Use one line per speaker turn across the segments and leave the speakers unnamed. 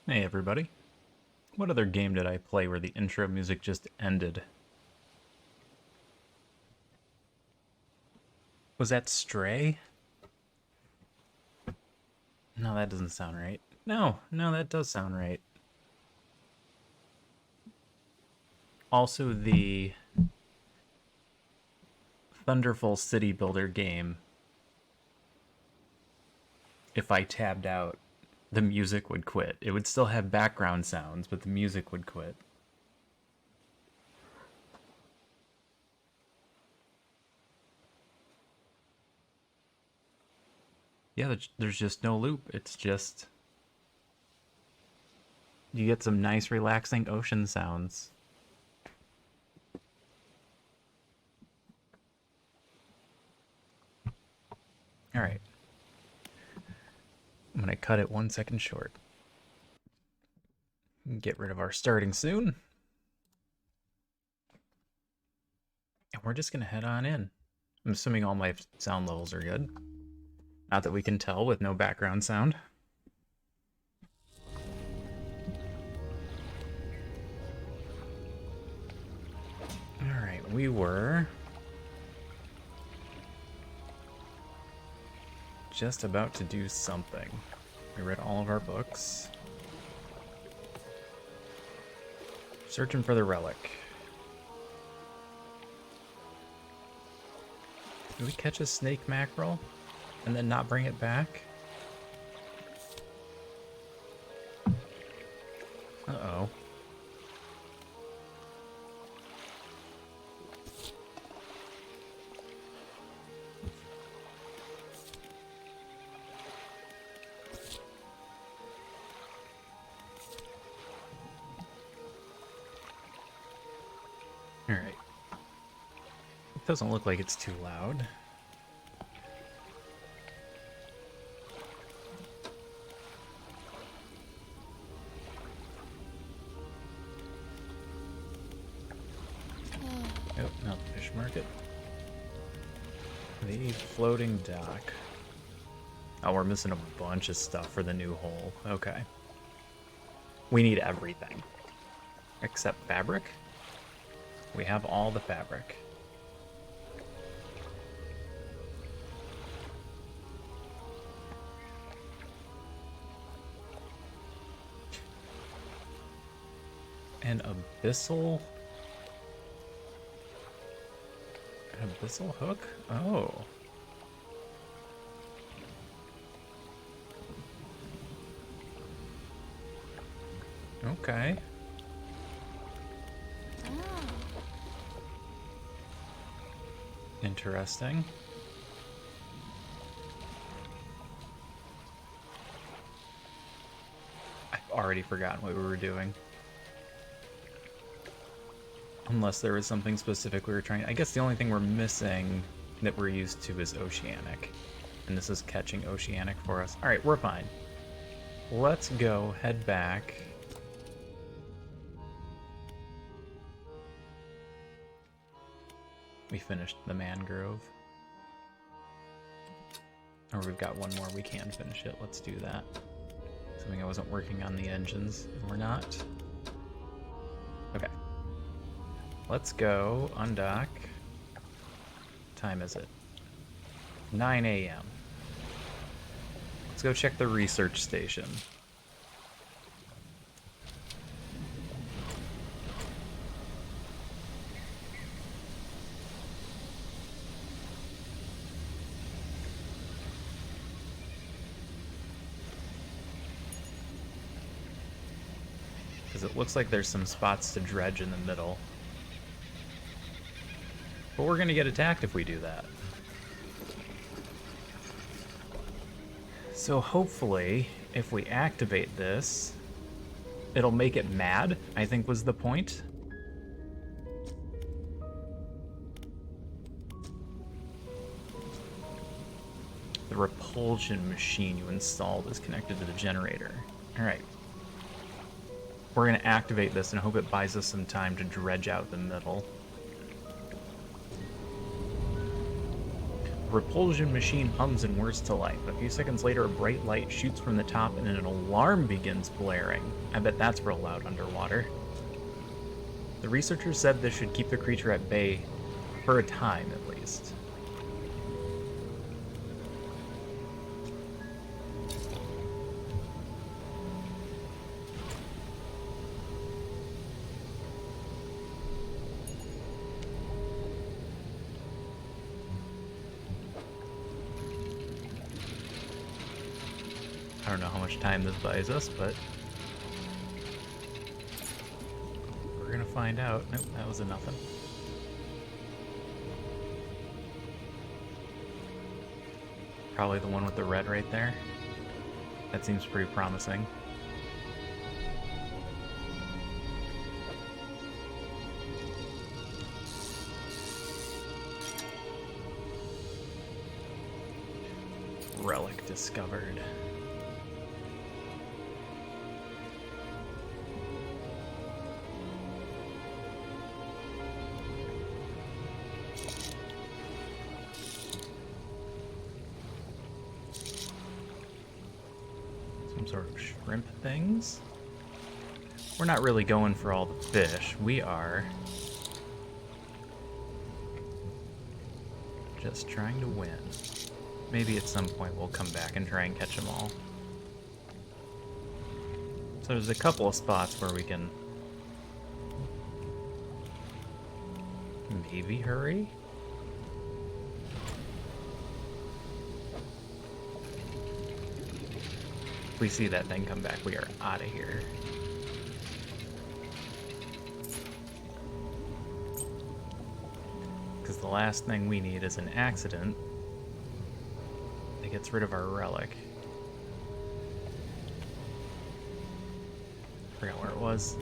Hey everybody. What other game did I play where the intro music just ended? Was that Stray? No, that doesn't sound right. No, that does sound right. Also, the Thunderful City Builder game, if I tabbed out, the music would quit. It would still have background sounds, but the music would quit. Yeah, there's just no loop. It's just... You get some nice relaxing ocean sounds. Alright. I'm gonna cut it 1 second short. Get rid of our starting soon. And we're just gonna head on in. I'm assuming all my sound levels are good. Not that we can tell with no background sound. Alright, we were just about to do something. We read all of our books. Searching for the relic. Did we catch a snake mackerel and then not bring it back? Uh-oh. Alright. It doesn't look like it's too loud. Oh, not the fish market. The floating dock. Oh, we're missing a bunch of stuff for the new hole. Okay. We need everything. Except fabric? We have all the fabric. An abyssal... An abyssal hook? Oh. Okay. Interesting. I've already forgotten what we were doing. Unless there was something specific we were trying... I guess the only thing we're missing that we're used to is oceanic. And this is catching oceanic for us. Alright, we're fine. Let's go head back. We finished the mangrove. Or we've got one more, we can finish it. Let's do that. Assuming I wasn't working on the engines, and we're not. Okay. Let's go undock. What time is it? 9 a.m. Let's go check the research station. Because it looks like there's some spots to dredge in the middle. But we're going to get attacked if we do that. So hopefully, if we activate this, it'll make it mad, I think was the point. The repulsion machine you installed is connected to the generator. Alright. We're going to activate this and hope it buys us some time to dredge out the middle. The repulsion machine hums and whirs to life. A few seconds later, a bright light shoots from the top and an alarm begins blaring. I bet that's real loud underwater. The researchers said this should keep the creature at bay for a time, at least. I don't know how much time this buys us, but we're gonna find out. Nope, that was a nothing. Probably the one with the red right there. That seems pretty promising. Relic discovered. Sort of shrimp things. We're not really going for all the fish. We are just trying to win. Maybe at some point we'll come back and try and catch them all. So there's a couple of spots where we can maybe hurry. If we see that thing come back, we are out of here. Because the last thing we need is an accident that gets rid of our relic. Forgot where it was.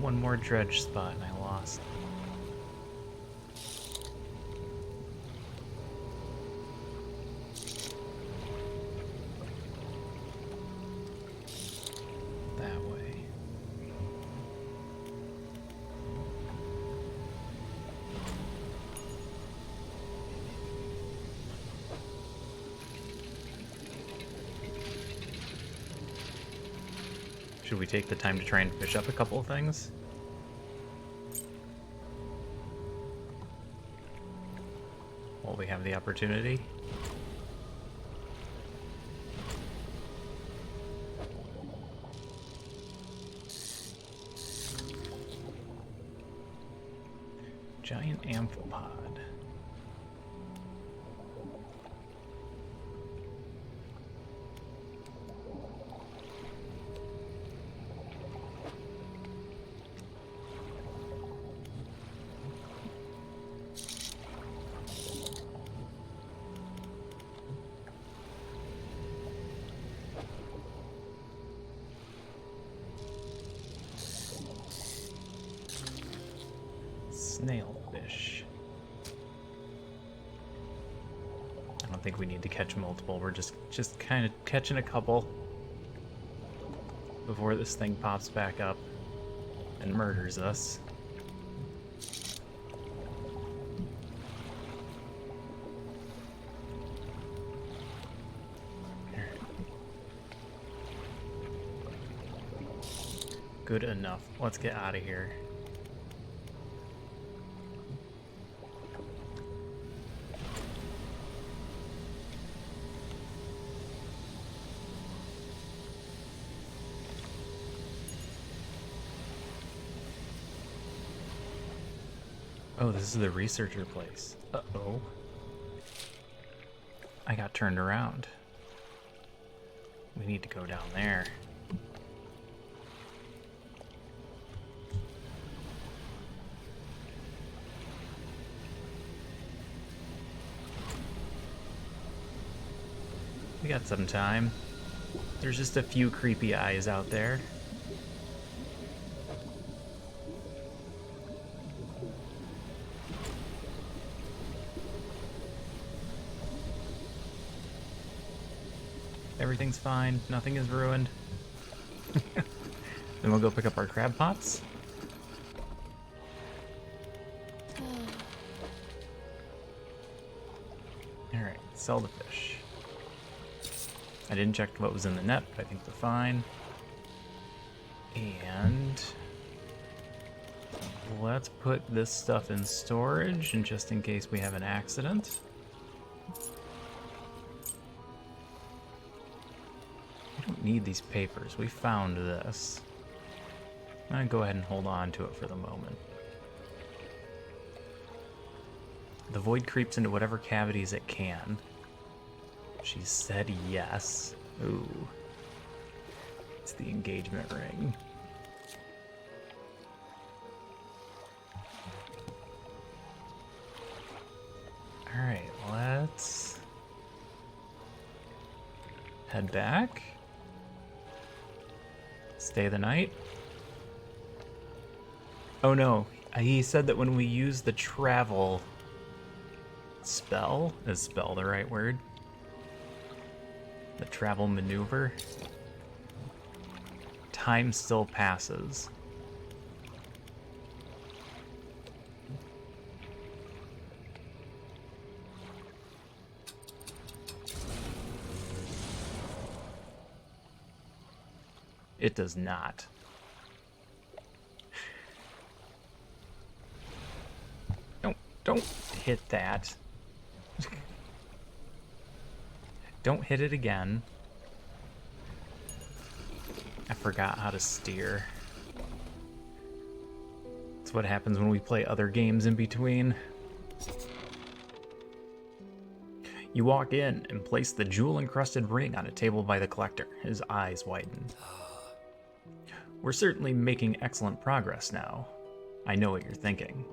One more dredge spot and I lost. That way. Should we take the time to try and fish up a couple of things? While we have the opportunity. Giant amphipod. Snailfish. I don't think we need to catch multiple. We're just kind of catching a couple before this thing pops back up and murders us. Here. Good enough. Let's get out of here. Oh, this is the researcher place. Uh-oh. I got turned around. We need to go down there. We got some time. There's just a few creepy eyes out there. everything's fine. Nothing is ruined. Then we'll go pick up our crab pots. Alright, sell the fish. I didn't check what was in the net, but I think we're fine. And let's put this stuff in storage, and just in case we have an accident. We don't need these papers. We found this. I'm gonna go ahead and hold on to it for the moment. The void creeps into whatever cavities it can. She said yes. Ooh. It's the engagement ring. Alright, let's head back. Stay the night. Oh no, he said that when we use the travel spell, is spell the right word? The travel maneuver, time still passes. It does not. Don't hit that. Don't hit it again. I forgot how to steer. That's what happens when we play other games in between. You walk in and place the jewel-encrusted ring on a table by the collector. His eyes widen. We're certainly making excellent progress now. I know what you're thinking.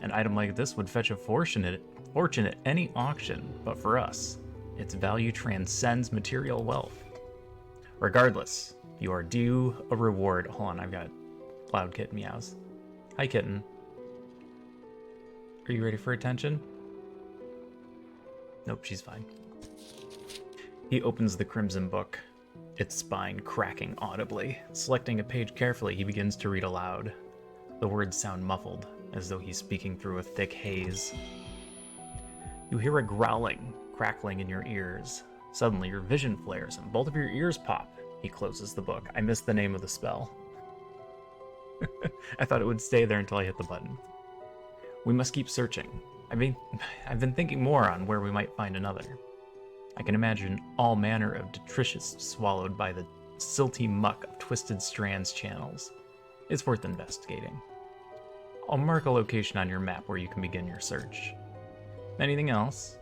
An item like this would fetch a fortune at any auction, but for us, its value transcends material wealth. Regardless, you are due a reward. Hold on, I've got loud kitten meows. Hi, kitten. Are you ready for attention? Nope, she's fine. He opens the crimson book, its spine cracking audibly. Selecting a page carefully, he begins to read aloud. The words sound muffled, as though he's speaking through a thick haze. You hear a growling, crackling in your ears. Suddenly, your vision flares and both of your ears pop. He closes the book. I missed the name of the spell. I thought it would stay there until I hit the button. We must keep searching. I've been thinking more on where we might find another. I can imagine all manner of detritus swallowed by the silty muck of Twisted Strands channels. It's worth investigating. I'll mark a location on your map where you can begin your search. Anything else?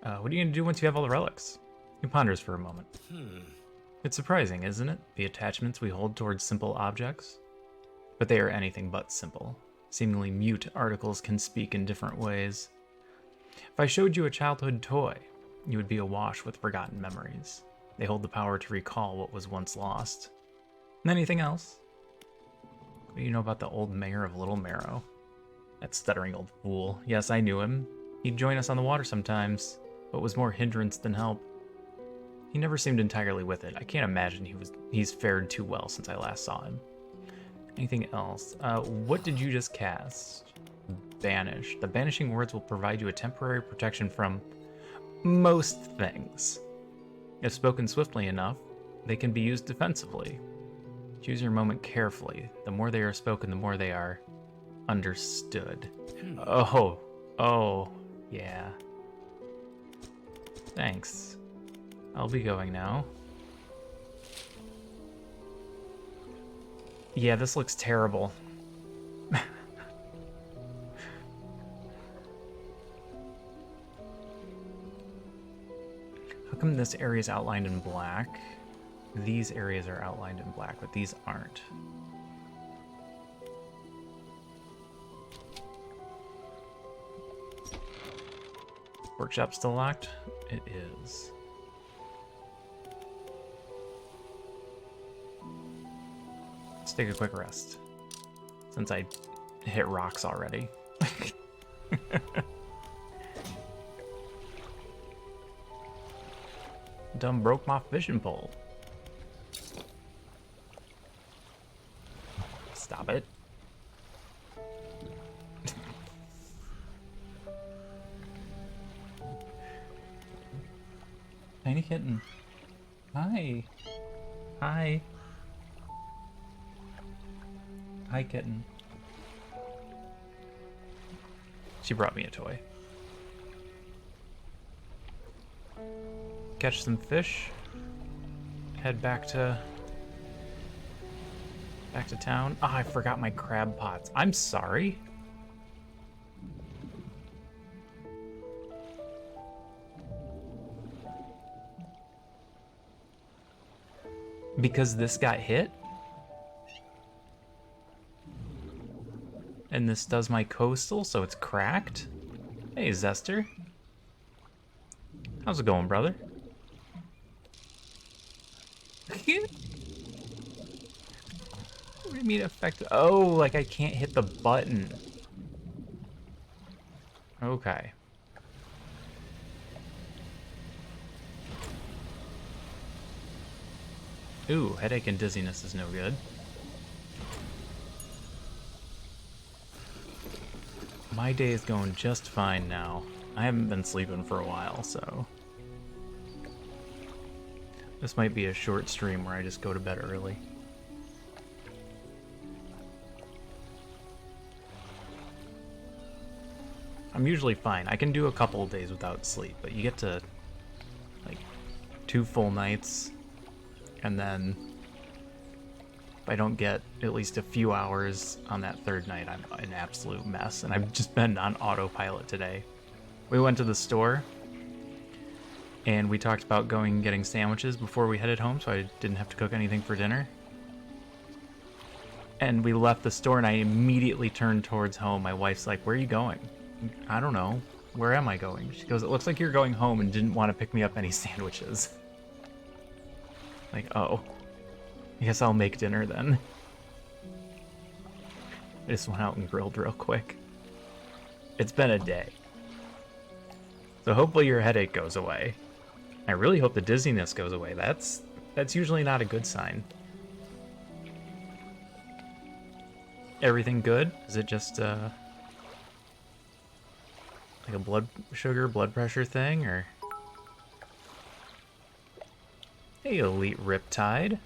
What are you going to do once you have all the relics? He ponders for a moment. It's surprising, isn't it? The attachments we hold towards simple objects? But they are anything but simple. Seemingly mute articles can speak in different ways. If I showed you a childhood toy, you would be awash with forgotten memories. They hold the power to recall what was once lost. Anything else? What do you know about the old mayor of Little Marrow? That stuttering old fool. Yes, I knew him. He'd join us on the water sometimes, but was more hindrance than help. He never seemed entirely with it. I can't imagine he's fared too well since I last saw him. Anything else? What did you just cast? Banish. The banishing words will provide you a temporary protection from most things. If spoken swiftly enough, they can be used defensively. Choose your moment carefully. The more they are spoken, the more they are understood. Oh, yeah. Thanks. I'll be going now. Yeah, this looks terrible. How come this area is outlined in black? These areas are outlined in black, but these aren't. Workshop still locked? It is. Let's take a quick rest, since I hit rocks already. Done broke my fishing pole. Stop it. Tiny kitten. Hi. Hi. Hi, kitten. She brought me a toy. Catch some fish. Head back to town. Ah, I forgot my crab pots. I'm sorry. Because this got hit? And this does my coastal, so it's cracked? Hey, Zester. How's it going, brother? What do you mean affected? Oh, like I can't hit the button. Okay. Ooh, headache and dizziness is no good. My day is going just fine now. I haven't been sleeping for a while, so... This might be a short stream where I just go to bed early. I'm usually fine. I can do a couple of days without sleep, but you get to, like, 2 full nights, and then if I don't get at least a few hours on that 3rd night, I'm an absolute mess, and I've just been on autopilot today. We went to the store, and we talked about going and getting sandwiches before we headed home, so I didn't have to cook anything for dinner. And we left the store, and I immediately turned towards home. My wife's like, "Where are you going?" I don't know. Where am I going? She goes, "It looks like you're going home," and didn't want to pick me up any sandwiches. Like, oh. I guess I'll make dinner then. I just went out and grilled real quick. It's been a day. So hopefully your headache goes away. I really hope the dizziness goes away. That's usually not a good sign. Everything good? Is it just like a blood sugar, blood pressure thing, or? Hey, Elite Riptide.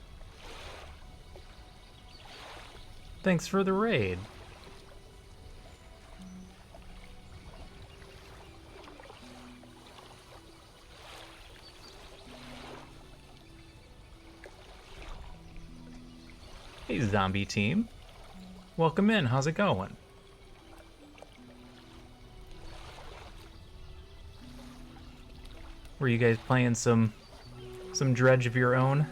Thanks for the raid. Hey, zombie team. Welcome in. How's it going? Were you guys playing some Dredge of your own?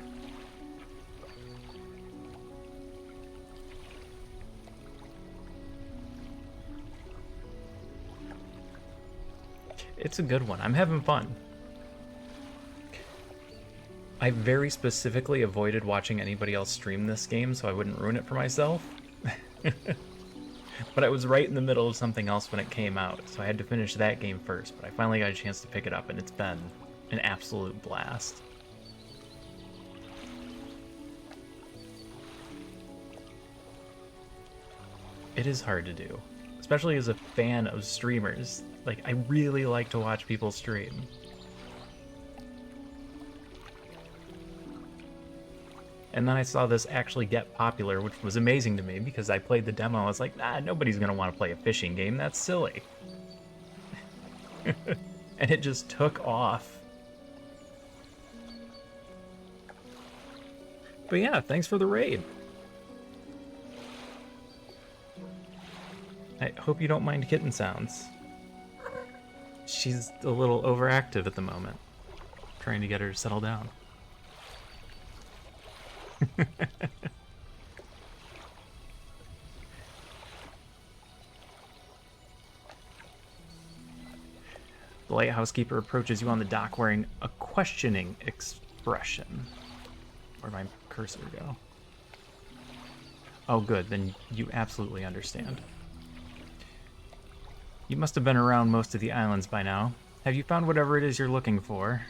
It's a good one. I'm having fun. I very specifically avoided watching anybody else stream this game so I wouldn't ruin it for myself. But I was right in the middle of something else when it came out, so I had to finish that game first, but I finally got a chance to pick it up, and it's been an absolute blast. It is hard to do, especially as a fan of streamers. Like, I really like to watch people stream. And then I saw this actually get popular, which was amazing to me because I played the demo. I was like, nah, nobody's going to want to play a fishing game. That's silly. And it just took off. But yeah, thanks for the raid. I hope you don't mind kitten sounds. She's a little overactive at the moment. Trying to get her to settle down. The lighthouse keeper approaches you on the dock wearing a questioning expression. Where'd my cursor go? Oh good, then you absolutely understand. You must have been around most of the islands by now. Have you found whatever it is you're looking for?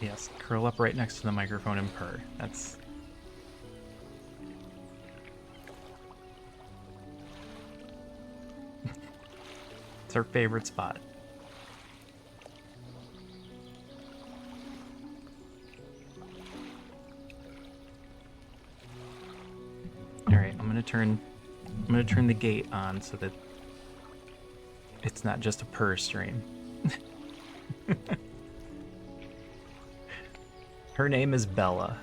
Yes, curl up right next to the microphone and purr. That's... It's her favorite spot. Alright, I'm gonna turn the gate on so that it's not just a purr stream. Her name is Bella.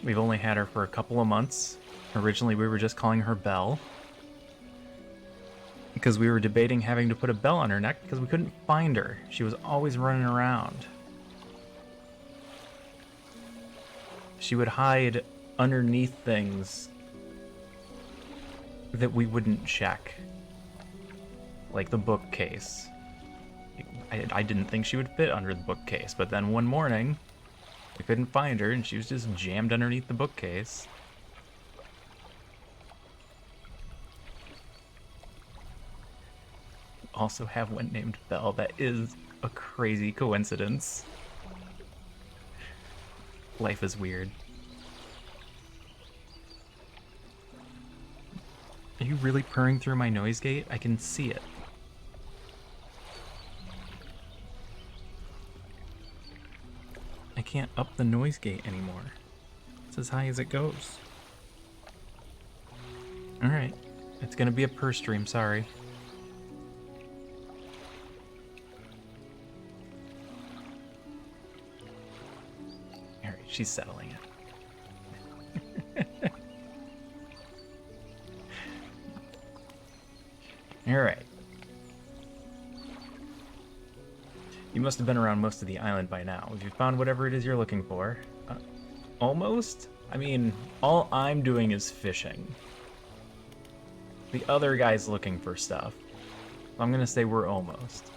We've only had her for a couple of months. Originally, we were just calling her Belle, because we were debating having to put a bell on her neck because we couldn't find her. She was always running around. She would hide underneath things that we wouldn't check. Like the bookcase. I didn't think she would fit under the bookcase, but then one morning, we couldn't find her and she was just jammed underneath the bookcase. Also have one named Belle. That is a crazy coincidence. Life is weird. Are you really purring through my noise gate? I can see it. I can't up the noise gate anymore. It's as high as it goes. Alright. It's gonna be a purr stream, sorry. Alright, she's settling it. Alright. You must have been around most of the island by now. Have you found whatever it is you're looking for? Almost? I mean, all I'm doing is fishing. The other guy's looking for stuff. I'm gonna say we're almost.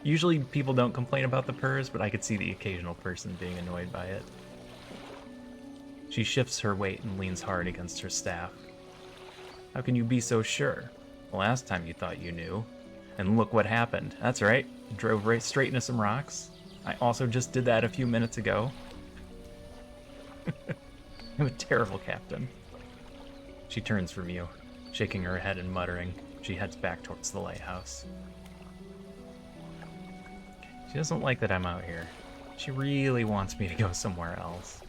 Usually people don't complain about the purrs, but I could see the occasional person being annoyed by it. She shifts her weight and leans hard against her staff. How can you be so sure? The last time you thought you knew. And look what happened. That's right, drove right straight into some rocks. I also just did that a few minutes ago. I'm a terrible captain. She turns from you, shaking her head and muttering. She heads back towards the lighthouse. She doesn't like that I'm out here. She really wants me to go somewhere else.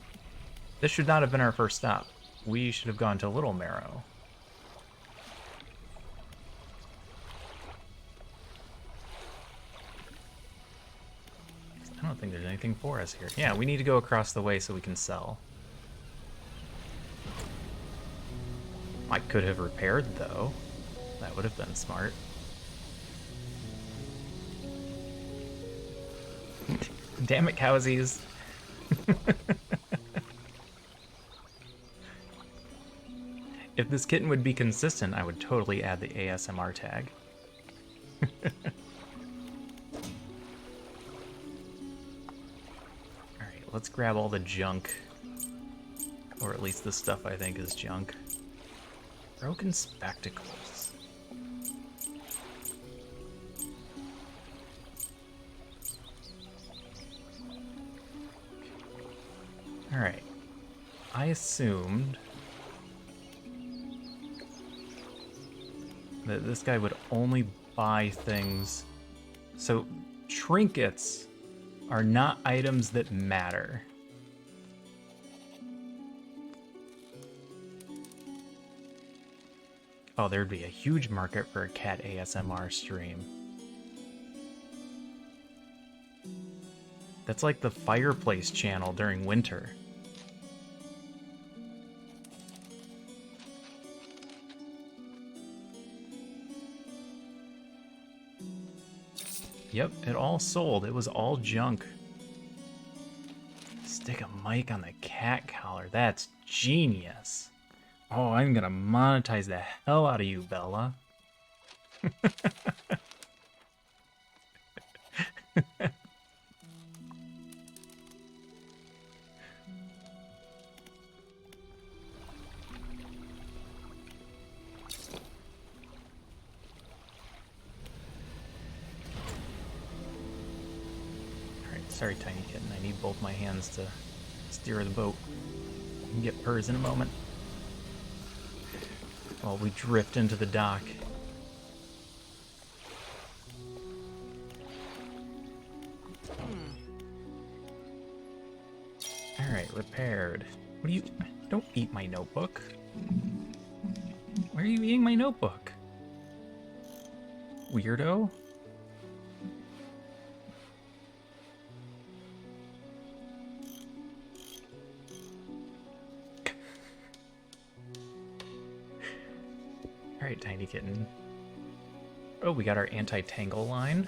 This should not have been our first stop. We should have gone to Little Marrow. I don't think there's anything for us here. Yeah, we need to go across the way so we can sell. I could have repaired, though. That would have been smart. Damn it, cowsies. If this kitten would be consistent, I would totally add the ASMR tag. Alright, let's grab all the junk. Or at least the stuff I think is junk. Broken spectacles. Alright. I assumed that this guy would only buy things. So, trinkets are not items that matter. Oh, there'd be a huge market for a cat ASMR stream. That's like the fireplace channel during winter. Yep, it all sold. It was all junk. Stick a mic on the cat collar. That's genius. Oh, I'm gonna monetize the hell out of you, Bella. Sorry, Tiny Kitten. I need both my hands to steer the boat. You can get purrs in a moment. While we drift into the dock. Alright, repaired. What do you... Don't eat my notebook. Why are you eating my notebook? Weirdo? Alright, Tiny Kitten. Oh, we got our anti-tangle line.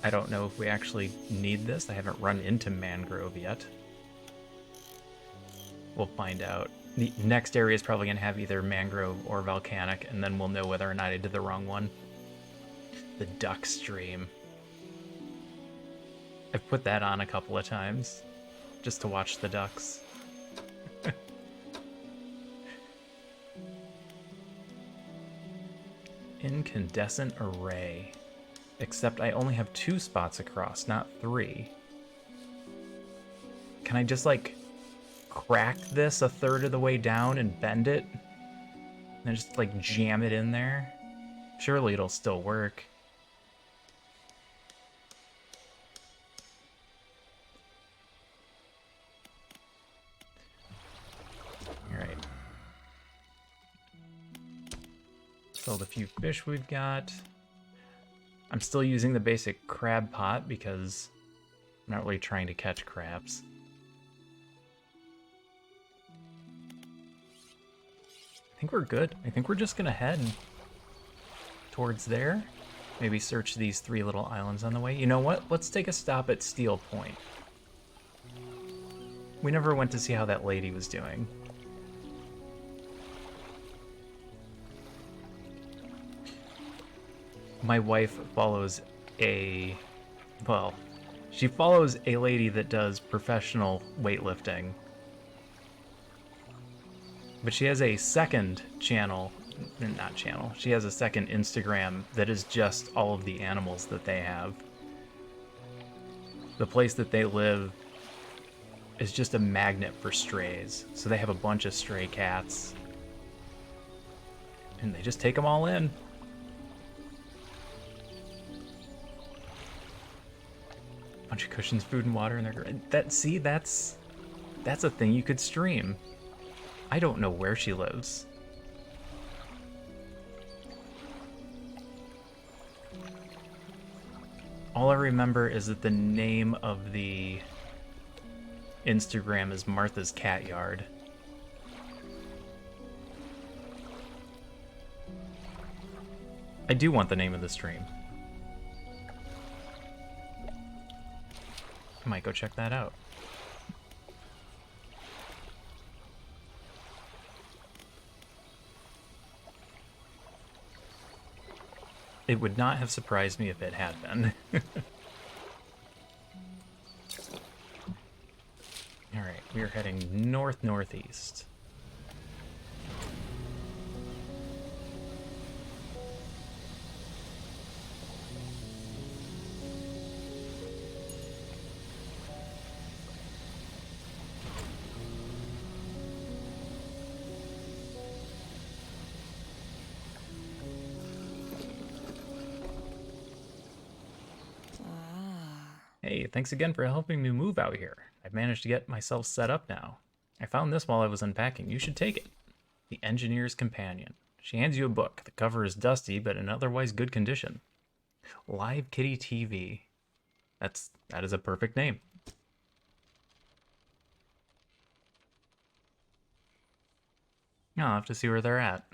I don't know if we actually need this. I haven't run into mangrove yet. We'll find out. The next area is probably going to have either mangrove or volcanic, and then we'll know whether or not I did the wrong one. The duck stream. I've put that on a couple of times, just to watch the ducks. Incandescent array. Except I only have 2 spots across, not 3. Can I just, like, crack this a third of the way down and bend it? And just, like, jam it in there? Surely it'll still work. Alright. Sold a few fish we've got. I'm still using the basic crab pot because I'm not really trying to catch crabs. I think we're good. I think we're just gonna head towards there. Maybe search these 3 little islands on the way. You know what? Let's take a stop at Steel Point. We never went to see how that lady was doing. My wife follows a... well, she follows a lady that does professional weightlifting. But she has a second channel, not channel, she has a second Instagram that is just all of the animals that they have. The place that they live is just a magnet for strays. So they have a bunch of stray cats. And they just take them all in. Bunch of cushions, food and water, and that's a thing you could stream. I don't know where she lives. All I remember is that the name of the Instagram is Martha's Cat Yard. I do want the name of the stream. I might go check that out. It would not have surprised me if it had been. Alright, we are heading north-northeast. Hey, thanks again for helping me move out here. I've managed to get myself set up now. I found this while I was unpacking. You should take it. The Engineer's Companion. She hands you a book. The cover is dusty, but in otherwise good condition. Live Kitty TV. That is a perfect name. I'll have to see where they're at.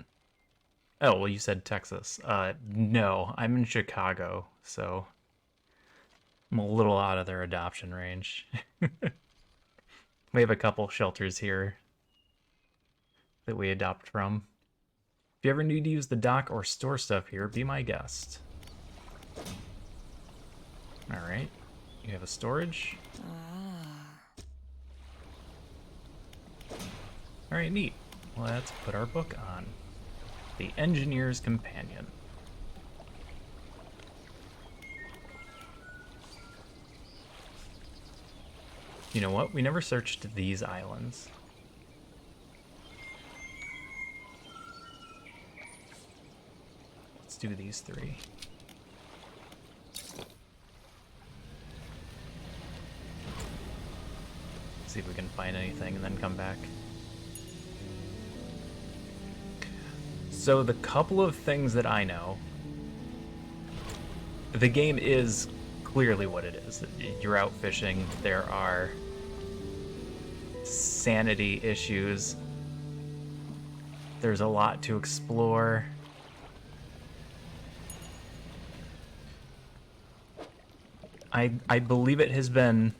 Oh, well, you said Texas. No, I'm in Chicago, so I'm a little out of their adoption range. We have a couple shelters here that we adopt from. If you ever need to use the dock or store stuff here, be my guest. Alright, you have a storage. Alright, neat. Let's put our book on. The Engineer's Companion. You know what? We never searched these islands. Let's do these 3. See if we can find anything and then come back. So the couple of things that I know, the game is clearly what it is. You're out fishing, there are sanity issues, there's a lot to explore. I believe it has been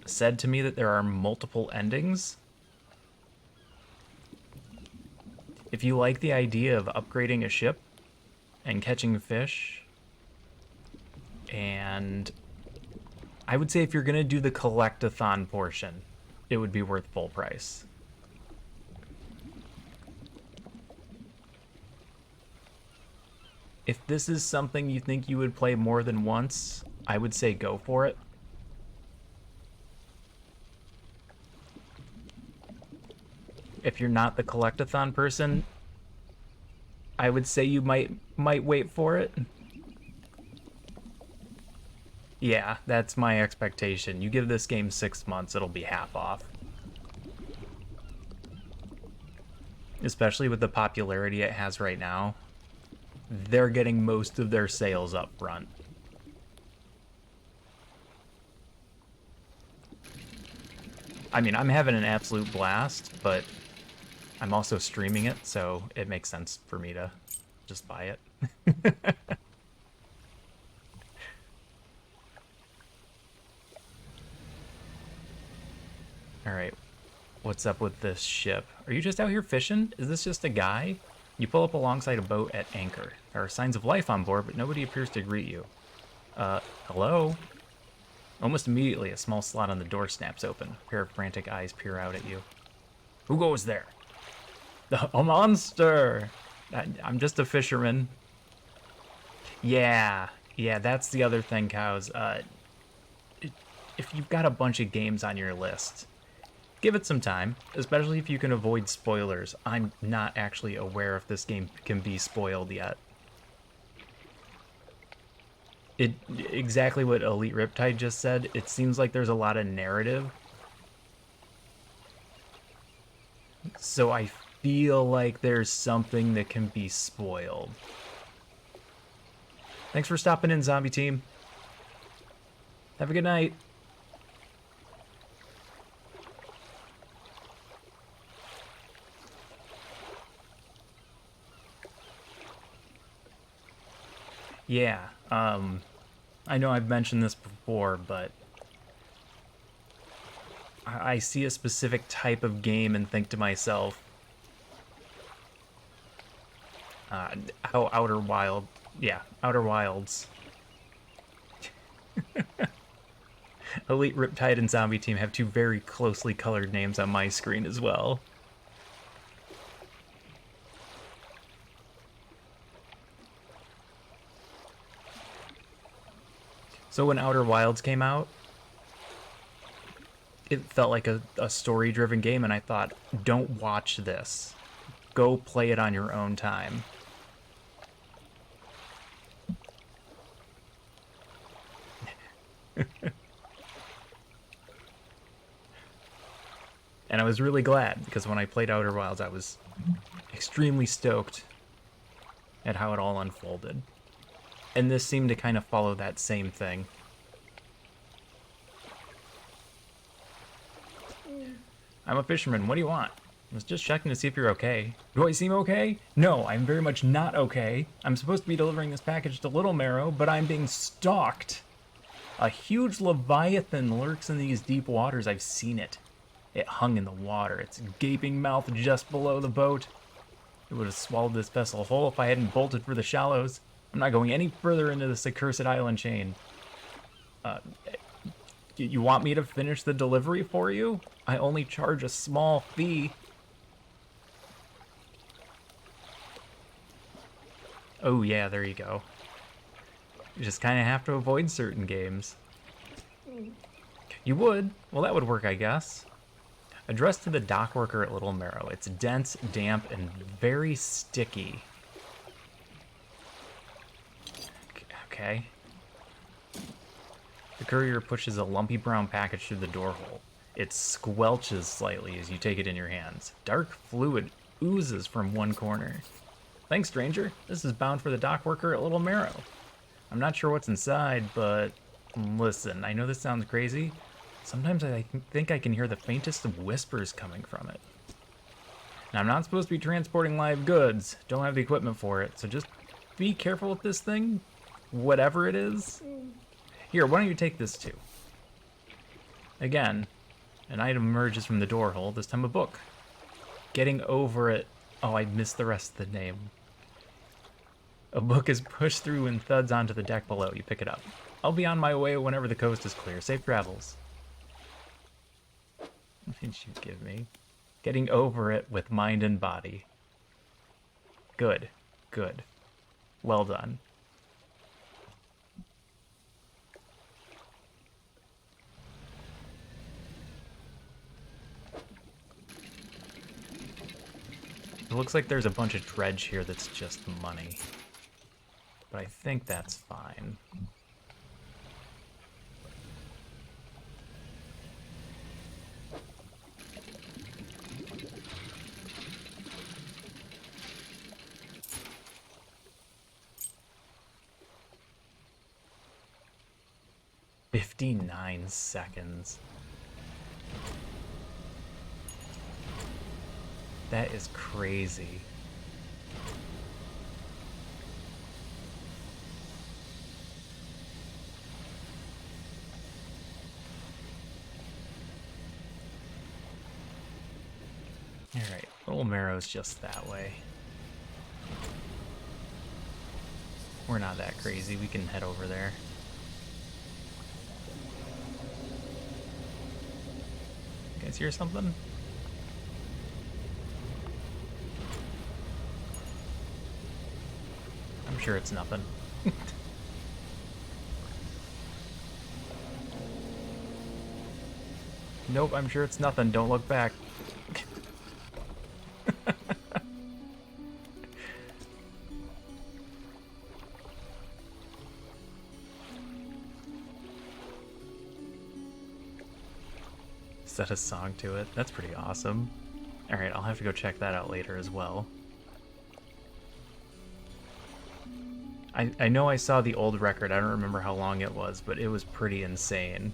said to me that there are multiple endings. If you like the idea of upgrading a ship and catching fish, and I would say if you're gonna do the collect-a-thon portion, it would be worth full price. If this is something you think you would play more than once, I would say go for it. If you're not the collect-a-thon person, I would say you might wait for it. Yeah, that's my expectation. You give this game 6 months, it'll be half off. Especially with the popularity it has right now. They're getting most of their sales up front. I mean, I'm having an absolute blast, but I'm also streaming it, so it makes sense for me to just buy it. Alright, what's up with this ship? Are you just out here fishing? Is this just a guy? You pull up alongside a boat at anchor. There are signs of life on board, but nobody appears to greet you. Hello? Almost immediately, a small slot on the door snaps open. A pair of frantic eyes peer out at you. Who goes there? A monster! I'm just a fisherman. Yeah, that's the other thing, Cows. If you've got a bunch of games on your list, give it some time, especially if you can avoid spoilers. I'm not actually aware if this game can be spoiled yet. Exactly what Elite Riptide just said. It seems like there's a lot of narrative. So I feel like there's something that can be spoiled. Thanks for stopping in, Zombie Team. Have a good night. Yeah, I know I've mentioned this before, but I see a specific type of game and think to myself, how Outer Wilds. Elite Riptide and Zombie Team have 2 very closely colored names on my screen as well. So when Outer Wilds came out, it felt like a story-driven game, and I thought, don't watch this. Go play it on your own time. And I was really glad, because when I played Outer Wilds, I was extremely stoked at how it all unfolded. And this seemed to kind of follow that same thing. I'm a fisherman, what do you want? I was just checking to see if you're okay. Do I seem okay? No, I'm very much not okay. I'm supposed to be delivering this package to Little Marrow, but I'm being stalked. A huge leviathan lurks in these deep waters. I've seen it. It hung in the water, its gaping mouth just below the boat. It would have swallowed this vessel whole if I hadn't bolted for the shallows. I'm not going any further into this accursed island chain. You want me to finish the delivery for you? I only charge a small fee. Oh yeah, there you go. You just kind of have to avoid certain games. You would? Well, that would work, I guess. Addressed to the dock worker at Little Marrow. It's dense, damp, and very sticky. Okay. The courier pushes a lumpy brown package through the door hole. It squelches slightly as you take it in your hands. Dark fluid oozes from one corner. Thanks, stranger. This is bound for the dock worker at Little Marrow. I'm not sure what's inside, but listen, I know this sounds crazy. Sometimes I think I can hear the faintest of whispers coming from it. Now, I'm not supposed to be transporting live goods. Don't have the equipment for it, so just be careful with this thing, whatever it is. Here, why don't you take this too? Again, an item emerges from the door hole, this time a book. Getting over it. Oh, I missed the rest of the name. A book is pushed through and thuds onto the deck below. You pick it up. I'll be on my way whenever the coast is clear. Safe travels. What did you give me? Getting over it with mind and body. Good. Good. Well done. It looks like there's a bunch of dredge here that's just money. But I think that's fine. "59 seconds. That is crazy. Alright, Little Marrow's just that way. We're not that crazy, we can head over there. You guys hear something? I'm sure it's nothing. Nope, I'm sure it's nothing. Don't look back. Set a song to it. That's pretty awesome. Alright, I'll have to go check that out later as well. I know I saw the old record. I don't remember how long it was, but it was pretty insane.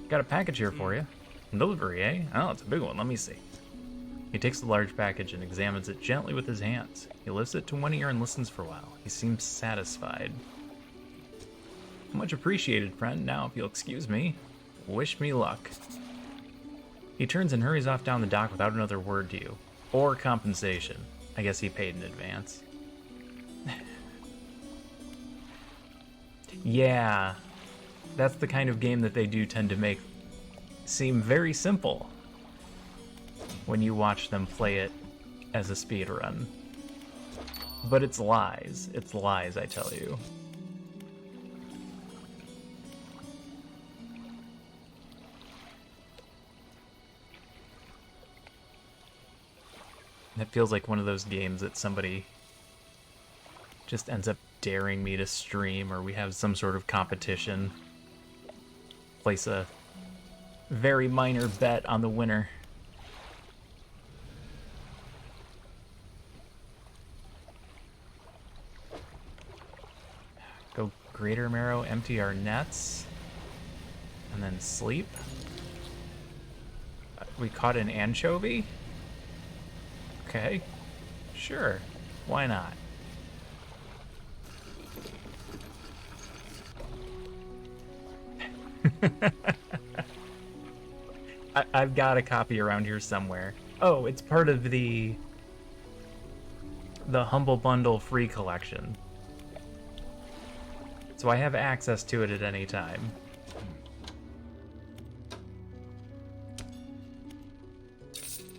Got a package here for you. Delivery, eh? Oh, it's a big one. Let me see. He takes the large package and examines it gently with his hands. He lifts it to one ear and listens for a while. He seems satisfied. Much appreciated, friend. Now, if you'll excuse me, wish me luck. He turns and hurries off down the dock without another word to you. Or compensation. I guess he paid in advance. Yeah, that's the kind of game that they do tend to make seem very simple when you watch them play it as a speedrun. But it's lies. It's lies, I tell you. It feels like one of those games that somebody just ends up daring me to stream, or we have some sort of competition. Place a very minor bet on the winner. Go Greater Marrow, empty our nets, and then sleep. We caught an anchovy? Okay, sure, why not? I've got a copy around here somewhere. Oh, it's part of the Humble Bundle free collection. So I have access to it at any time.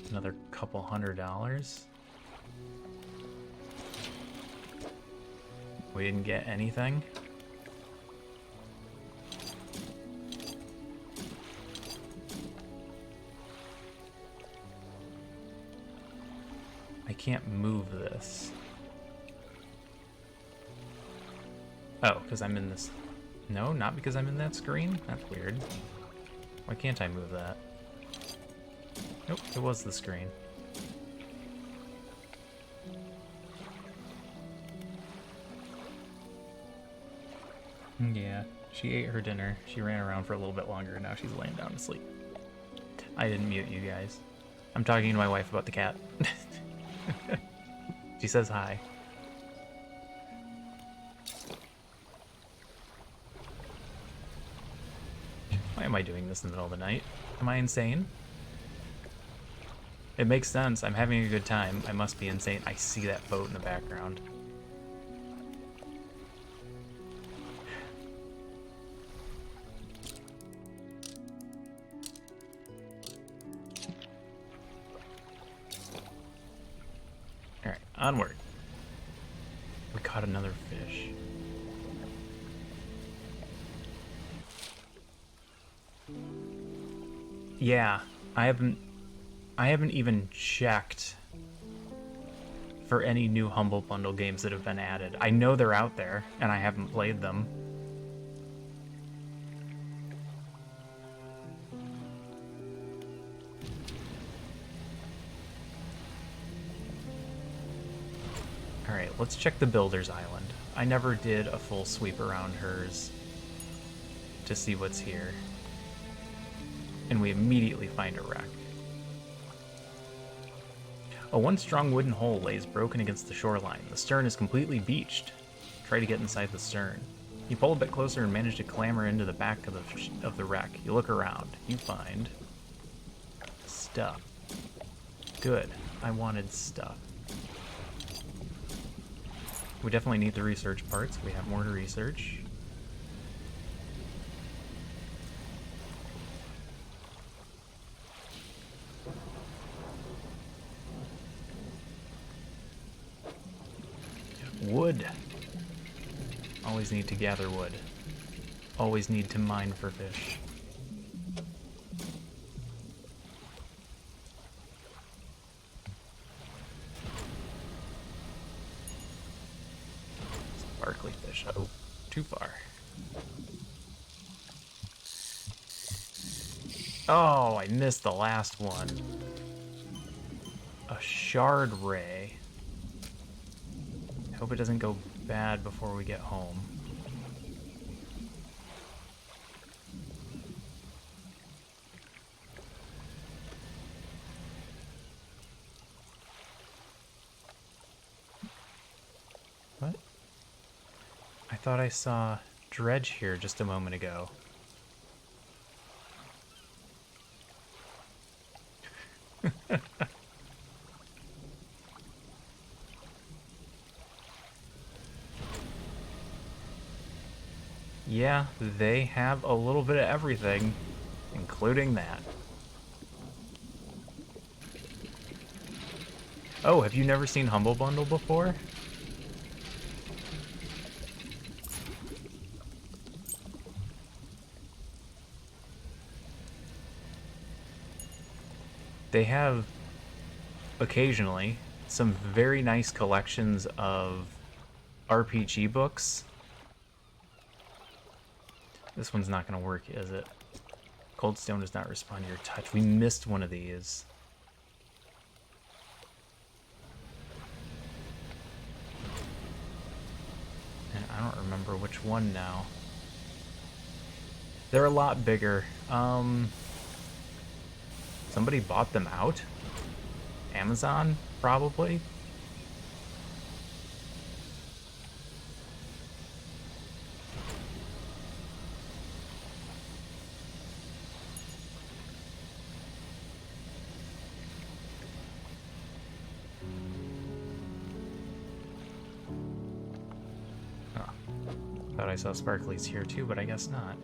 Another couple $100. We didn't get anything. can't move this? Oh, because I'm in this... No, not because I'm in that screen? That's weird. Why can't I move that? Nope, it was the screen. Yeah, she ate her dinner. She ran around for a little bit longer, and now she's laying down to sleep. I didn't mute you guys. I'm talking to my wife about the cat. She says hi. Why am I doing this in the middle of the night? Am I insane? It makes sense. I'm having a good time. I must be insane. I see that boat in the background. Alright, onward. We caught another fish. Yeah, I haven't even checked for any new Humble Bundle games that have been added. I know they're out there, and I haven't played them. Alright, let's check the Builder's Island. I never did a full sweep around hers to see what's here. And we immediately find a wreck. A one-strong wooden hull lays broken against the shoreline. The stern is completely beached. Try to get inside the stern. You pull a bit closer and manage to clamber into the back of the wreck. You look around. You find stuff. Good. I wanted stuff. We definitely need the research parts. We have more to research. Wood. Always need to gather wood. Always need to mine for fish. Sparkly fish. Oh, too far. Oh, I missed the last one. A shard ray. Hope it doesn't go bad before we get home. What? I thought I saw Dredge here just a moment ago. Yeah, they have a little bit of everything, including that. Oh, have you never seen Humble Bundle before? They have, occasionally, some very nice collections of RPG books. This one's not going to work, is it? Cold stone does not respond to your touch. We missed one of these. And I don't remember which one now. They're a lot bigger. Somebody bought them out? Amazon, probably? Thought I saw sparklies here too, but I guess not.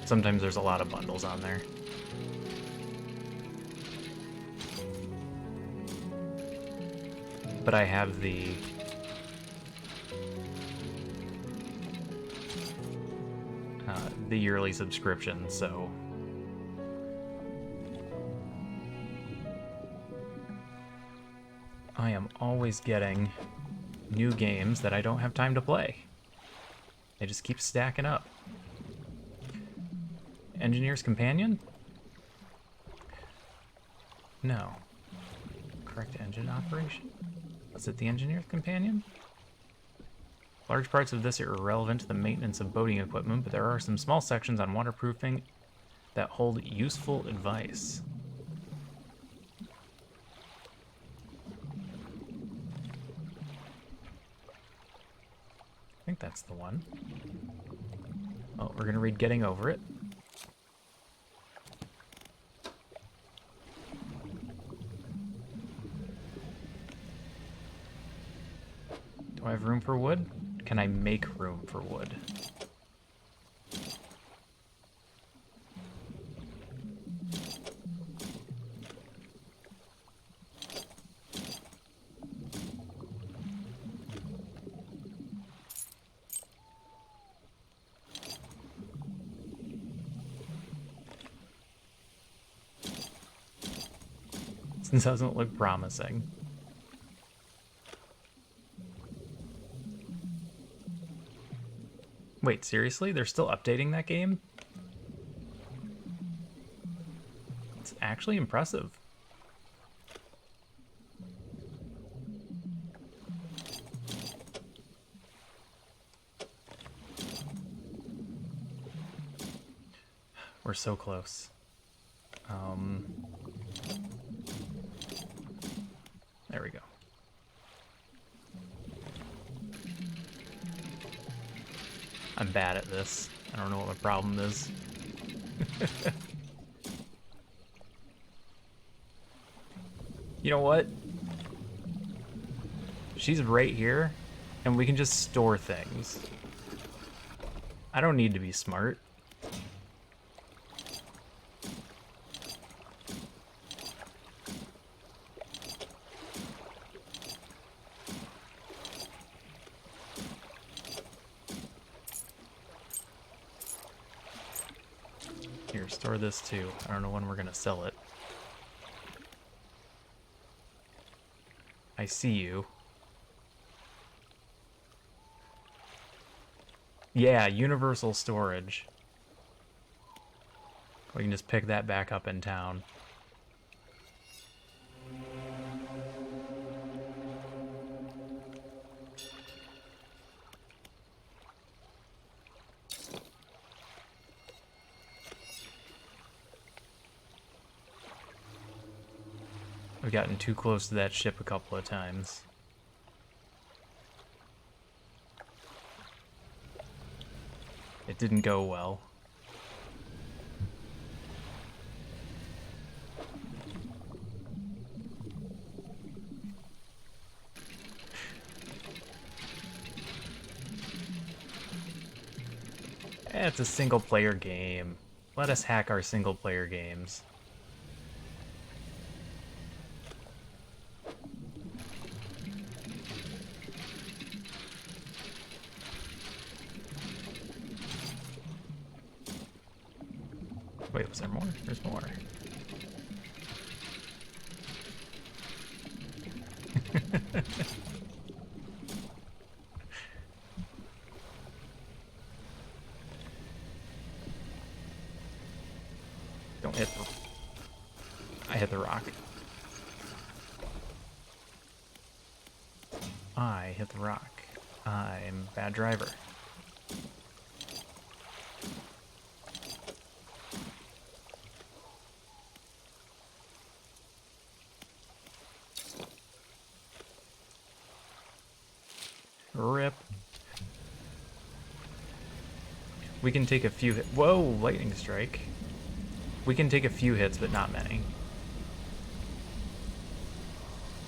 Sometimes there's a lot of bundles on there. But I have the yearly subscription, so I am always getting new games that I don't have time to play. They just keep stacking up. Engineer's Companion? No. Correct engine operation? Was it the Engineer's Companion? Large parts of this are irrelevant to the maintenance of boating equipment, but there are some small sections on waterproofing that hold useful advice. I think that's the one. Oh, we're gonna read Getting Over It. Do I have room for wood? Can I make room for wood? This doesn't look promising. Wait, seriously? They're still updating that game? It's actually impressive. We're so close. There we go. I'm bad at this. I don't know what my problem is. You know what? She's right here, and we can just store things. I don't need to be smart. Here, store this too. I don't know when we're gonna sell it. I see you. Yeah, universal storage. We can just pick that back up in town. We've gotten too close to that ship a couple of times. It didn't go well. It's a single-player game. Let us hack our single-player games. Wait, was there more? There's more. Don't hit the... I hit the rock. I hit the rock. I'm a bad driver. Rip. We can take a few hits. Whoa, lightning strike. We can take a few hits, but not many.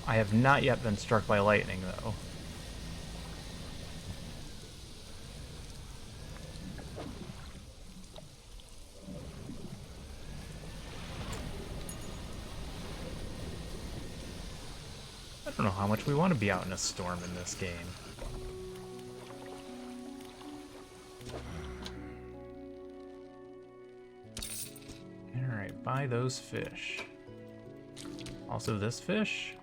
I have not yet been struck by lightning, though. I don't know how much we want to be out in a storm in this game. Alright, buy those fish. Also this fish?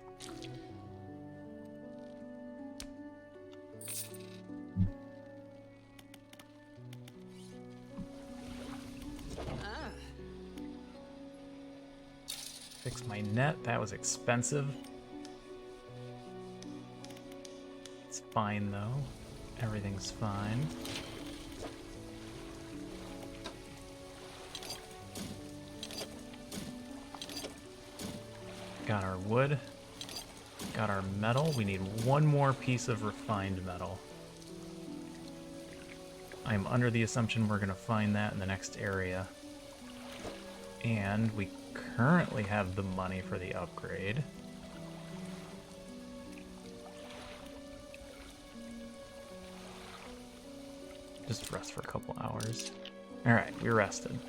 Fix my net. That was expensive. It's fine though. Everything's fine. Got our wood. Got our metal. We need one more piece of refined metal. I'm under the assumption we're going to find that in the next area. And we currently have the money for the upgrade. Just rest for a couple hours. Alright, we rested.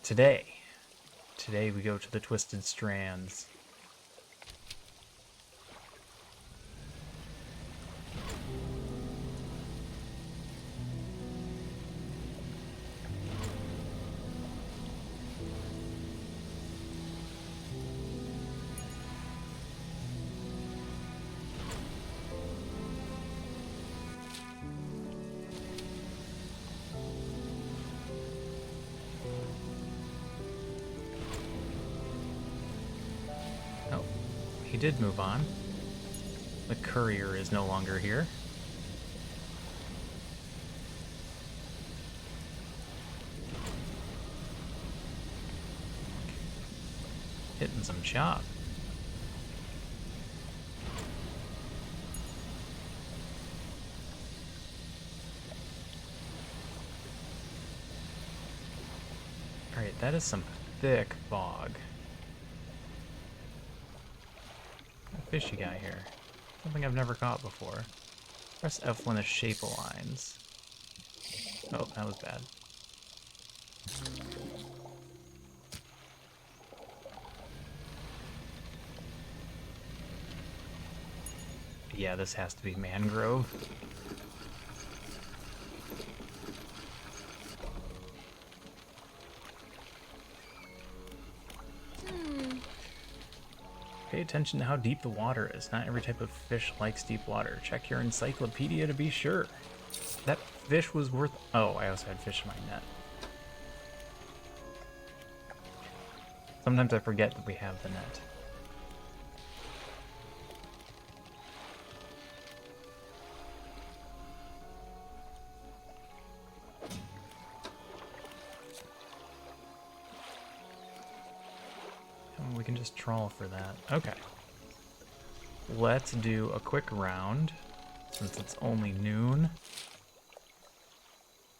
Today we go to the Twisted Strands. He did move on. The courier is no longer here. Hitting some chop. Alright, that is some thick fog. Fish you got here? Something I've never caught before. Press F1 to shape aligns. Oh, that was bad. Yeah, this has to be mangrove. Pay attention to how deep the water is. Not every type of fish likes deep water. Check your encyclopedia to be sure. That fish was worth... Oh, I also had fish in my net. Sometimes I forget that we have the net. We can just trawl for that. Okay. Let's do a quick round, since it's only noon.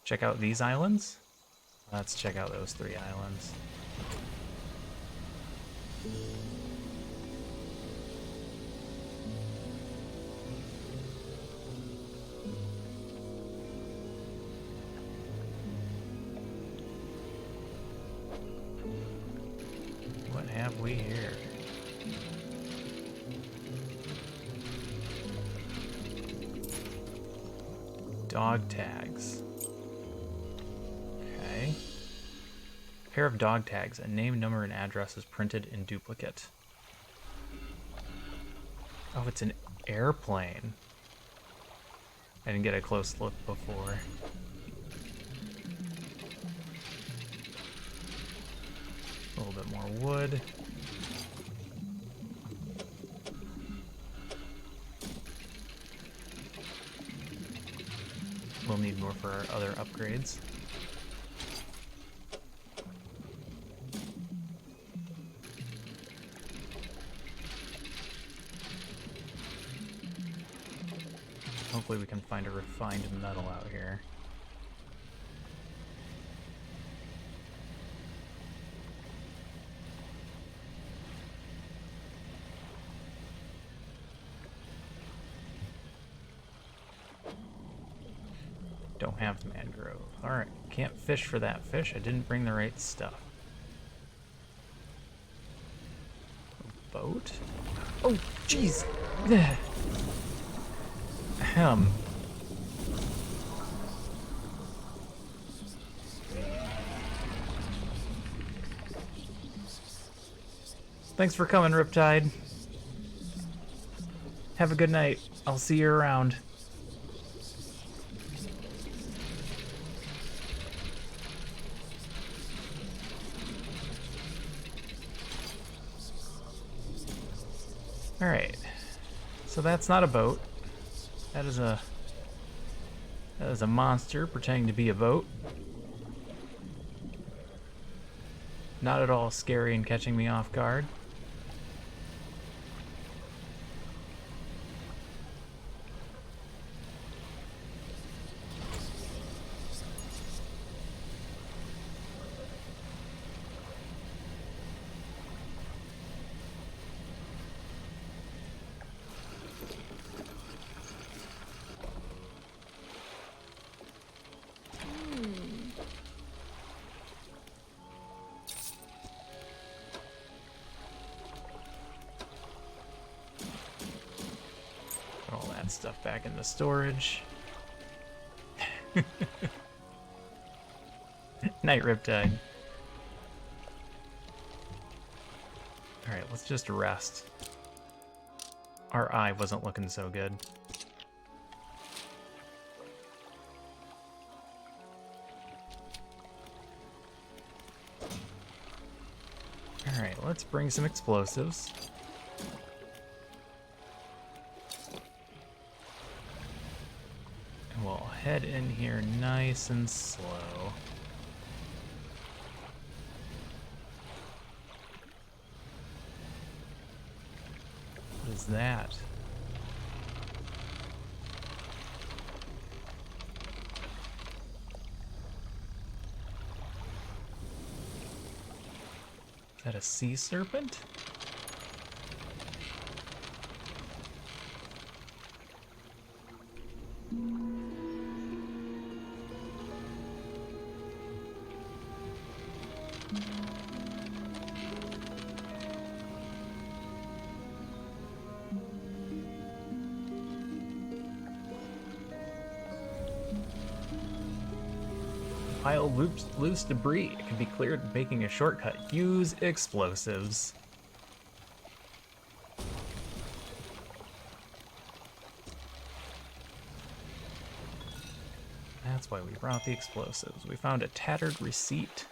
Check out these islands. Let's check out those 3 islands. What have we here? Dog tags. Okay. Pair of dog tags. A name, number, and address is printed in duplicate. Oh, it's an airplane. I didn't get a close look before. A little bit more wood. We'll need more for our other upgrades. Hopefully we can find a refined metal out here. Don't have mangrove. Alright, can't fish for that fish. I didn't bring the right stuff. A boat? Oh, jeez! Ahem. Thanks for coming, Riptide. Have a good night. I'll see you around. Alright. So that's not a boat. That is a monster pretending to be a boat. Not at all scary and catching me off guard. Put all that stuff back in the storage. Night Riptide. Alright, let's just rest. Our eye wasn't looking so good. Alright, let's bring some explosives. And we'll head in here nice and slow. What is that? Is that a sea serpent? Pile of loose debris. It can be cleared making a shortcut. Use explosives. That's why we brought the explosives. We found a tattered receipt.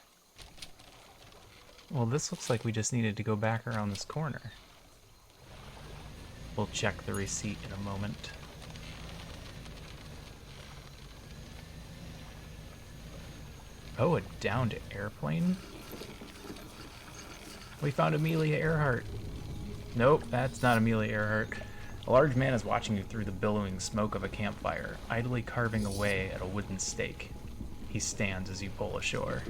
Well, this looks like we just needed to go back around this corner. We'll check the receipt in a moment. Oh, a downed airplane? We found Amelia Earhart. Nope, that's not Amelia Earhart. A large man is watching you through the billowing smoke of a campfire, idly carving away at a wooden stake. He stands as you pull ashore.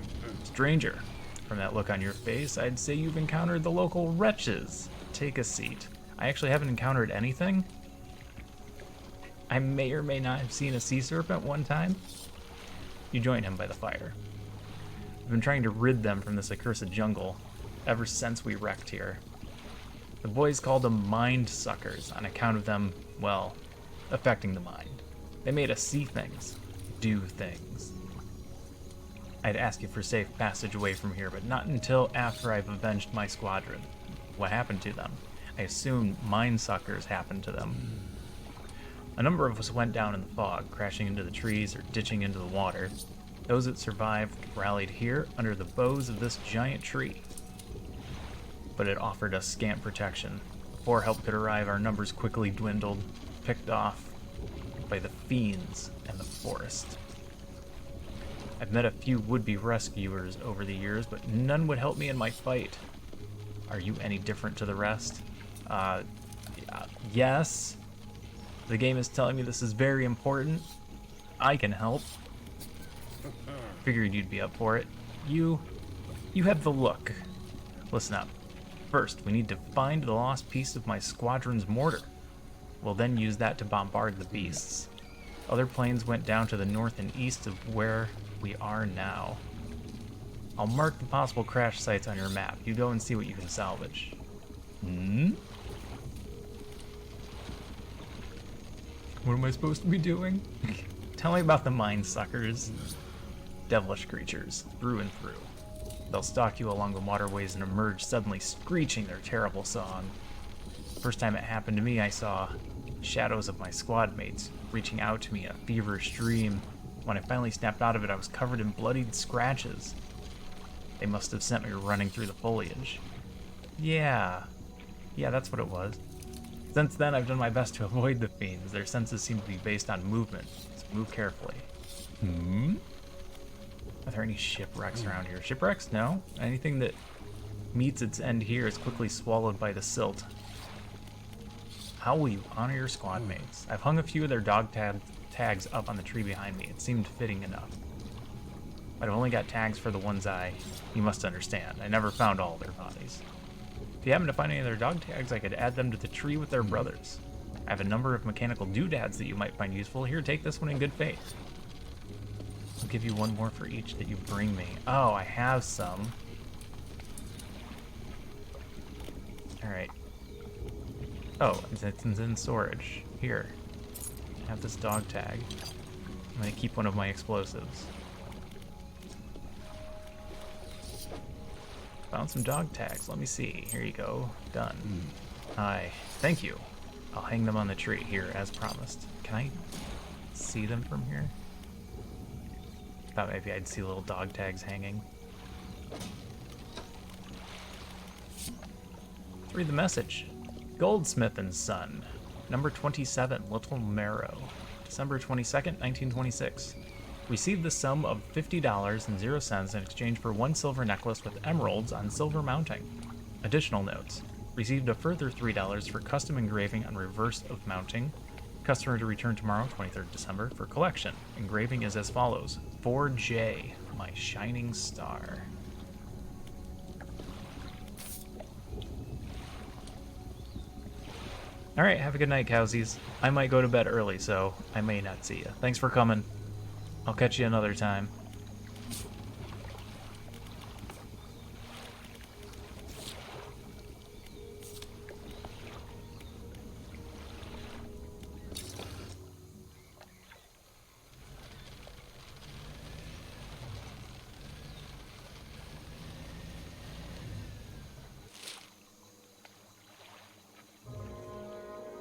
Stranger, from that look on your face, I'd say you've encountered the local wretches. Take a seat. I actually haven't encountered anything. I may or may not have seen a sea serpent one time. You join him by the fire. We've been trying to rid them from this accursed jungle ever since we wrecked here. The boys called them mind suckers on account of them, well, affecting the mind. They made us see things, do things. I'd ask you for safe passage away from here, but not until after I've avenged my squadron. What happened to them? I assume mind suckers happened to them. A number of us went down in the fog, crashing into the trees or ditching into the water. Those that survived rallied here under the boughs of this giant tree. But it offered us scant protection. Before help could arrive, our numbers quickly dwindled, picked off by the fiends and the forest. I've met a few would-be rescuers over the years, but none would help me in my fight. Are you any different to the rest? Yes. The game is telling me this is very important. I can help. Figured you'd be up for it. You have the look. Listen up. First, we need to find the lost piece of my squadron's mortar. We'll then use that to bombard the beasts. Other planes went down to the north and east of where we are now. I'll mark the possible crash sites on your map. You go and see what you can salvage. What am I supposed to be doing? Tell me about the mind suckers. Devilish creatures, through and through. They'll stalk you along the waterways and emerge suddenly screeching their terrible song. First time it happened to me, I saw shadows of my squad mates reaching out to me in a feverish dream. When I finally snapped out of it, I was covered in bloodied scratches. They must have sent me running through the foliage. Yeah, that's what it was. Since then, I've done my best to avoid the fiends. Their senses seem to be based on movement, so move carefully. Are there any shipwrecks around here? Shipwrecks? No. Anything that meets its end here is quickly swallowed by the silt. How will you honor your squad mates? I've hung a few of their dog tags up on the tree behind me. It seemed fitting enough. But I've only got tags for the ones you must understand. I never found all their bodies. If you happen to find any of their dog tags, I could add them to the tree with their brothers. I have a number of mechanical doodads that you might find useful. Here, take this one in good faith. I'll give you one more for each that you bring me. Oh, I have some. Alright. Oh, it's in storage. Here. I have this dog tag. I'm gonna keep one of my explosives. Found some dog tags. Let me see. Here you go. Done. Hi. Thank you. I'll hang them on the tree here, as promised. Can I see them from here? Thought maybe I'd see little dog tags hanging. Let's read the message. Goldsmith and Son, number 27, Little Marrow, December 22nd, 1926. Received the sum of $50.00 in exchange for one silver necklace with emeralds on silver mounting. Additional notes. Received a further $3 for custom engraving on reverse of mounting. Customer to return tomorrow, 23rd December, for collection. Engraving is as follows. 4J, my shining star. Alright, have a good night, cowsies. I might go to bed early, so I may not see you. Thanks for coming. I'll catch you another time.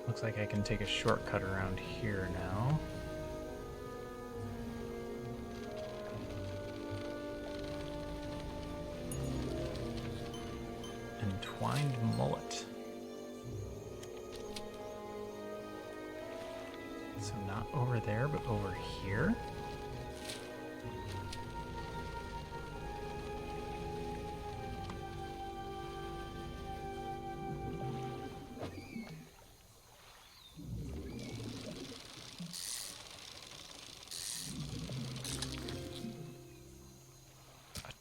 Looks like I can take a shortcut around here now. Entwined mullet. So not over there, but over here.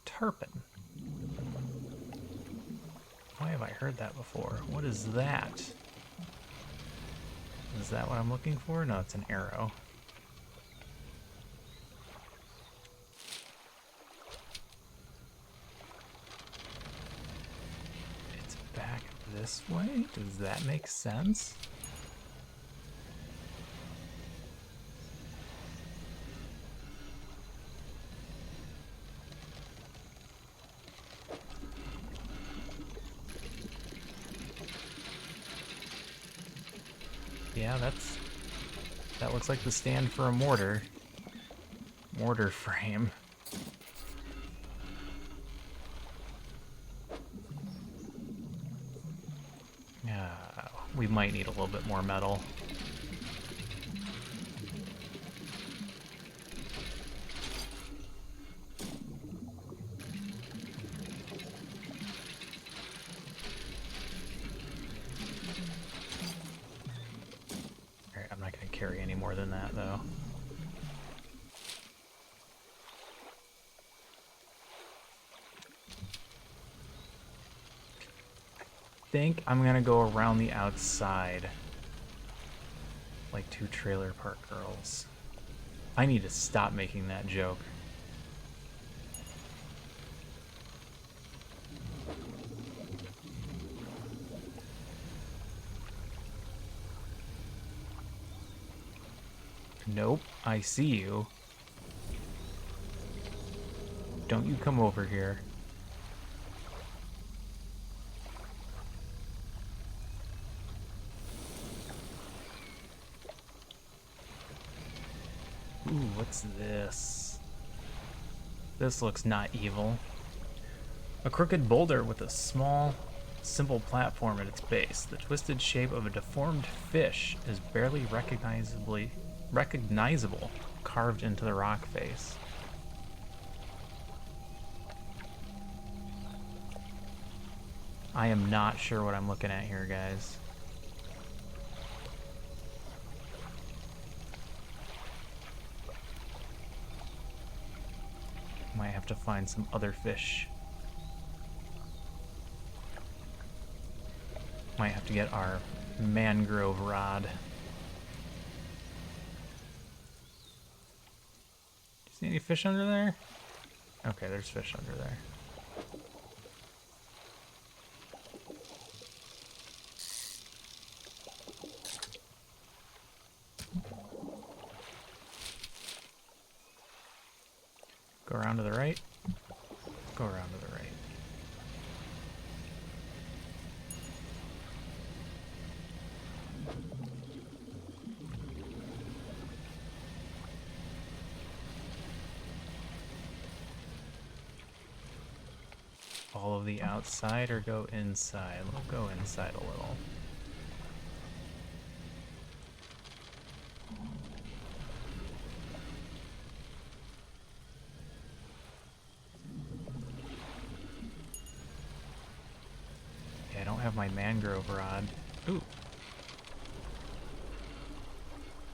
Turpin. Why have I heard that before? What is that? Is that what I'm looking for? No, it's an arrow. It's back this way? Does that make sense? Yeah, that looks like the stand for a mortar. Mortar frame. We might need a little bit more metal. Carry any more than that, though. I think I'm gonna go around the outside like two Trailer Park Girls. I need to stop making that joke. Nope, I see you. Don't you come over here. Ooh, what's this? This looks not evil. A crooked boulder with a small simple platform at its base. The twisted shape of a deformed fish is barely recognizable, carved into the rock face. I am not sure what I'm looking at here, guys. Might have to find some other fish. Might have to get our mangrove rod. Do you see any fish under there? Okay, there's fish under there. Go around to the right. Go around to the right. All of the outside or go inside? We'll go inside a little. Yeah, I don't have my mangrove rod. Ooh.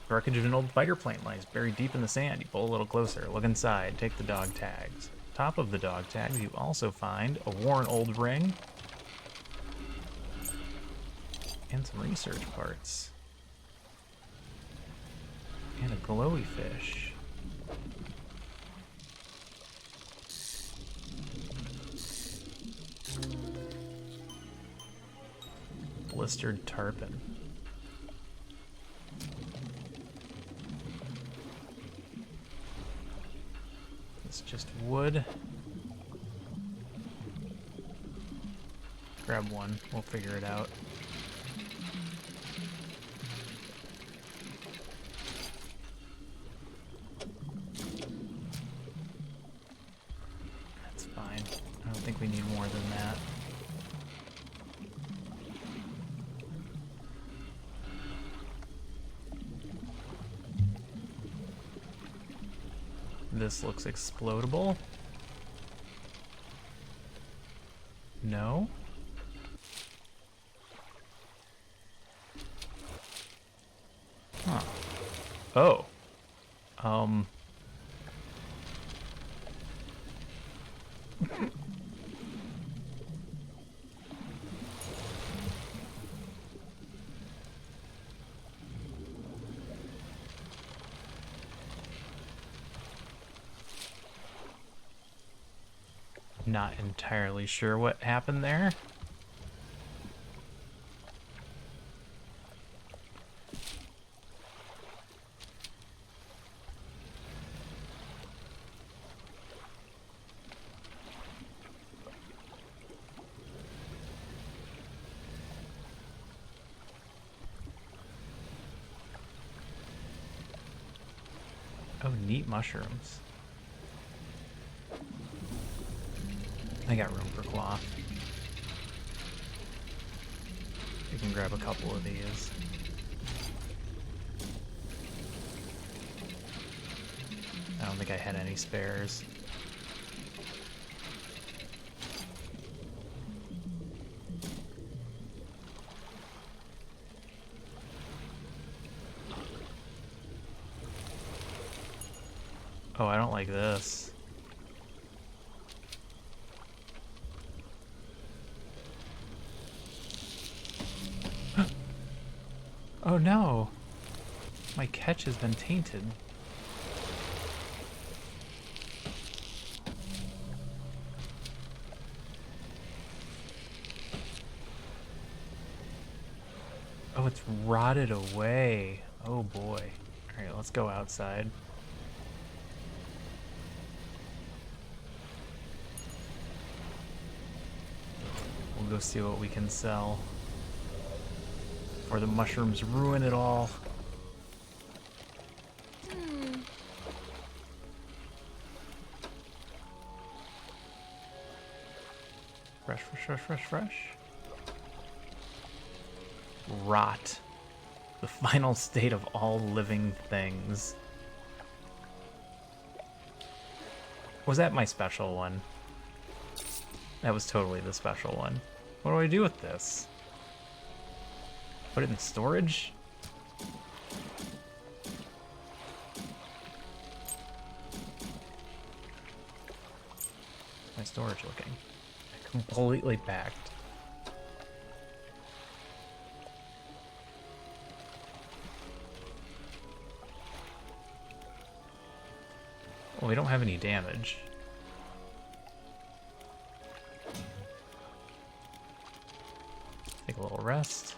The wreckage of an old fighter plane lies buried deep in the sand. You pull a little closer, look inside, take the dog tags. Top of the dog tags, you also find a worn old ring and some research parts. And a glowy fish. Blistered tarpon. It's just wood. Grab one, we'll figure it out. That's fine. I don't think we need more than that. This looks explodable. No? Huh. Oh. Not entirely sure what happened there. Oh, neat mushrooms. I got room for cloth. You can grab a couple of these. I don't think I had any spares. Oh, I don't like this. Oh no! My catch has been tainted. Oh, it's rotted away. Oh boy. Alright, let's go outside. We'll go see what we can sell. Or the mushrooms ruin it all. Fresh, fresh, fresh, fresh, fresh. rot. The final state of all living things. Was that my special one? That was totally the special one. What do I do with this? Put it in storage? My storage looking? Completely packed. Well, we don't have any damage. Take a little rest.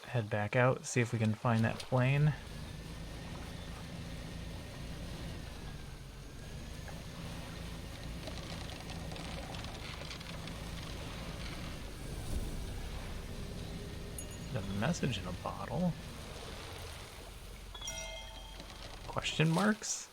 Head back out, see if we can find that plane. The message in a bottle. Question marks?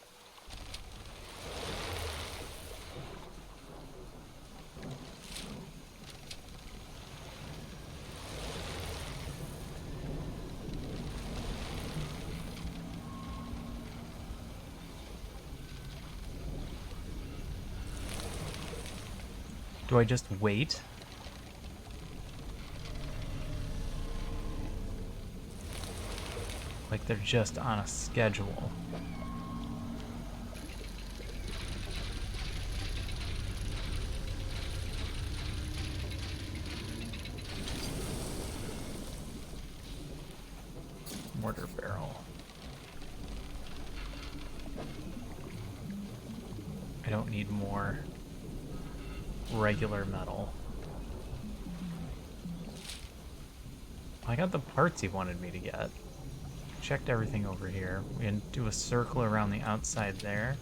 Do I just wait? Like they're just on a schedule. Mortar barrel. I don't need more regular metal. I got the parts he wanted me to get. Checked everything over here. We can do a circle around the outside there.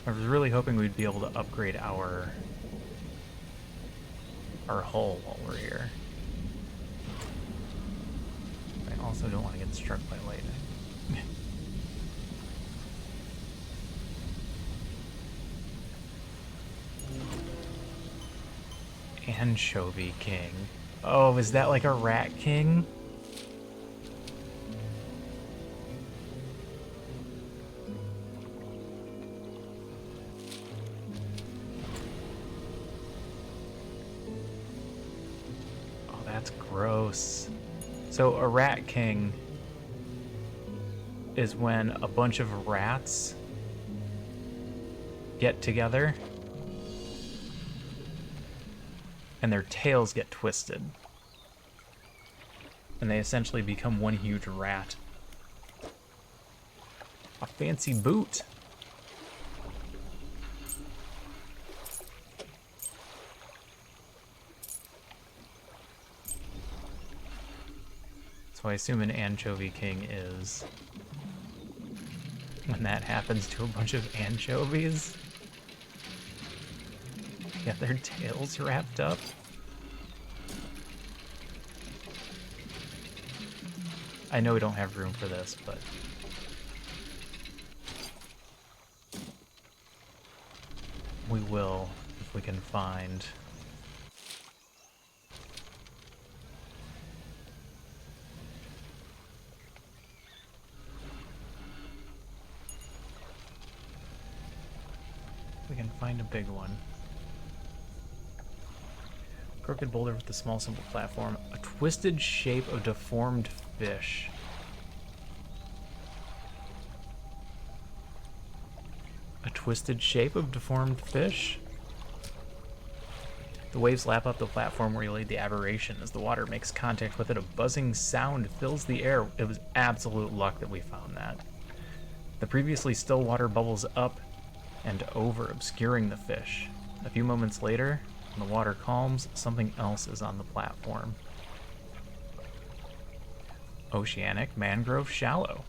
I was really hoping we'd be able to upgrade our hull while we're here. I also don't want to get struck by lightning. Anchovy King. Oh, is that like a rat king? Oh, that's gross. So a rat king is when a bunch of rats get together and their tails get twisted. And they essentially become one huge rat. A fancy boot. So I assume an anchovy king is when that happens to a bunch of anchovies. Get their tails wrapped up. I know we don't have room for this, but we will if we can find a big one. Crooked boulder with a small simple platform. A twisted shape of deformed fish. A twisted shape of deformed fish? The waves lap up the platform where you laid the aberration. As the water makes contact with it, a buzzing sound fills the air. It was absolute luck that we found that. The previously still water bubbles up and over, obscuring the fish. A few moments later, when the water calms, something else is on the platform. Oceanic mangrove shallow.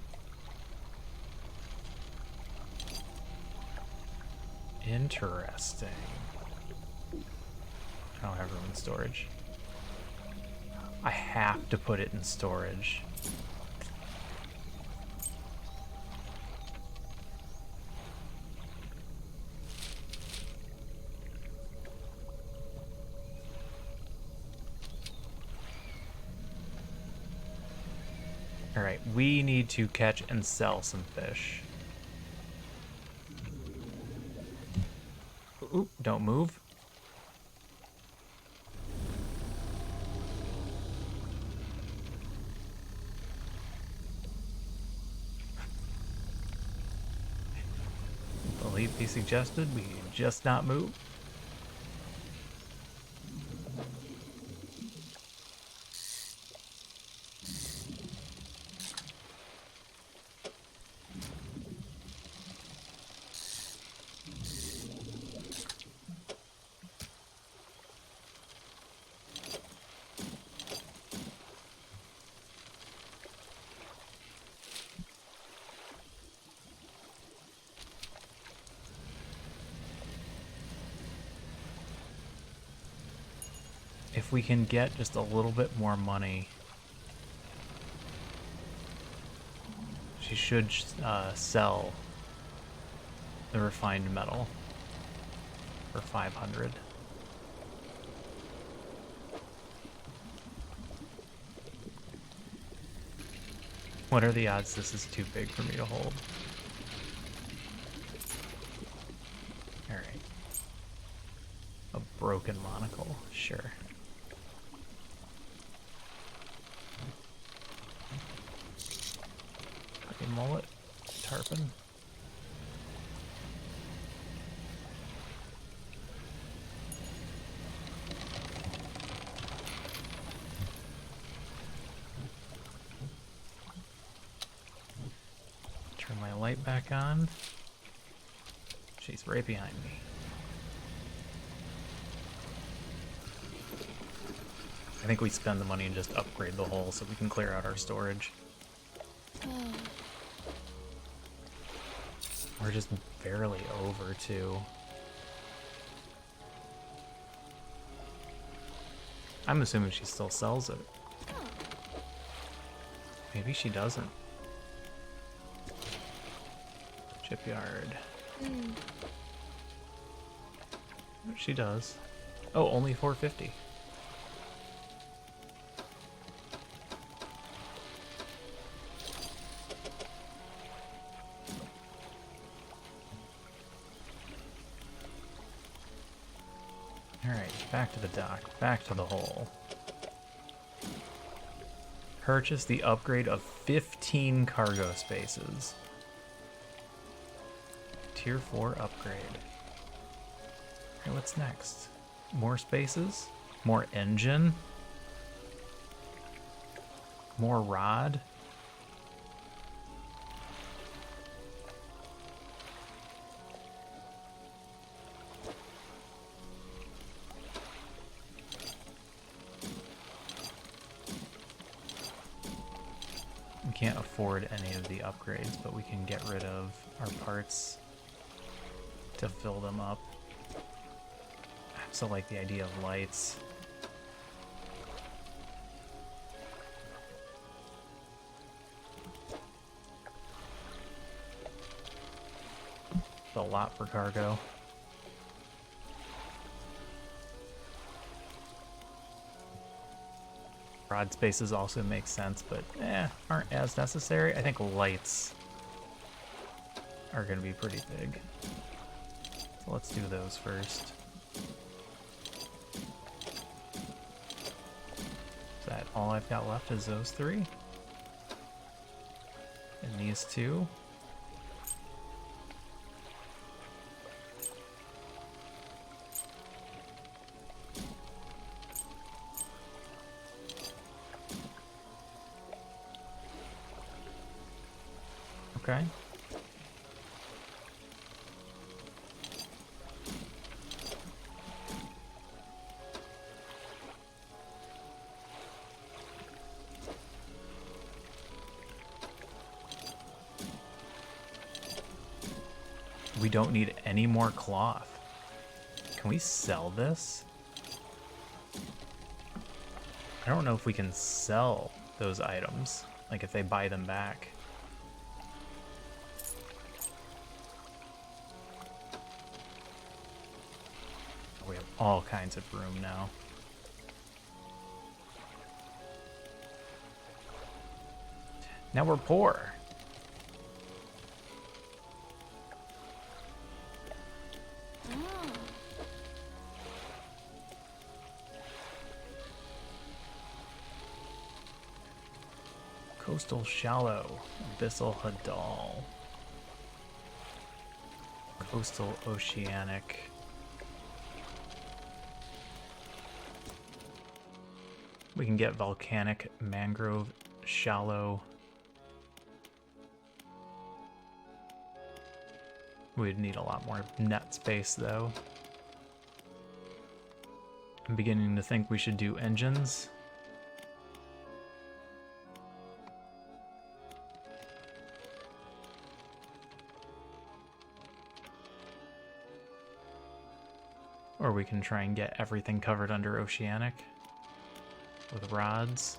Interesting. I don't have room in storage. I have to put it in storage. Alright, we need to catch and sell some fish. Ooh, don't move. Believe he suggested we just not move. If we can get just a little bit more money, she should sell the refined metal for 500. What are the odds this is too big for me to hold? Alright. A broken monocle, sure. Fucking mullet, tarpon. Turn my light back on. She's right behind me. I think we spend the money and just upgrade the hole so we can clear out our storage. We're just barely over, too. I'm assuming she still sells it. Maybe she doesn't. Shipyard. She does. Oh, only 450. Alright, back to the dock, back to the hole. Purchase the upgrade of 15 cargo spaces. Tier 4 upgrade. Alright, what's next? More spaces? More engine? More rod? We can't afford any of the upgrades, but we can get rid of our parts to fill them up. I also like the idea of lights. It's a lot for cargo. Rod spaces also make sense, but aren't as necessary. I think lights are going to be pretty big. So let's do those first. Is that all I've got left is those three? And these two? Okay. We don't need any more cloth. Can we sell this? I don't know if we can sell those items, like if they buy them back. We have all kinds of room now. Now we're poor. Coastal Shallow, Abyssal Hadal. Coastal Oceanic. We can get Volcanic, Mangrove, Shallow. We'd need a lot more net space though. I'm beginning to think we should do engines. Or we can try and get everything covered under Oceanic with rods.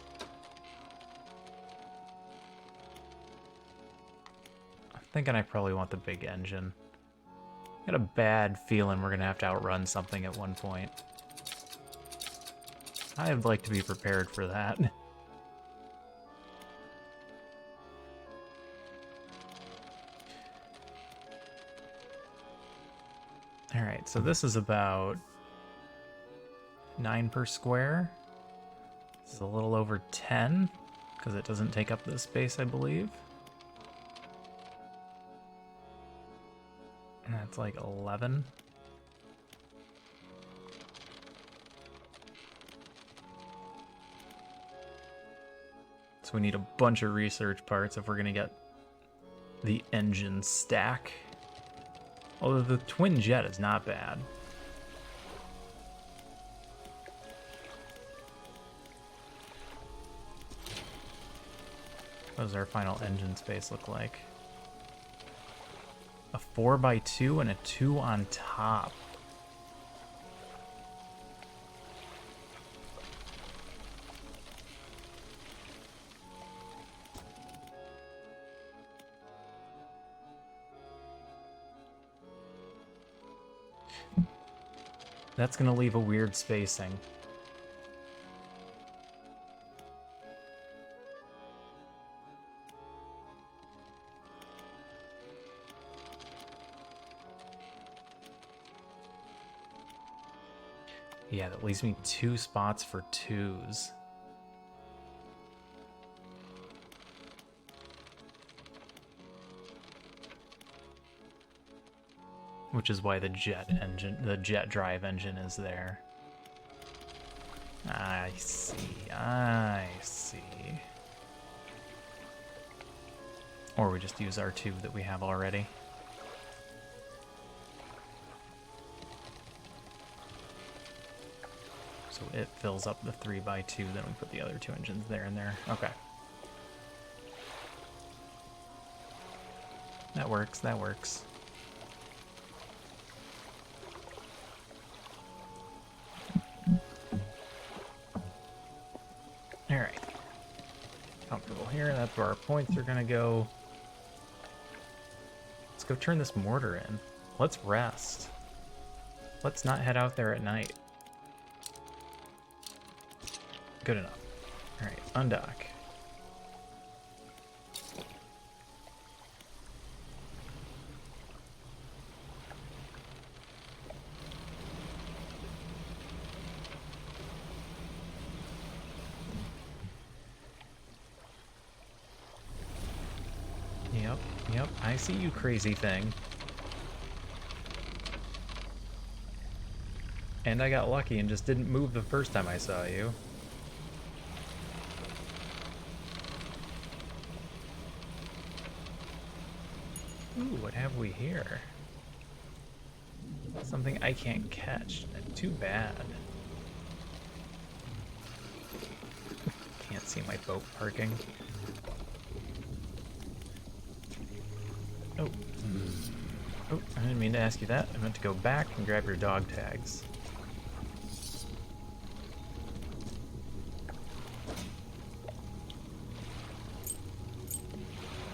I'm thinking I probably want the big engine. I got a bad feeling we're gonna have to outrun something at one point. I'd like to be prepared for that. Alright, so this is about 9 per square. This is a little over 10, because it doesn't take up the space, I believe. And that's like 11. So we need a bunch of research parts if we're going to get the engine stack. Although the twin jet is not bad. What does our final engine space look like? A 4x2 and a 2 on top. That's gonna leave a weird spacing. Yeah, that leaves me 2 spots for 2s. Which is why the jet engine, the jet drive engine is there. I see, I see. Or we just use our 2 that we have already. So it fills up the 3x2, then we put the other 2 engines there and there. Okay. That works, that works. Alright. Comfortable here, that's where our points are gonna go. Let's go turn this mortar in. Let's rest. Let's not head out there at night. Good enough. Alright, undock. Yep, I see you, crazy thing. And I got lucky and just didn't move the first time I saw you. Ooh, what have we here? Something I can't catch. Too bad. Can't see my boat parking. Oh. Oh, I didn't mean to ask you that. I meant to go back and grab your dog tags.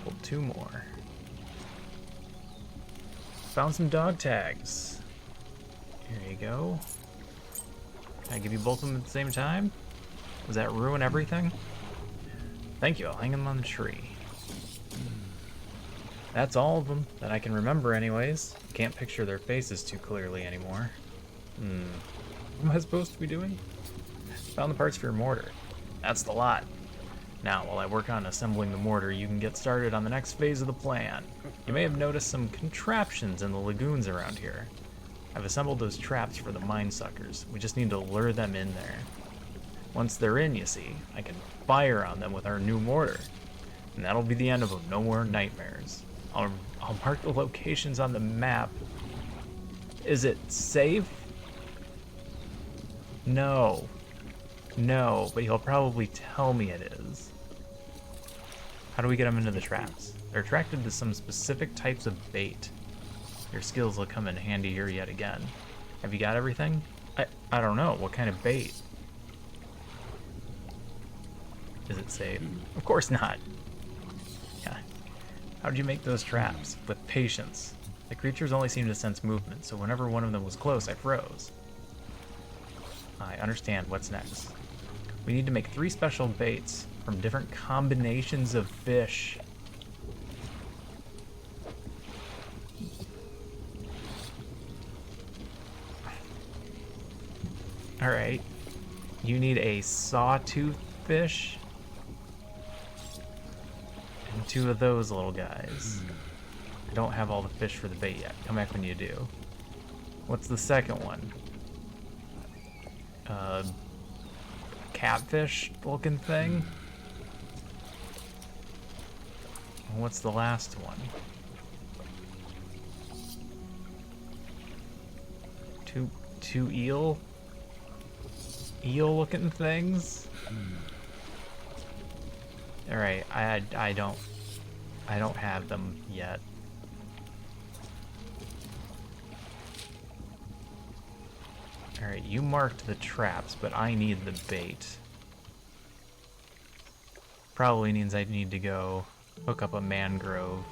Pull 2 more. Found some dog tags. Here you go. Can I give you both of them at the same time? Does that ruin everything? Thank you, I'll hang them on the tree. That's all of them that I can remember anyways. Can't picture their faces too clearly anymore. What am I supposed to be doing? Found the parts for your mortar. That's the lot. Now, while I work on assembling the mortar, you can get started on the next phase of the plan. You may have noticed some contraptions in the lagoons around here. I've assembled those traps for the mine suckers. We just need to lure them in there. Once they're in, you see, I can fire on them with our new mortar. And that'll be the end of them. No more nightmares. I'll mark the locations on the map. Is it safe? No. No, but he'll probably tell me it is. How do we get them into the traps? They're attracted to some specific types of bait. Your skills will come in handy here yet again. Have you got everything? I don't know. What kind of bait? Is it safe? Of course not. Yeah. How'd you make those traps? With patience. The creatures only seem to sense movement, so whenever one of them was close, I froze. I understand. What's next? We need to make 3 special baits from different combinations of fish. Alright. You need a sawtooth fish. And 2 of those little guys. I don't have all the fish for the bait yet. Come back when you do. What's the second one? Catfish looking thing? And what's the last one? Two eel looking things? Alright, I don't have them yet. Alright, you marked the traps, but I need the bait. Probably means I need to go hook up a mangrove.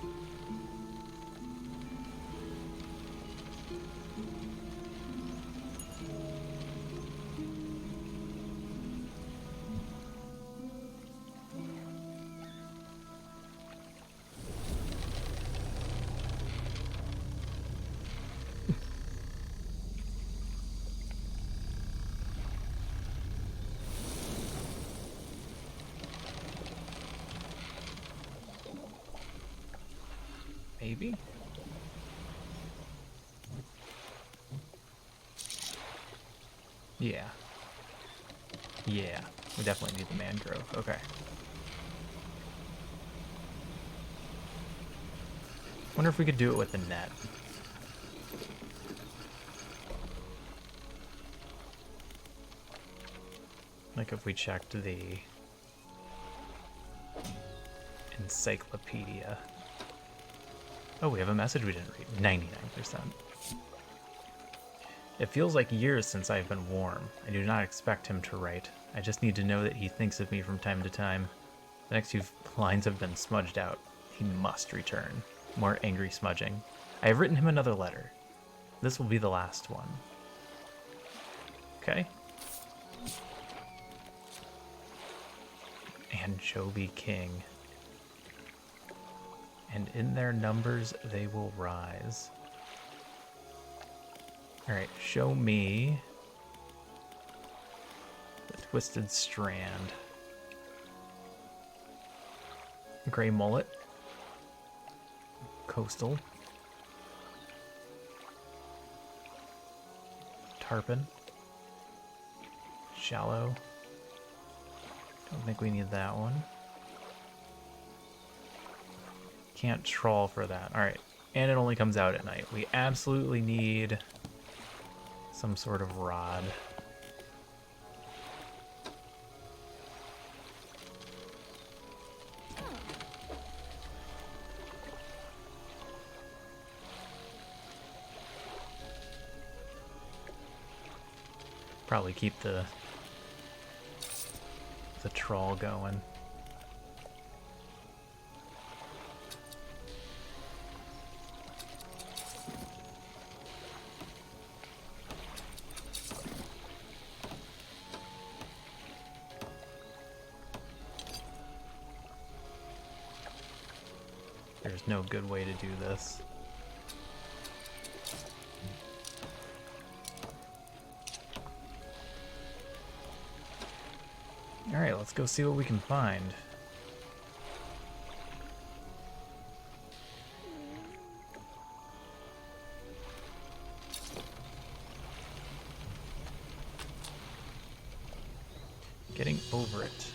Maybe? Yeah. Yeah, we definitely need the mangrove. Okay. Wonder if we could do it with the net. Like if we checked the encyclopedia. Oh, we have a message we didn't read. 99%. It feels like years since I've been warm. I do not expect him to write. I just need to know that he thinks of me from time to time. The next few lines have been smudged out. He must return. More angry smudging. I have written him another letter. This will be the last one. Okay. Anchovy King. And in their numbers they will rise. Alright, show me the twisted strand. Gray mullet. Coastal. Tarpon. Shallow. Don't think we need that one. Can't trawl for that. Alright. And it only comes out at night. We absolutely need some sort of rod. Probably keep the trawl going. There's no good way to do this. Alright, let's go see what we can find. Getting over it.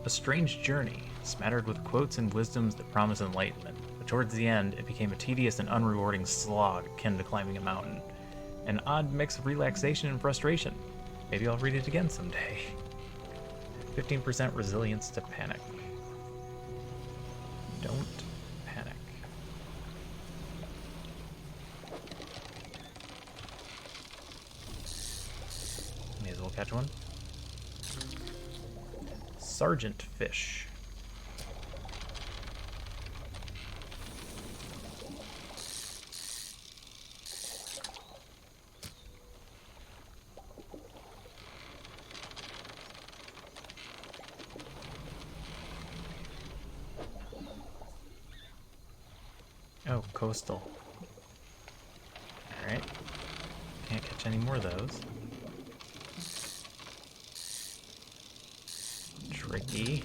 A strange journey, smattered with quotes and wisdoms that promise enlightenment. But towards the end, it became a tedious and unrewarding slog akin to climbing a mountain. An odd mix of relaxation and frustration. Maybe I'll read it again someday. 15% resilience to panic. Don't panic. May as well catch one. Sergeant Fish. Oh, coastal. Alright. Can't catch any more of those. Tricky.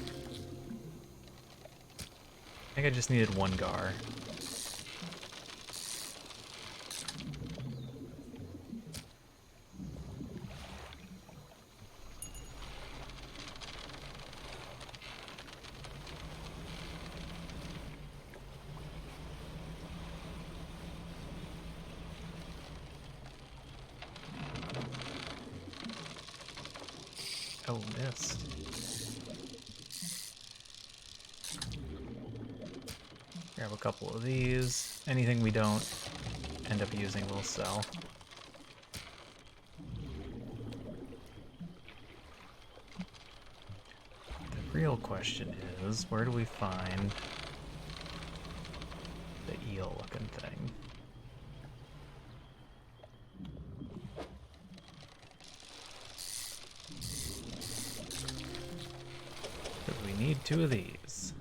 I think I just needed one gar. Oh, missed. Grab a couple of these. Anything we don't end up using, we'll sell. The real question is, where do we find the eel-looking thing? Because we need two of these.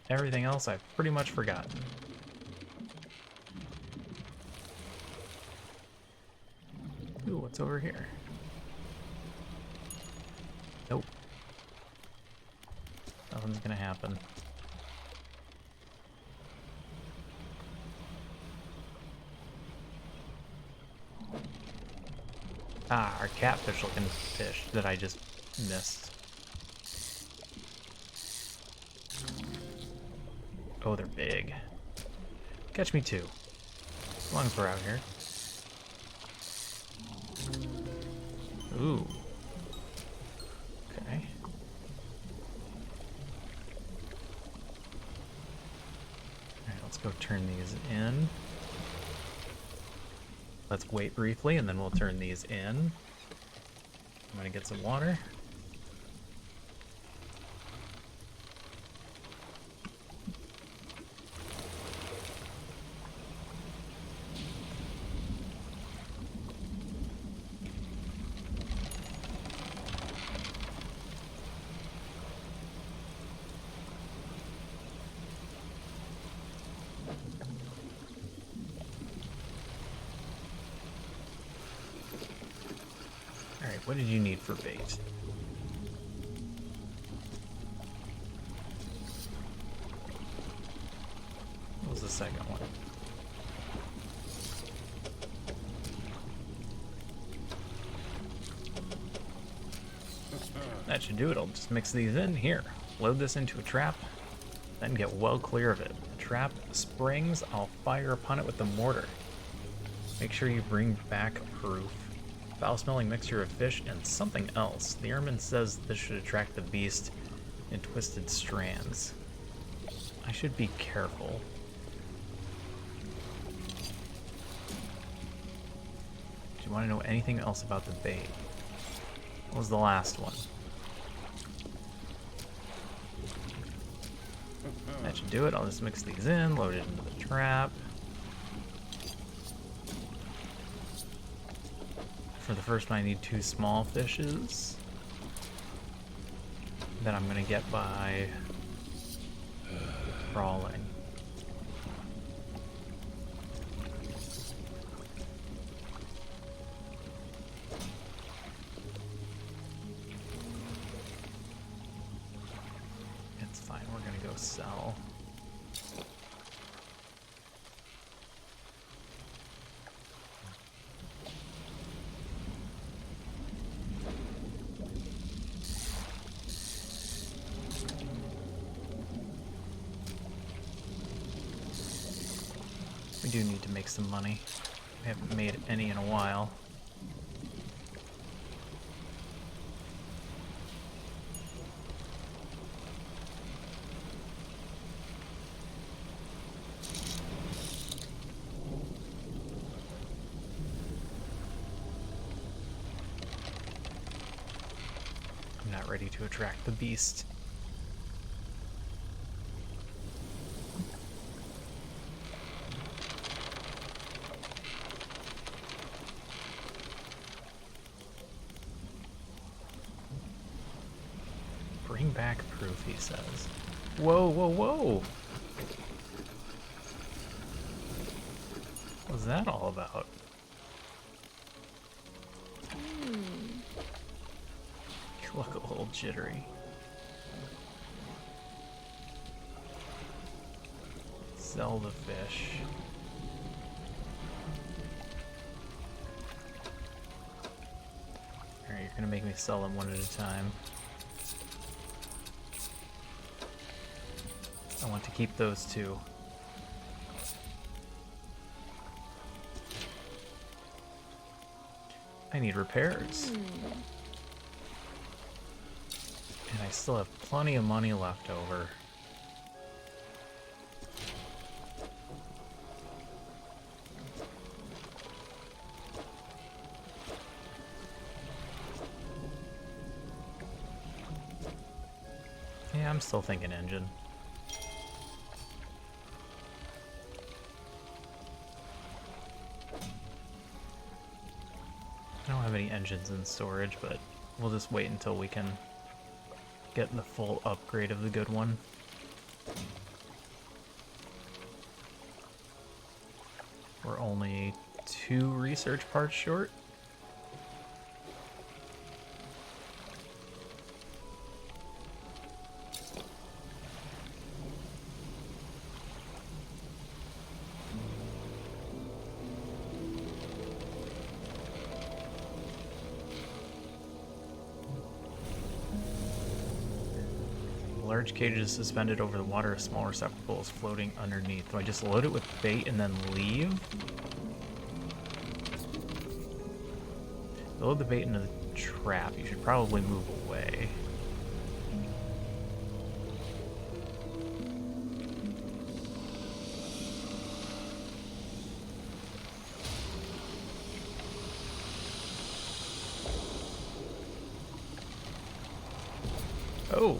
Everything else I've pretty much forgotten. Ooh, what's over here? Nope. Nothing's gonna happen. Ah, our catfish looking fish that I just missed. Oh, they're big. Catch me too. As long as we're out here. Ooh. Okay. Alright, let's go turn these in. Let's wait briefly and then we'll turn these in. I'm gonna get some water. Alright, what did you need for bait? What was the second one? That should do it. I'll just mix these in. Here, load this into a trap, then get well clear of it. The trap springs, I'll fire upon it with the mortar. Make sure you bring back proof. Foul-smelling mixture of fish and something else. The airman says this should attract the beast in twisted strands. I should be careful. Do you want to know anything else about the bait? What was the last one? That should do it. I'll just mix these in, load it into the trap. For the first one, I need 2 small fishes. That I'm gonna get by crawling. It's fine, we're gonna go sell. We do need to make some money. We haven't made any in a while. I'm not ready to attract the beast. Bring back proof, he says. Whoa, whoa, whoa! What was that all about? You look a little jittery. Sell the fish. Alright, you're gonna make me sell them one at a time. I want to keep those 2. I need repairs. And I still have plenty of money left over. Yeah, I'm still thinking engine. I don't have any engines in storage, but we'll just wait until we can get the full upgrade of the good one. We're only 2 research parts short. Large cages suspended over the water, small receptacles floating underneath. Do I just load it with bait and then leave? Load the bait into the trap. You should probably move away. Oh.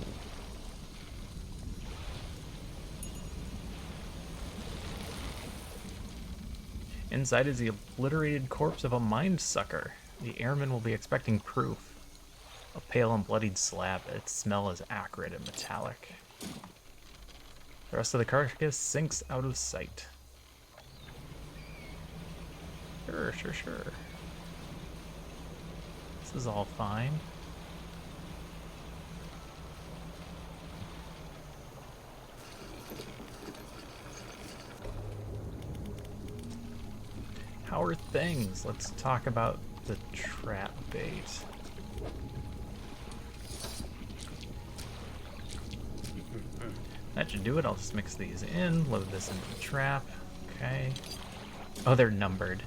Inside is the obliterated corpse of a mind sucker. The airman will be expecting proof. A pale and bloodied slab. Its smell is acrid and metallic. The rest of the carcass sinks out of sight. Sure. This is all fine. How are things? Let's talk about the trap bait. That should do it. I'll just mix these in, load this into the trap. Okay. Oh, they're numbered.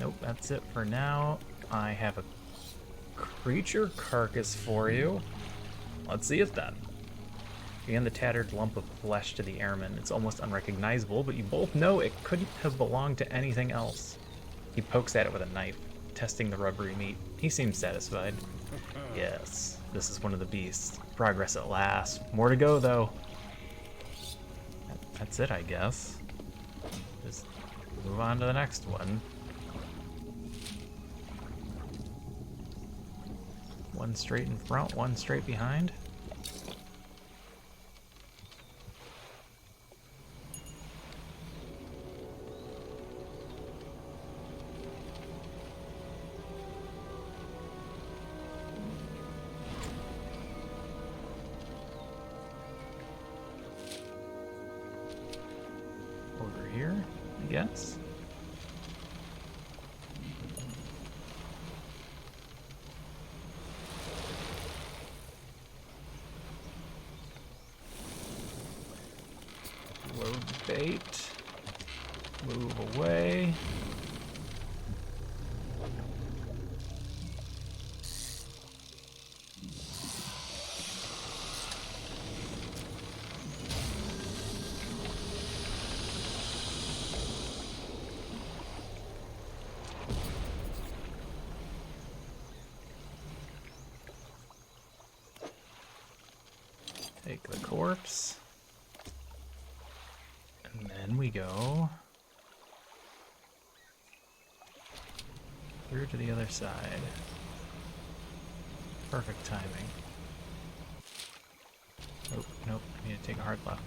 Nope, that's it for now. I have a creature carcass for you. Let's see it then. And the tattered lump of flesh to the airman. It's almost unrecognizable, but you both know it couldn't have belonged to anything else. He pokes at it with a knife, testing the rubbery meat. He seems satisfied. Yes, this is one of the beasts. Progress at last. More to go, though. That's it, I guess. Just move on to the next one. One straight in front, one straight behind. Over here, I guess. Load bait. Move away. Take the corpse. And then we go through to the other side. Perfect timing. Oh, nope, I need to take a hard left.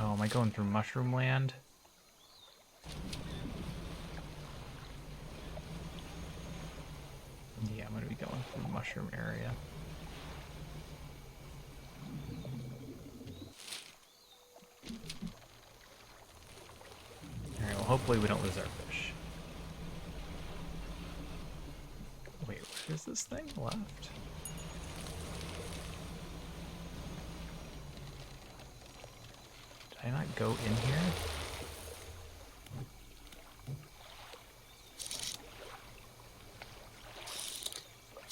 Oh, am I going through Mushroom Land? Yeah, I'm gonna be going through the mushroom area. Alright, well hopefully we don't lose our fish. Wait, where is this thing? Left? Did I not go in here?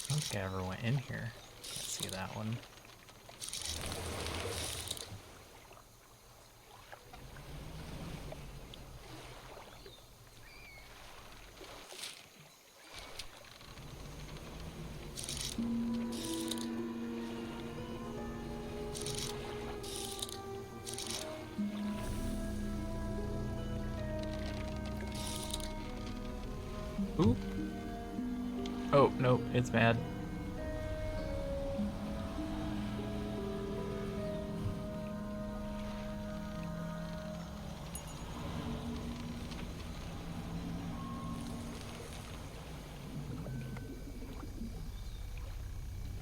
I don't think I ever went in here. Can't see that one. Ooh. Oh, no, it's mad.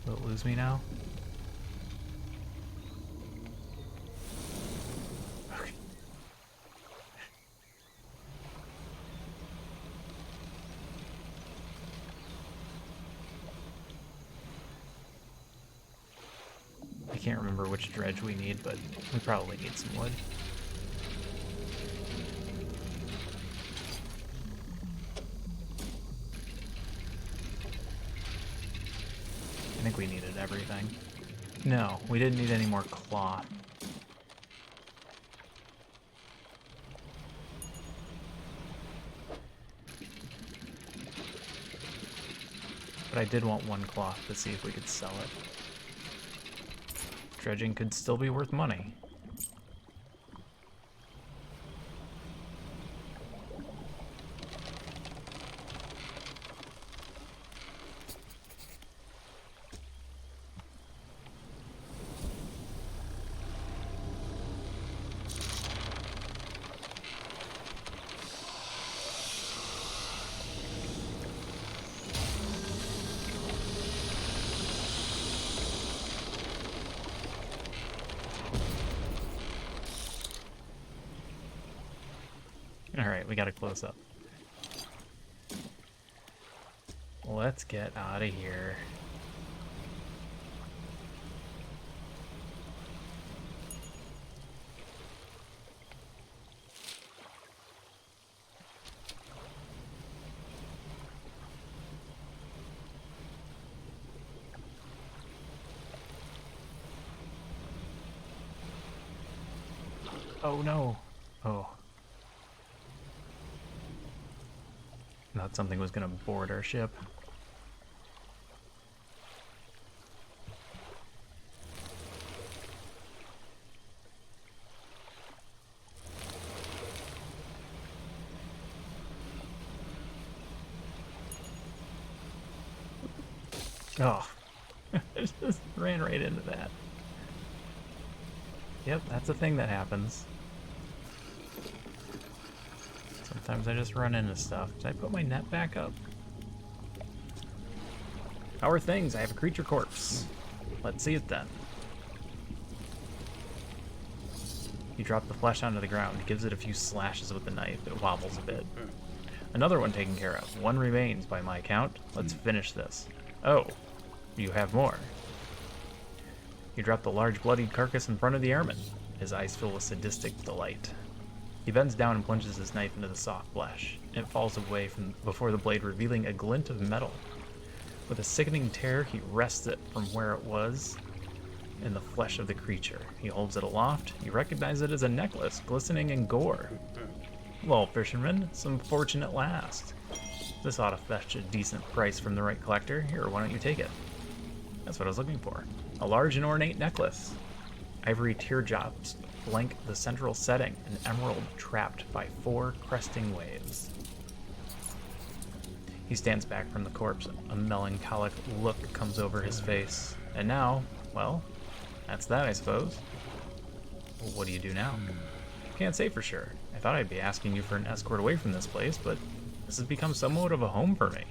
Will it lose me now? Okay. I can't remember which dredge we need, but we probably need some wood. I think we needed everything. No, we didn't need any more cloth. But I did want one cloth to see if we could sell it. Dredging could still be worth money. Alright, we gotta close up. Let's get out of here. Oh no. Oh. Thought something was gonna board our ship. Oh, I just ran right into that. Yep, that's a thing that happens. Sometimes I just run into stuff. Did I put my net back up? How are things? I have a creature corpse. Let's see it then. You drop the flesh onto the ground, gives it a few slashes with the knife. It wobbles a bit. Another one taken care of. One remains by my count. Let's finish this. Oh, you have more. You drop the large bloodied carcass in front of the airman. His eyes fill with sadistic delight. He bends down and plunges his knife into the soft flesh. It falls away from before the blade, revealing a glint of metal. With a sickening tear, he wrests it from where it was in the flesh of the creature. He holds it aloft. You recognize it as a necklace, glistening in gore. Well, fisherman, some fortune at last. This ought to fetch a decent price from the right collector. Here, why don't you take it? That's what I was looking for. A large and ornate necklace. Ivory teardrops flank the central setting, an emerald trapped by 4 cresting waves. He stands back from the corpse. A melancholic look comes over his face. And now, well, that's that, I suppose. Well, what do you do now? Can't say for sure. I thought I'd be asking you for an escort away from this place, but this has become somewhat of a home for me.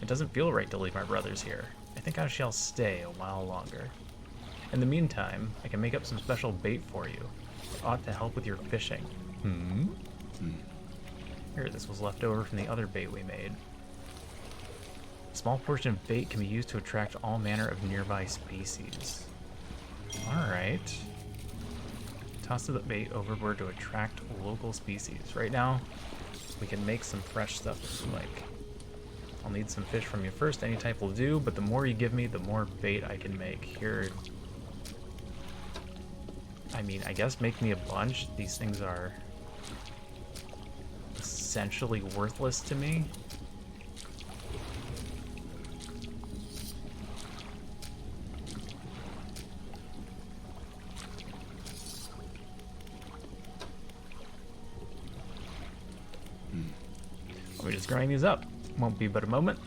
It doesn't feel right to leave my brothers here. I think I shall stay a while longer. In the meantime, I can make up some special bait for you. It ought to help with your fishing. Here, this was left over from the other bait we made. A small portion of bait can be used to attract all manner of nearby species. Alright. Toss the bait overboard to attract local species. Right now, we can make some fresh stuff if you like. I'll need some fish from you first. Any type will do, but the more you give me, the more bait I can make. Here, I mean, I guess make me a bunch. These things are essentially worthless to me. Let me just grind these up. Won't be but a moment.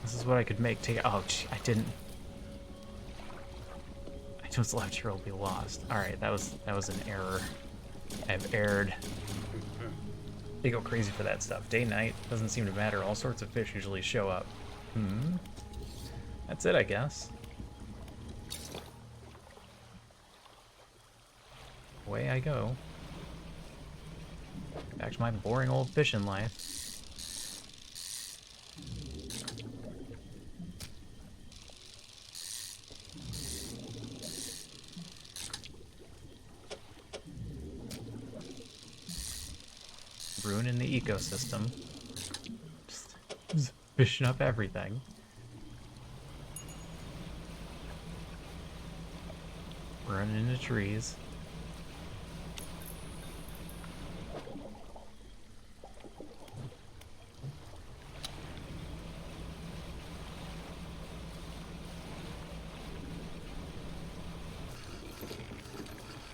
This is what I could make. Take. Oh, gee, I didn't. I just left here. Will be lost. All right, that was an error. I've erred. They go crazy for that stuff. Day, night, doesn't seem to matter. All sorts of fish usually show up. That's it, I guess. Away I go. Back to my boring old fishing life. Ruining the ecosystem. Just fishing up everything. Running into trees.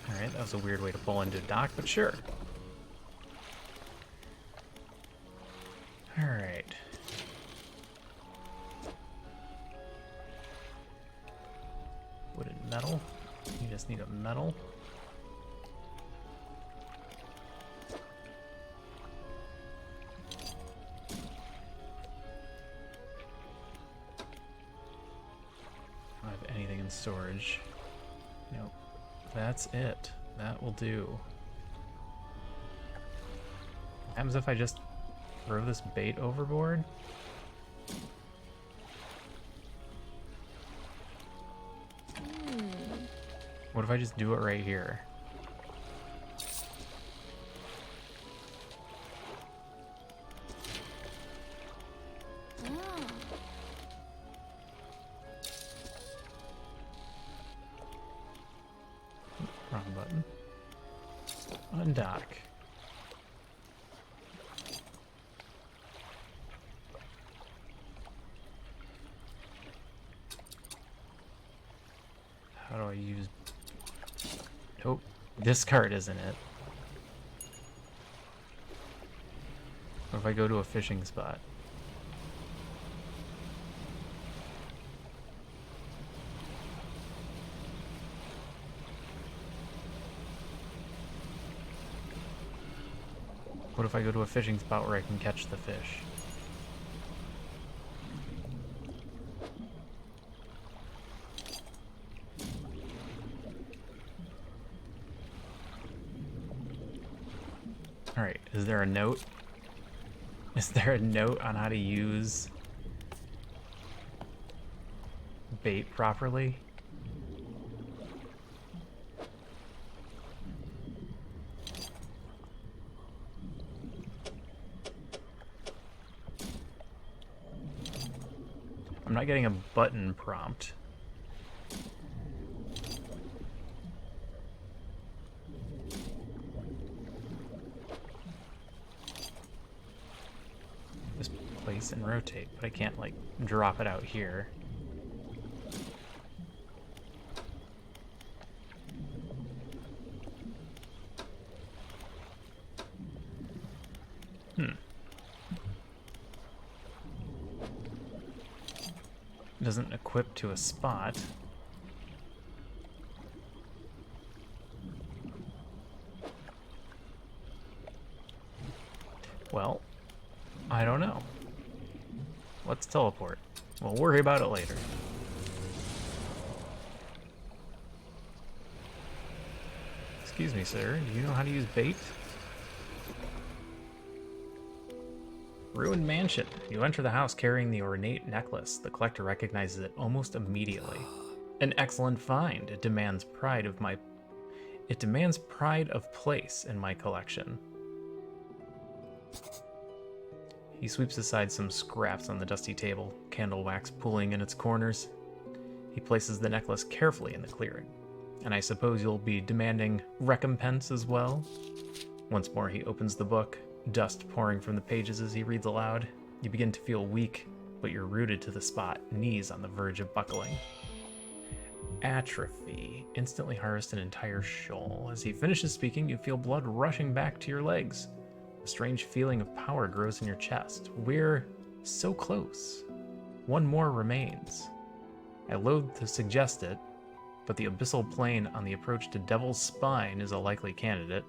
Alright, that was a weird way to pull into a dock, but sure. Alright. Wood and metal. You just need a metal. I don't have anything in storage. Nope. That's it. That will do. What happens if I just throw this bait overboard? What if I just do it right here? Wrong button. Undock. How do I use... Nope. This card isn't it. What if I go to a fishing spot? What if I go to a fishing spot where I can catch the fish? Alright, is there a note? Is there a note on how to use bait properly? I'm not getting a button prompt. Just place and rotate, but I can't, like, drop it out here. Doesn't equip to a spot. Well, I don't know. Let's teleport. We'll worry about it later. Excuse me, sir. Do you know how to use bait? Ruined mansion. You enter the house carrying the ornate necklace. The collector recognizes it almost immediately. An excellent find. It demands pride of place in my collection. He sweeps aside some scraps on the dusty table, candle wax pooling in its corners. He places the necklace carefully in the clearing. And I suppose you'll be demanding recompense as well? Once more he opens the book, dust pouring from the pages as he reads aloud. You begin to feel weak, but you're rooted to the spot, knees on the verge of buckling. Atrophy. Instantly harvest an entire shoal. As he finishes speaking, you feel blood rushing back to your legs. A strange feeling of power grows in your chest. We're so close. One more remains. I loathe to suggest it, but the abyssal plane on the approach to Devil's Spine is a likely candidate.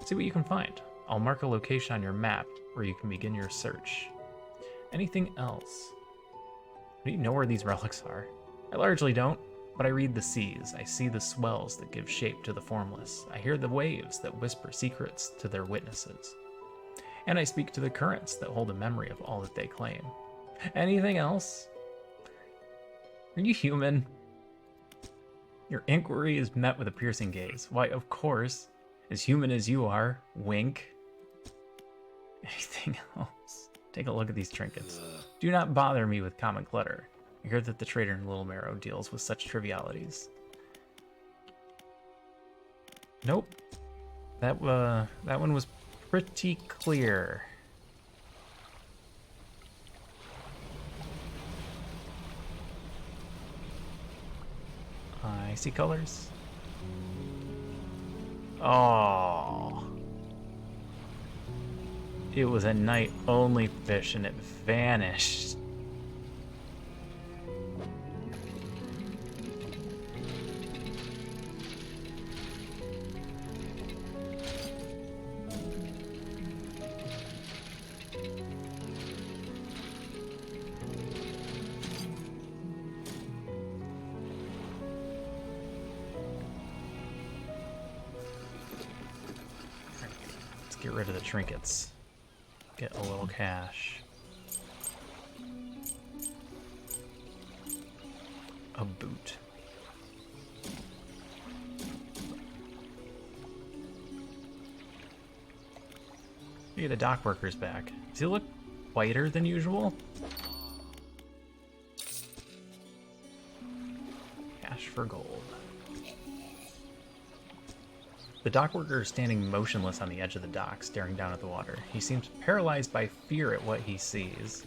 See what you can find. I'll mark a location on your map where you can begin your search. Anything else? Do you know where these relics are? I largely don't, but I read the seas. I see the swells that give shape to the formless. I hear the waves that whisper secrets to their witnesses. And I speak to the currents that hold a memory of all that they claim. Anything else? Are you human? Your inquiry is met with a piercing gaze. Why, of course, as human as you are, wink. Anything else? Take a look at these trinkets. Do not bother me with common clutter. I hear that the trader in Little Marrow deals with such trivialities. Nope. That one was pretty clear. I see colors. Oh. It was a night-only fish and it vanished. Let's get rid of the trinkets. Get a little cash. A boot. Hey, the dock worker's back. Does he look whiter than usual? Cash for gold. The dock worker is standing motionless on the edge of the dock, staring down at the water. He seems paralyzed by fear at what he sees.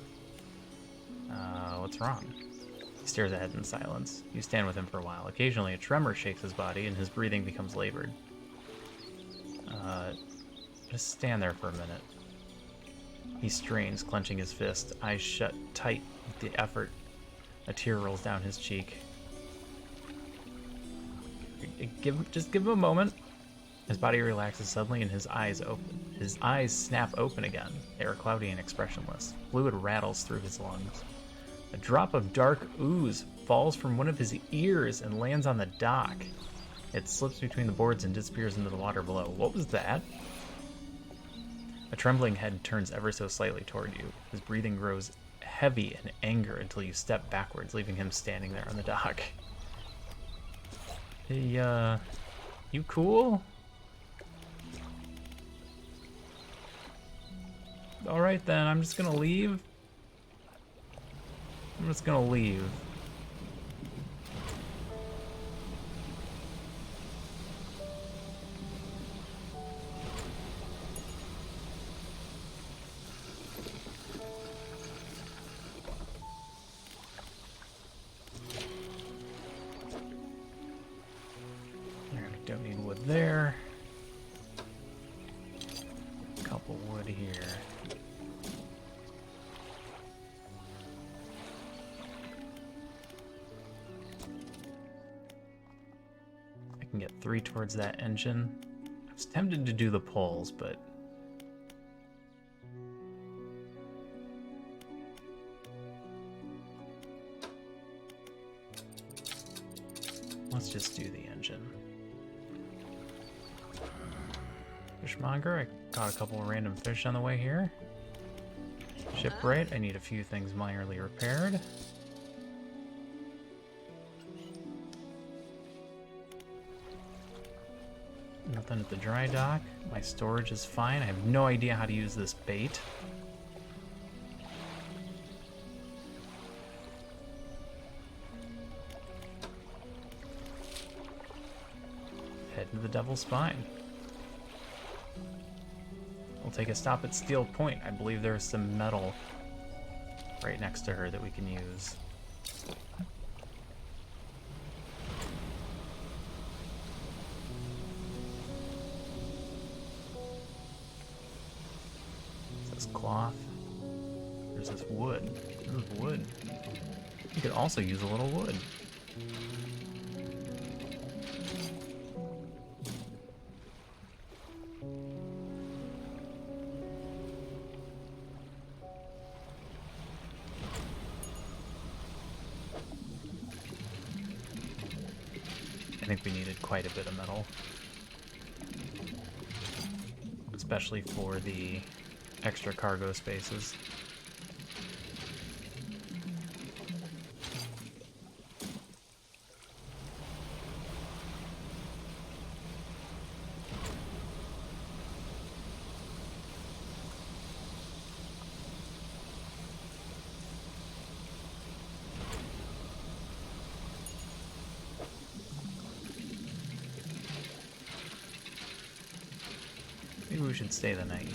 What's wrong? He stares ahead in silence. You stand with him for a while. Occasionally, a tremor shakes his body, and his breathing becomes labored. Just stand there for a minute. He strains, clenching his fist, eyes shut tight with the effort. A tear rolls down his cheek. Just give him a moment. His body relaxes suddenly and his eyes open. His eyes snap open again. They are cloudy and expressionless. Fluid rattles through his lungs. A drop of dark ooze falls from one of his ears and lands on the dock. It slips between the boards and disappears into the water below. What was that? A trembling head turns ever so slightly toward you. His breathing grows heavy in anger until you step backwards, leaving him standing there on the dock. Hey, you cool? Alright then, I'm just gonna leave. I'm just gonna leave. Don't need wood there. Couple wood here. I can get 3 towards that engine. I was tempted to do the poles, but let's just do the engine. Fishmonger, I caught a couple of random fish on the way here. Shipwright, I need a few things minorly repaired. Nothing at the dry dock. My storage is fine. I have no idea how to use this bait. Head to the Devil's Spine. We'll take a stop at Steel Point. I believe there's some metal right next to her that we can use. This cloth. There's this wood. There's wood. You could also use a little wood. I think we needed quite a bit of metal, especially for the extra cargo spaces. Maybe we should stay the night here.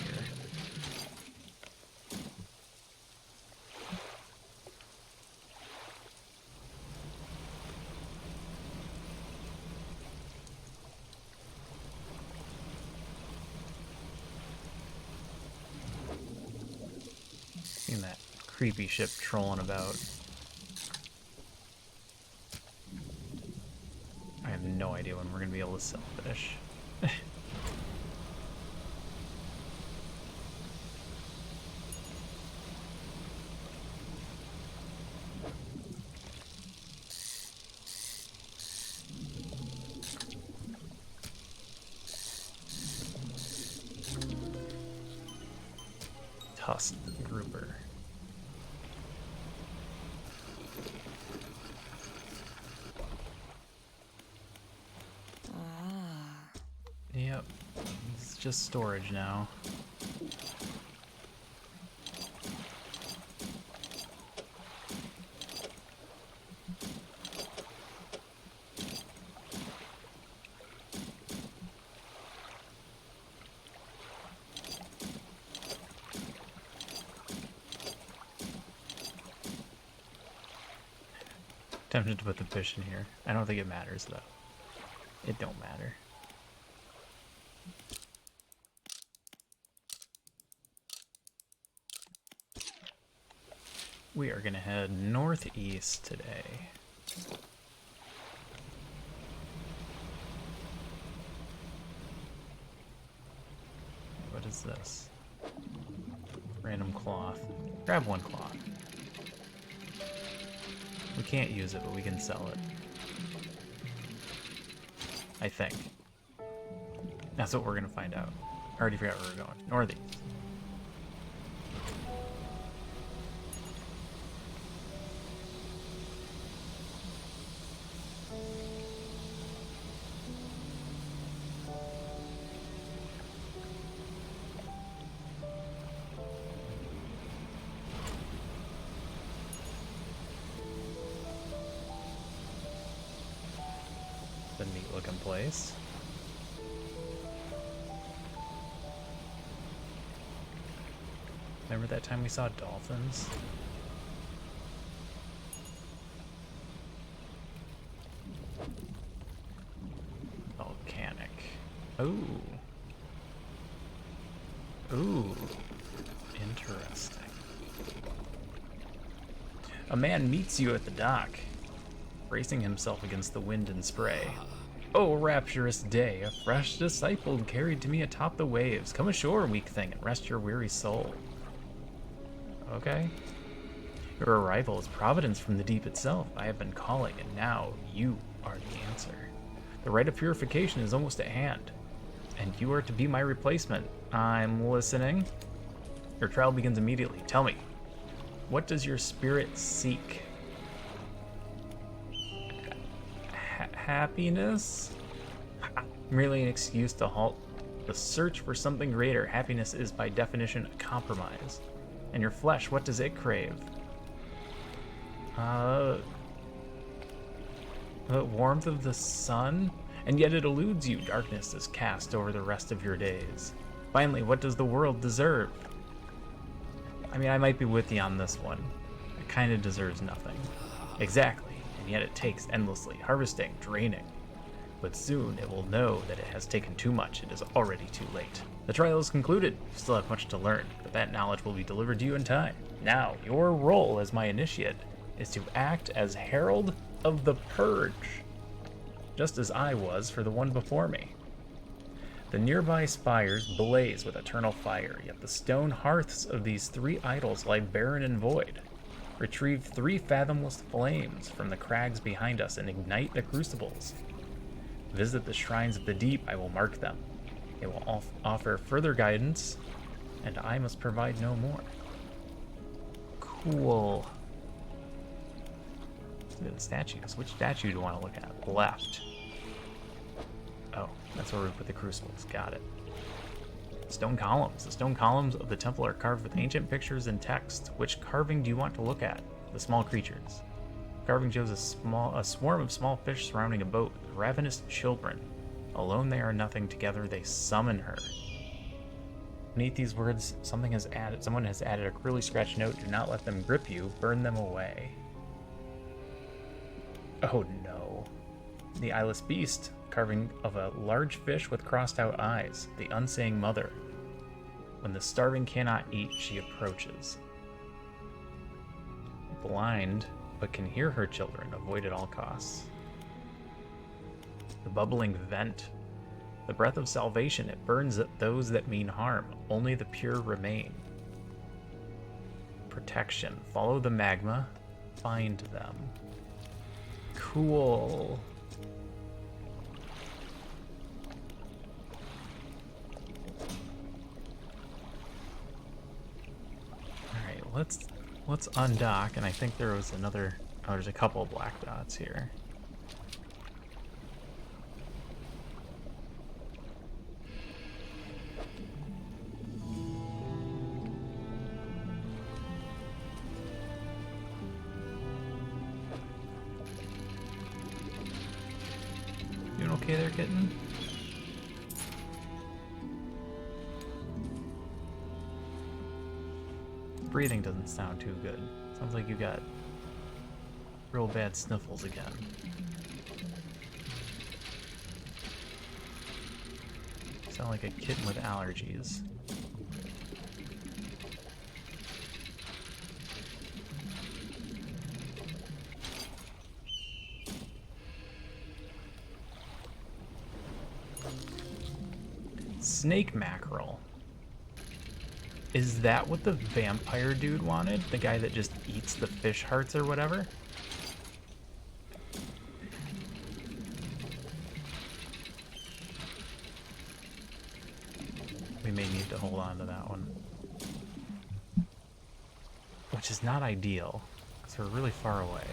Seen that creepy ship trolling about. I have no idea when we're gonna be able to sell fish. Tusked grouper. Yep, it's just storage now. Tempted to put the fish in here. I don't think it matters though. It don't matter. We are gonna head northeast today. is this? Random cloth. Grab one cloth. We can't use it, but we can sell it. I think. That's what we're gonna find out. I already forgot where we're going. Northeast. The neat looking place. Remember that time we saw dolphins? Volcanic. Ooh. Ooh. Interesting. A man meets you at the dock, bracing himself against the wind and spray. Oh, rapturous day, a fresh disciple carried to me atop the waves. Come ashore, weak thing, and rest your weary soul. Okay. Your arrival is providence from the deep itself. I have been calling, and now you are the answer. The rite of purification is almost at hand, and you are to be my replacement. I'm listening. Your trial begins immediately. Tell me, what does your spirit seek? Happiness? Merely an excuse to halt the search for something greater. Happiness is by definition a compromise. And your flesh, what does it crave? The warmth of the sun? And yet it eludes you. Darkness is cast over the rest of your days. Finally, what does the world deserve? I mean, I might be with you on this one. It kind of deserves nothing. Exactly, and yet it takes endlessly, harvesting, draining. But soon it will know that it has taken too much. It is already too late. The trial is concluded. You still have much to learn, but that knowledge will be delivered to you in time. Now, your role as my initiate is to act as herald of the purge, just as I was for the one before me. The nearby spires blaze with eternal fire, yet the stone hearths of these three idols lie barren and void. Retrieve 3 fathomless flames from the crags behind us and ignite the crucibles. Visit the shrines of the deep, I will mark them. They will offer further guidance, and I must provide no more. Cool. Let's look at the statues. Which statue do you want to look at? Left. Oh, that's where we put the crucibles. Got it. Stone columns. The stone columns of the temple are carved with ancient pictures and text. Which carving do you want to look at? The small creatures. Carving shows a swarm of small fish surrounding a boat with ravenous children. Alone they are nothing, together they summon her. Beneath these words, someone has added a cruelly scratched note. Do not let them grip you, burn them away. Oh no. The eyeless beast, carving of a large fish with crossed out eyes, the unsaying mother. When the starving cannot eat, she approaches. Blind, but can hear her children, avoid at all costs. The bubbling vent. The breath of salvation, it burns at those that mean harm. Only the pure remain. Protection. Follow the magma. Find them. Cool. Alright, let's undock, and I think there was another... Oh, there's a couple of black dots here. Doing okay there, kitten? Breathing doesn't sound too good. Sounds like you got real bad sniffles again. Sound like a kitten with allergies. Snake mackerel. Is that what the vampire dude wanted? The guy that just eats the fish hearts or whatever? We may need to hold on to that one. Which is not ideal, because we're really far away.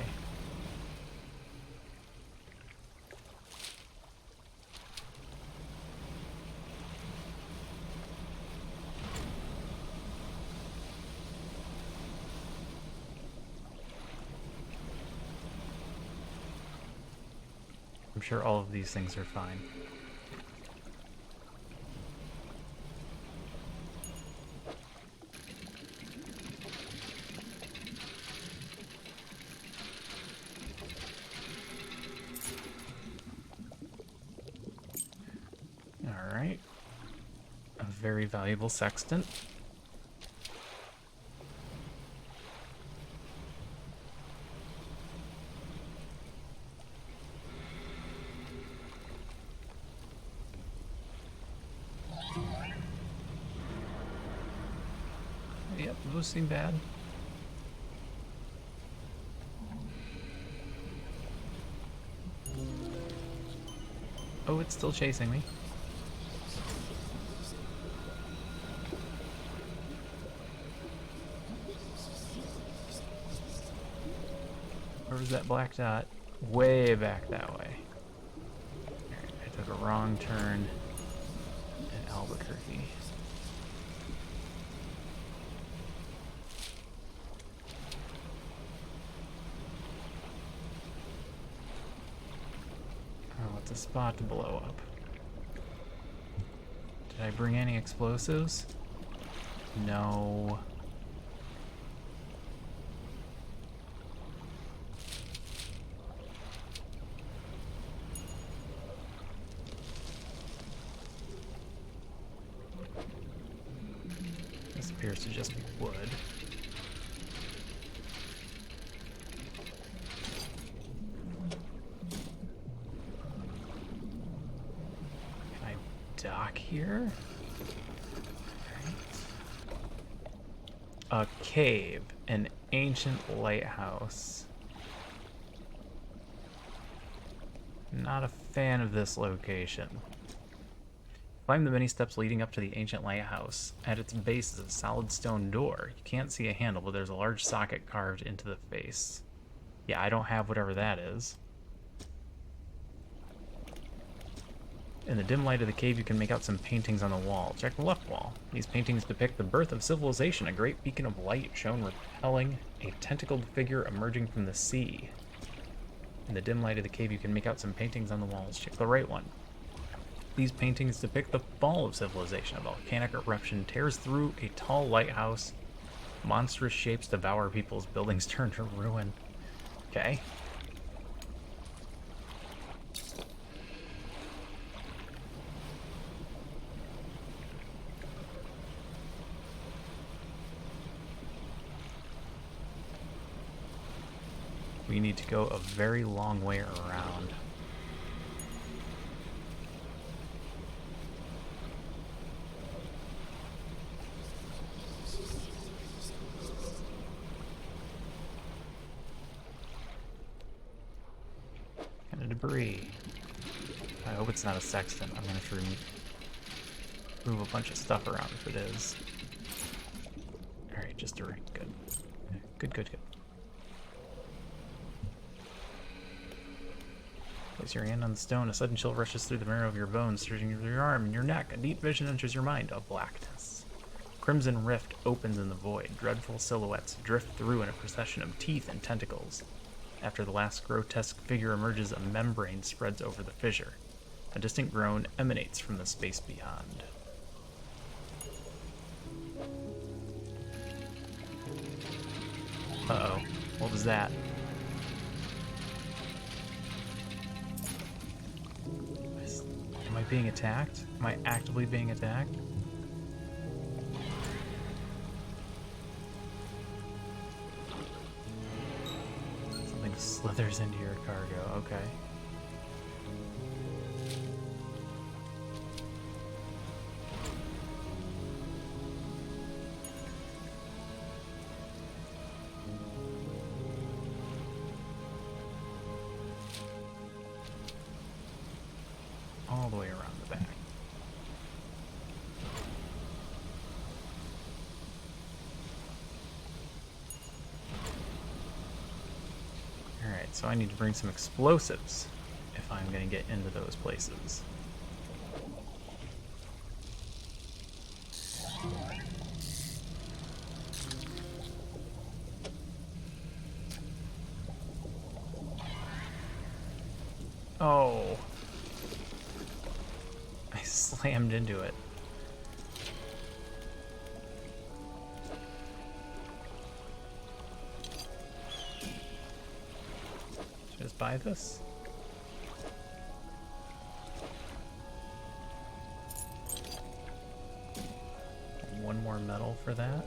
I'm sure all of these things are fine. Alright. A very valuable sextant. Yep, those seem bad. Oh, it's still chasing me. Where was that black dot? Way back that way. Alright, I took a wrong turn in Albuquerque. Oh, it's a spot to blow up. Did I bring any explosives? No. This appears to just be wood. Can I dock here? A cave, an ancient lighthouse. Not a fan of this location. Climb the many steps leading up to the ancient lighthouse. At its base is a solid stone door. You can't see a handle, but there's a large socket carved into the face. Yeah, I don't have whatever that is. In the dim light of the cave, you can make out some paintings on the wall. Check the left wall. These paintings depict the birth of civilization, a great beacon of light shown repelling a tentacled figure emerging from the sea. In the dim light of the cave, you can make out some paintings on the walls. Check the right one. These paintings depict the fall of civilization. A volcanic eruption tears through a tall lighthouse. Monstrous shapes devour people's buildings turn to ruin. Okay. We need to go a very long way around. Kind of debris. I hope it's not a sextant. I'm going to move a bunch of stuff around if it is. Alright, just a ring. Good. Good, good, good. Place your hand on the stone. A sudden chill rushes through the marrow of your bones, surging through your arm and your neck. A deep vision enters your mind of blackness. Crimson rift opens in the void. Dreadful silhouettes drift through in a procession of teeth and tentacles. After the last grotesque figure emerges, a membrane spreads over the fissure. A distant groan emanates from the space beyond. Uh-oh. What was that? Am I being attacked? Am I actively being attacked? Something slithers into your cargo. Okay. all the way around the back. Alright, so I need to bring some explosives if I'm going to get into those places. Oh. I slammed into it. Should I just buy this? One more metal for that.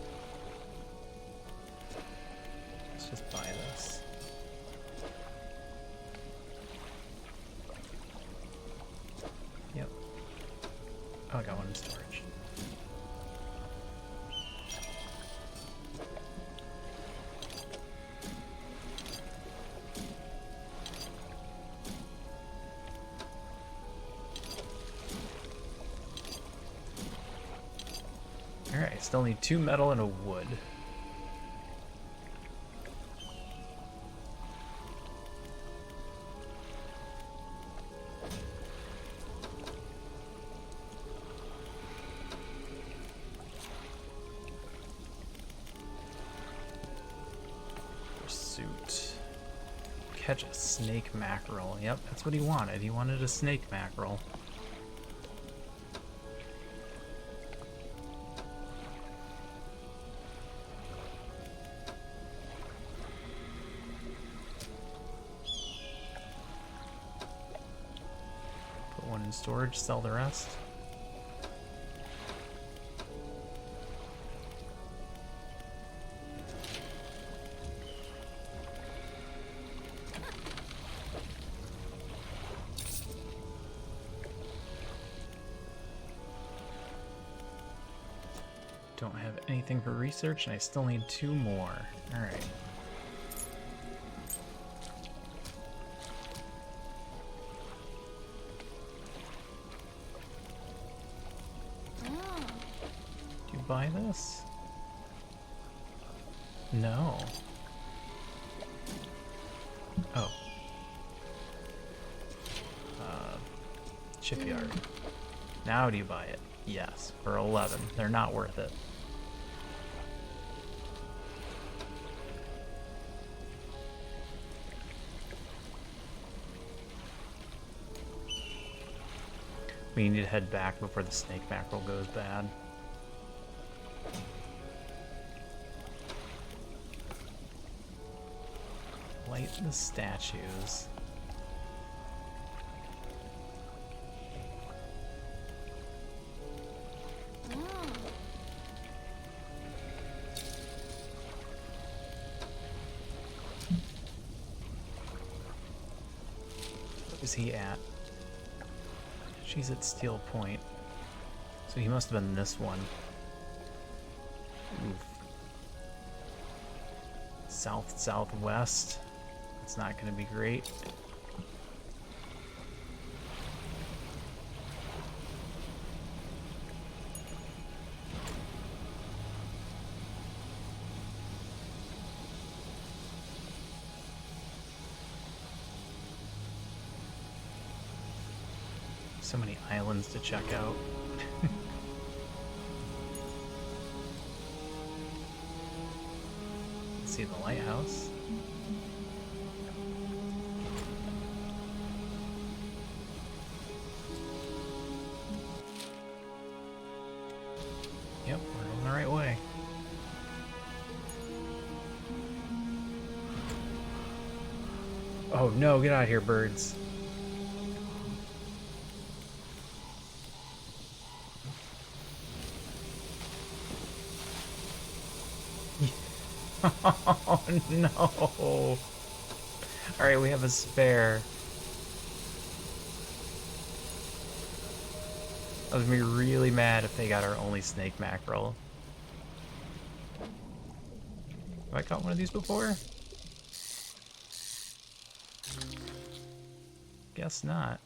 Let's just buy this. Yep. Oh, I got one in storage. Alright, still need 2 metal and a wood. Pursuit. Catch a snake mackerel. Yep, that's what he wanted. He wanted a snake mackerel. Storage, sell the rest. Don't have anything for research, and I still need 2 more. All right. Buy this? No. Oh. Shipyard. Now do you buy it? Yes, for 11. They're not worth it. We need to head back before the snake mackerel goes bad. Light the statues. What is he at? She's at Steel Point. So he must have been this one. Oof. Southwest. It's not going to be great. So many islands to check out. Let's see the lighthouse. Yep, we're going the right way. Oh no, get out of here, birds. Oh no. Alright, we have a spare. I was gonna be really mad if they got our only snake mackerel. Have I caught one of these before? Guess not.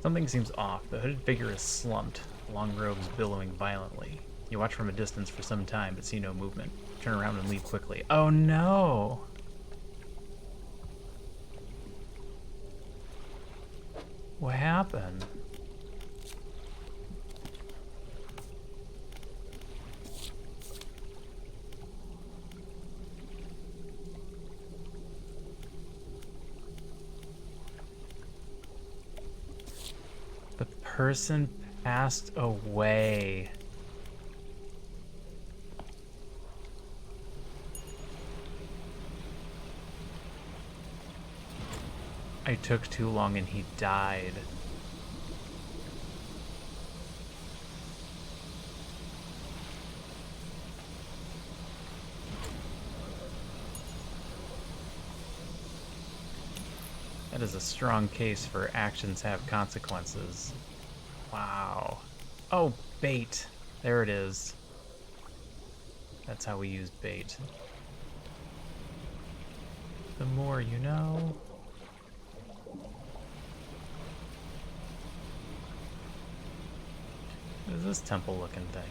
Something seems off. The hooded figure is slumped, long robes billowing violently. You watch from a distance for some time, but see no movement. Turn around and leave quickly. Oh no! What happened? The person passed away. I took too long and he died. That is a strong case for actions have consequences. Wow. Oh, bait. There it is. That's how we use bait. The more you know. What is this temple-looking thing?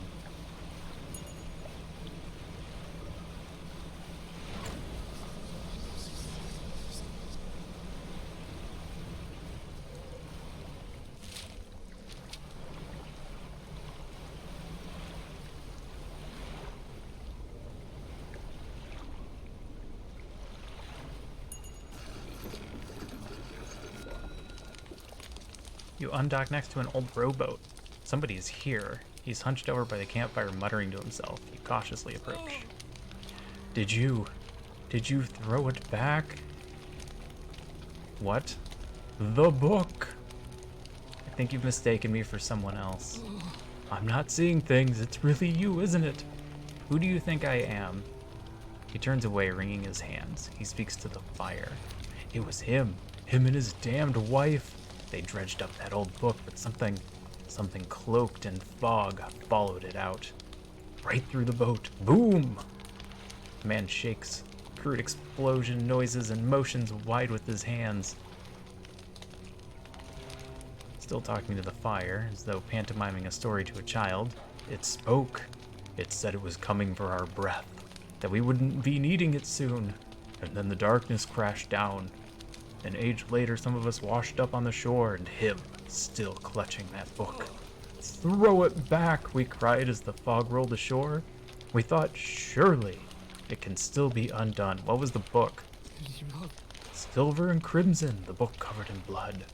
You undock next to an old rowboat. Somebody is here. He's hunched over by the campfire, muttering to himself. You cautiously approach. Did you throw it back? What? The book! I think you've mistaken me for someone else. I'm not seeing things. It's really you, isn't it? Who do you think I am? He turns away, wringing his hands. He speaks to the fire. It was him. Him and his damned wife. They dredged up that old book, but something cloaked in fog followed it out. Right through the boat. Boom! The man shakes. Crude explosion noises and motions wide with his hands. Still talking to the fire, as though pantomiming a story to a child. It spoke. It said it was coming for our breath, that we wouldn't be needing it soon. And then the darkness crashed down. An age later, some of us washed up on the shore, and him, still clutching that book. Throw it back, we cried as the fog rolled ashore. We thought, surely, it can still be undone. What was the book? Silver and crimson, the book covered in blood.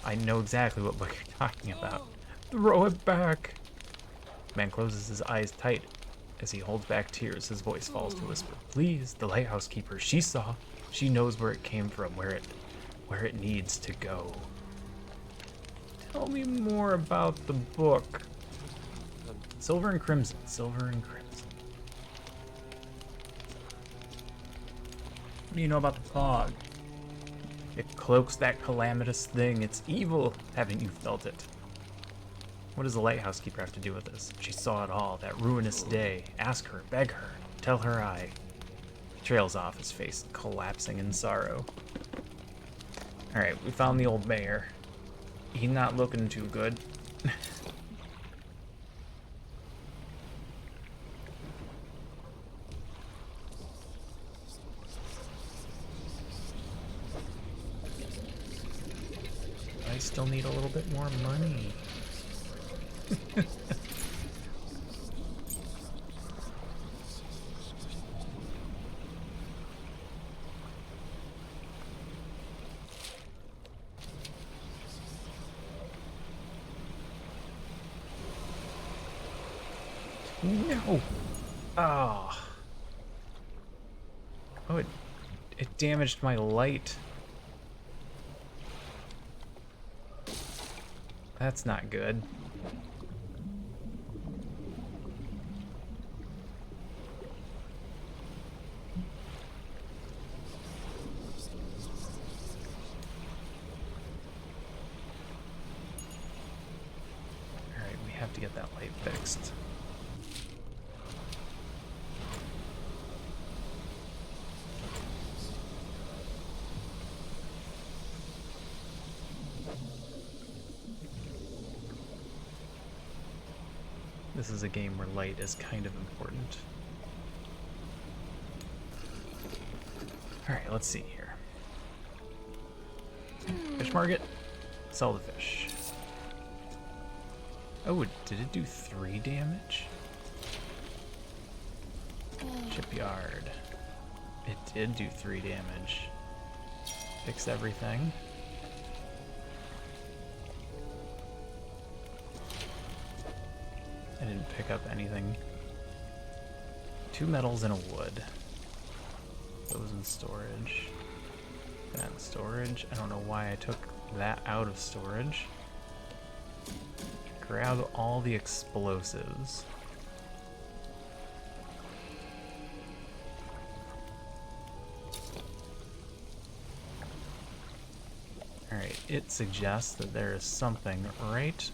I know exactly what book you're talking about. Throw it back. Man closes his eyes tight. As he holds back tears, his voice falls to a whisper. Please, the lighthouse keeper, she saw. She knows where it came from, where it needs to go. Tell me more about the book. Silver and crimson, silver and crimson. What do you know about the fog? It cloaks that calamitous thing. It's evil. Haven't you felt it? What does the lighthouse keeper have to do with this? She saw it all, that ruinous day. Ask her, beg her, tell her I. He trails off, his face collapsing in sorrow. Alright, we found the old mayor. He's not looking too good. I still need a little bit more money. No. Oh. Oh, it damaged my light. That's not good. Alright, we have to get that light fixed. This is a game where light is kind of important. Alright, let's see here. Fish market. Sell the fish. Oh, did it do 3 damage? Shipyard. It did do 3 damage. Fix everything. I didn't pick up anything. 2 metals and a wood. Those in storage. That in storage. I don't know why I took that out of storage. Grab all the explosives. Alright, it suggests that there is something right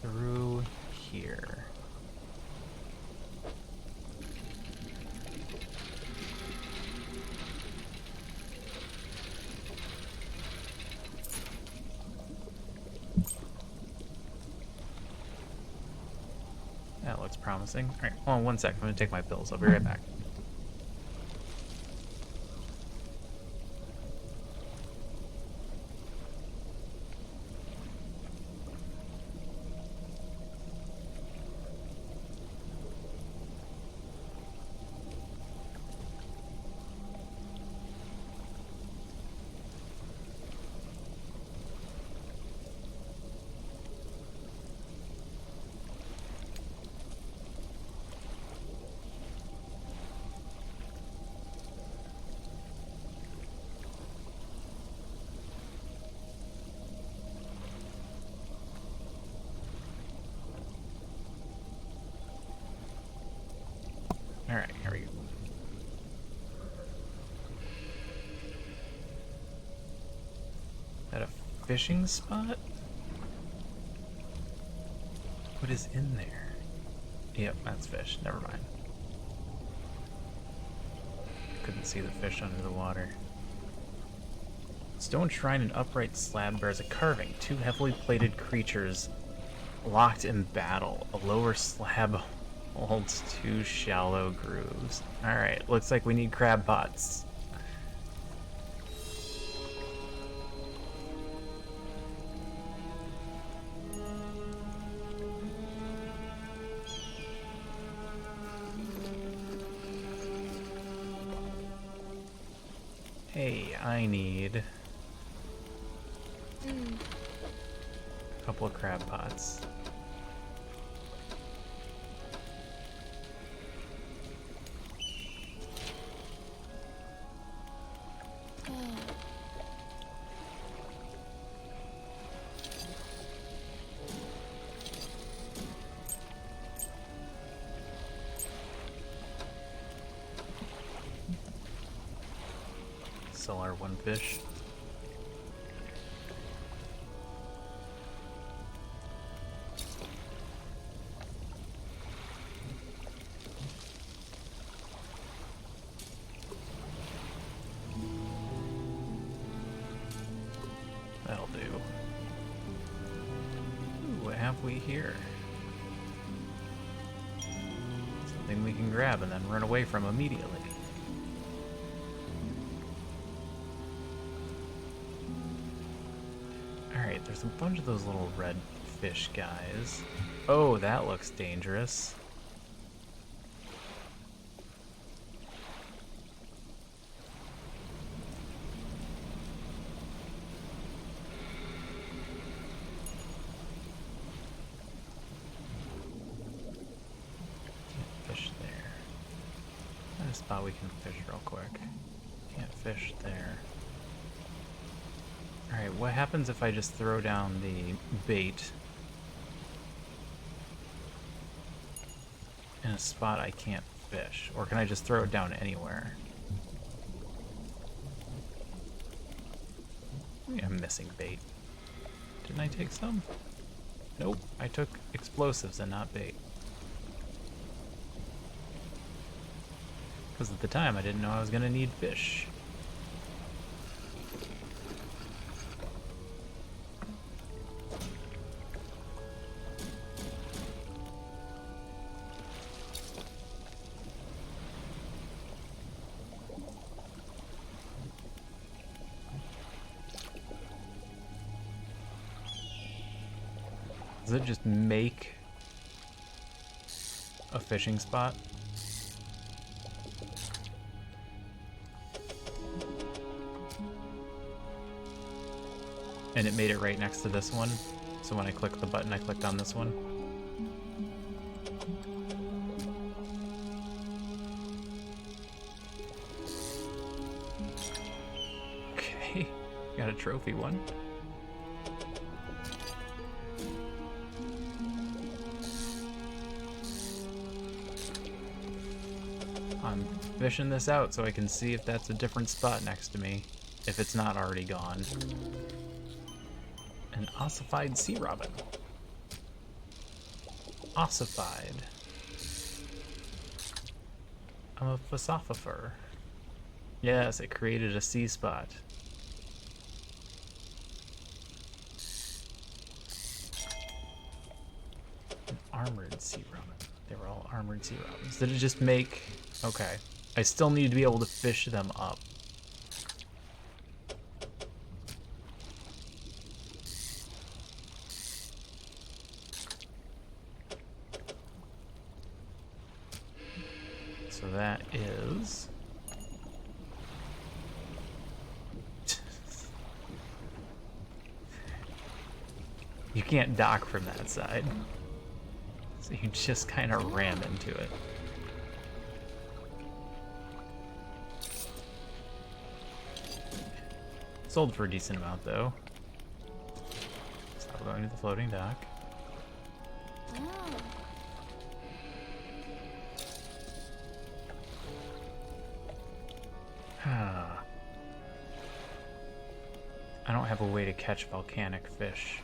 through here. That looks promising. Alright, hold on 1 sec. I'm gonna take my pills. I'll be right back. Alright, here we go. Is that a fishing spot? What is in there? Yep, that's fish. Never mind. Couldn't see the fish under the water. Stone shrine and upright slab bears a carving. 2 heavily plated creatures locked in battle. A lower slab holds 2 shallow grooves. Alright, looks like we need crab pots. Hey, I need a couple of crab pots. Sell our 1 fish. That'll do. Ooh, what have we here? Something we can grab and then run away from immediately. Alright, there's a bunch of those little red fish guys. Oh, that looks dangerous. Can't fish there. Find a spot we can fish real quick. Can't fish there. Alright, what happens if I just throw down the bait in a spot I can't fish? Or can I just throw it down anywhere? I'm missing bait. Didn't I take some? Nope, I took explosives and not bait. Because at the time I didn't know I was going to need fish. Does it just make a fishing spot? And it made it right next to this one. So when I clicked the button, I clicked on this one. Okay, got a trophy one. I'm fishing this out so I can see if that's a different spot next to me, if it's not already gone. An ossified sea robin. Ossified. I'm a philosopher. Yes, it created a sea spot. An armored sea robin. They were all armored sea robins. Did it just make... Okay. I still need to be able to fish them up. So that is... You can't dock from that side. So you just kind of ram into it. Sold for a decent amount though. Stop going to the floating dock. I don't have a way to catch volcanic fish.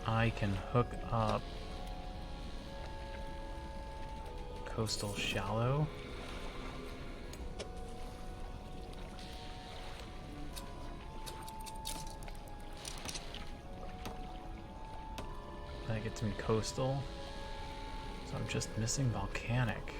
I can hook up coastal shallow. That gets me coastal. So I'm just missing volcanic.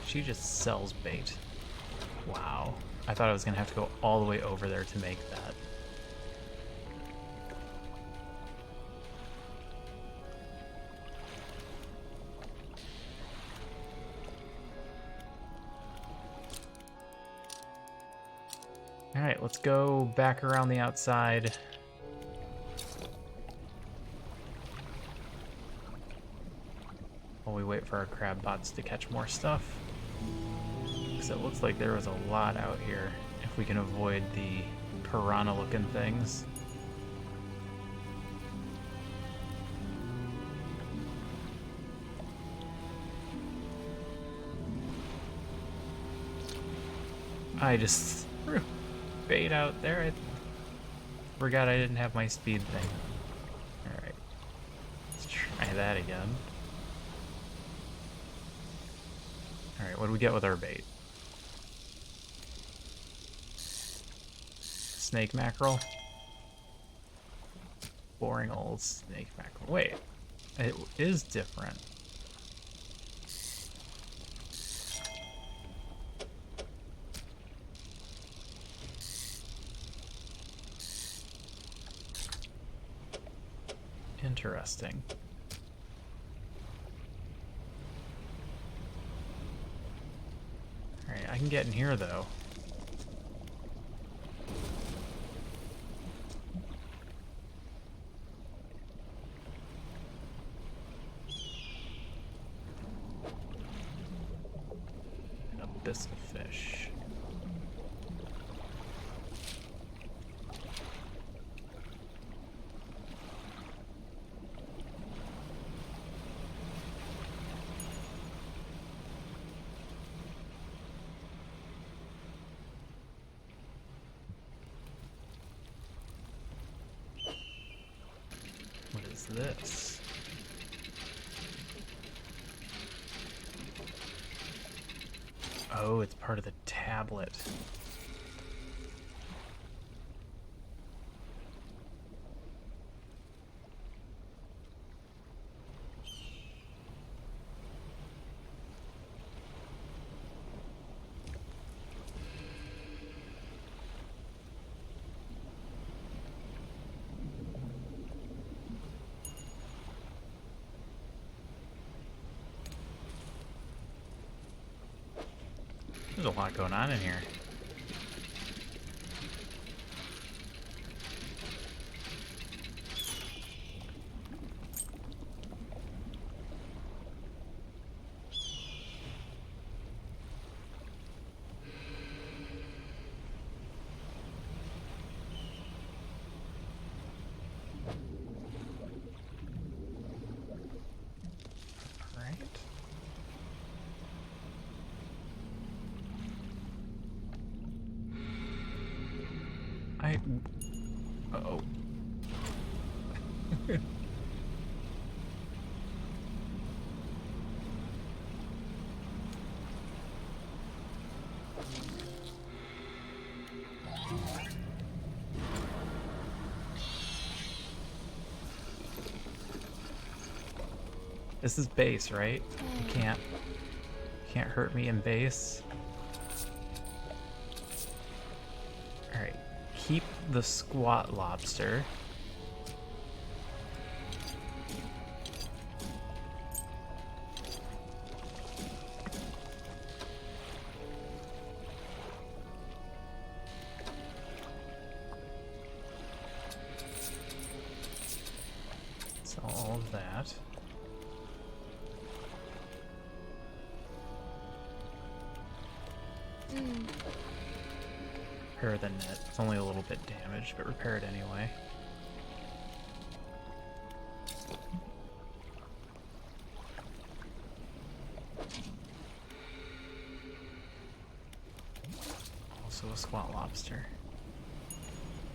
She just sells bait. Wow. I thought I was gonna have to go all the way over there to make that. Alright, let's go back around the outside. While we wait for our crab bots to catch more stuff. Because it looks like there was a lot out here, if we can avoid the piranha looking things. I just threw bait out there. I forgot I didn't have my speed thing. Alright, let's try that again. Alright, what do we get with our bait? Snake mackerel? Boring old snake mackerel. Wait, it is different. Interesting. Alright, I can get in here though. An abyssal fish. What is this? Oh, it's part of the tablet. There's a lot going on in here. Uh-oh. This is base, right? You can't hurt me in base. Alright. Keep the squat lobster. So all of that. Repair the net. It's only a little bit damaged, but repair it anyway. Also a squat lobster.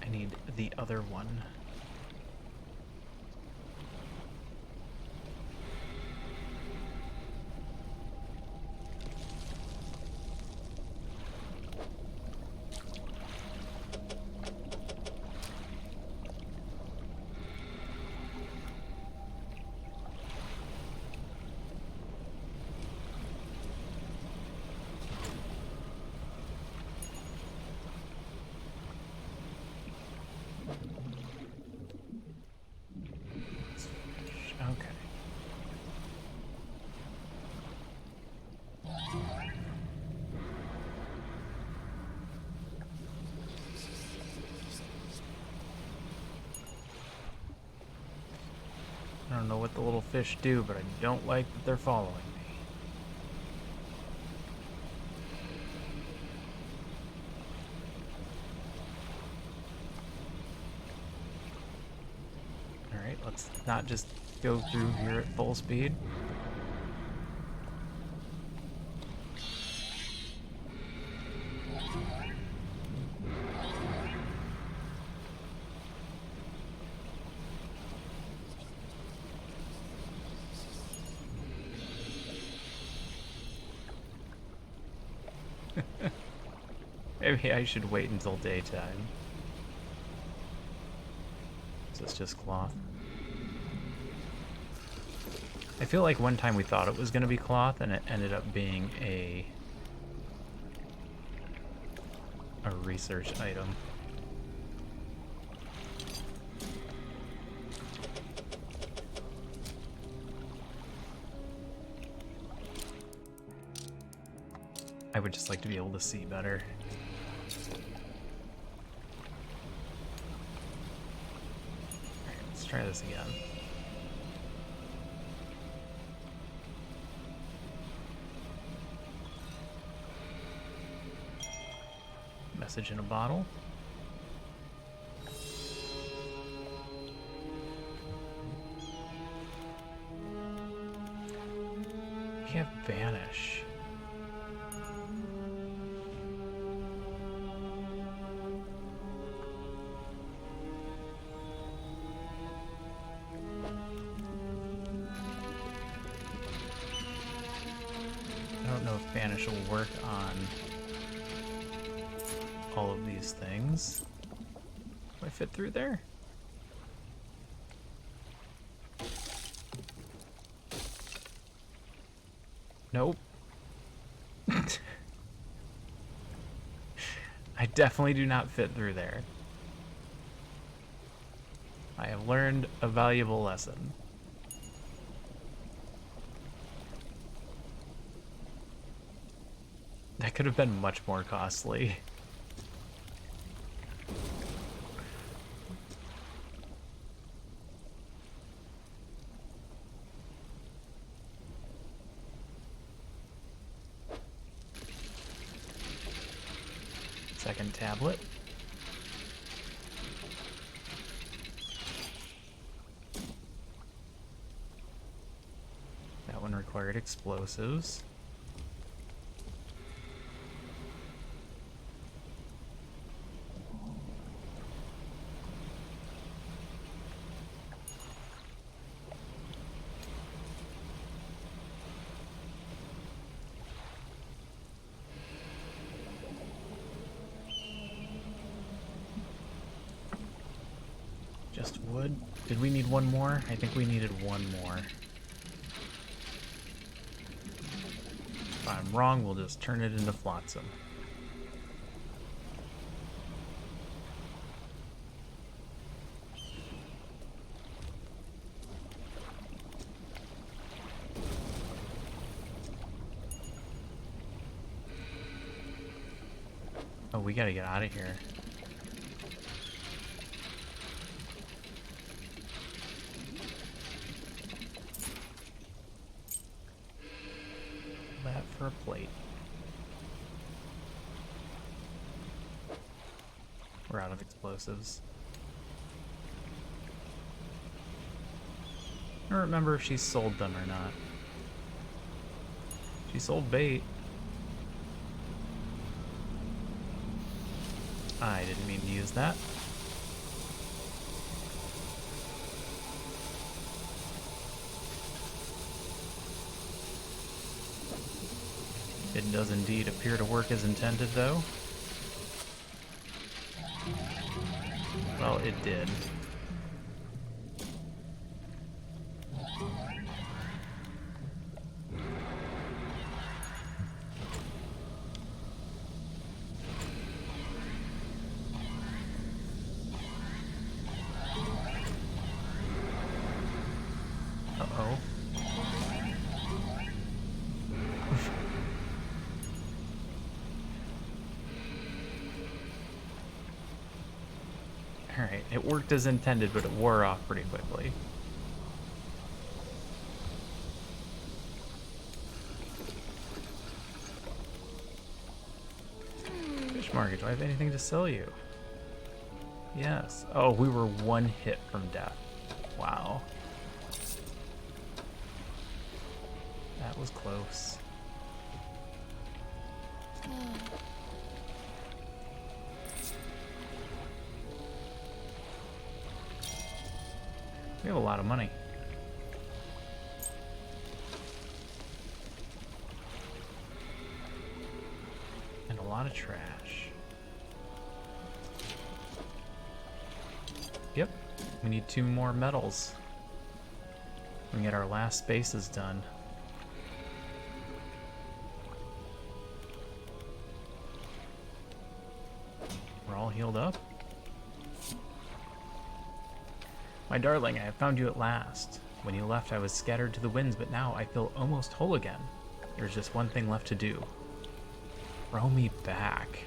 I need the other one. I don't know what the little fish do, but I don't like that they're following me. Alright, let's not just go through here at full speed. Maybe I should wait until daytime. Is this just cloth? I feel like one time we thought it was going to be cloth and it ended up being a research item. I would just like to be able to see better. Alright, let's try this again. Message in a bottle. We have vanish. I don't know if vanish will work on all of these things. Do I fit through there? Nope. I definitely do not fit through there. I have learned a valuable lesson. That could have been much more costly. Second tablet. That one required explosives. Just wood. Did we need one more? I think we needed one more. If I'm wrong, we'll just turn it into flotsam. Oh, we gotta get out of here. That for a plate. We're out of explosives. I don't remember if she sold them or not. She sold bait. I didn't mean to use that. It does indeed appear to work as intended, though. Well, it did. Uh-oh. Alright, it worked as intended, but it wore off pretty quickly. Fish market, do I have anything to sell you? Yes. Oh, we were one hit from death. Wow. That was close. We have a lot of money. And a lot of trash. Yep, we need 2 more metals. We can get our last spaces done. We're all healed up. My darling, I have found you at last. When you left, I was scattered to the winds, but now I feel almost whole again. There's just one thing left to do. Throw me back.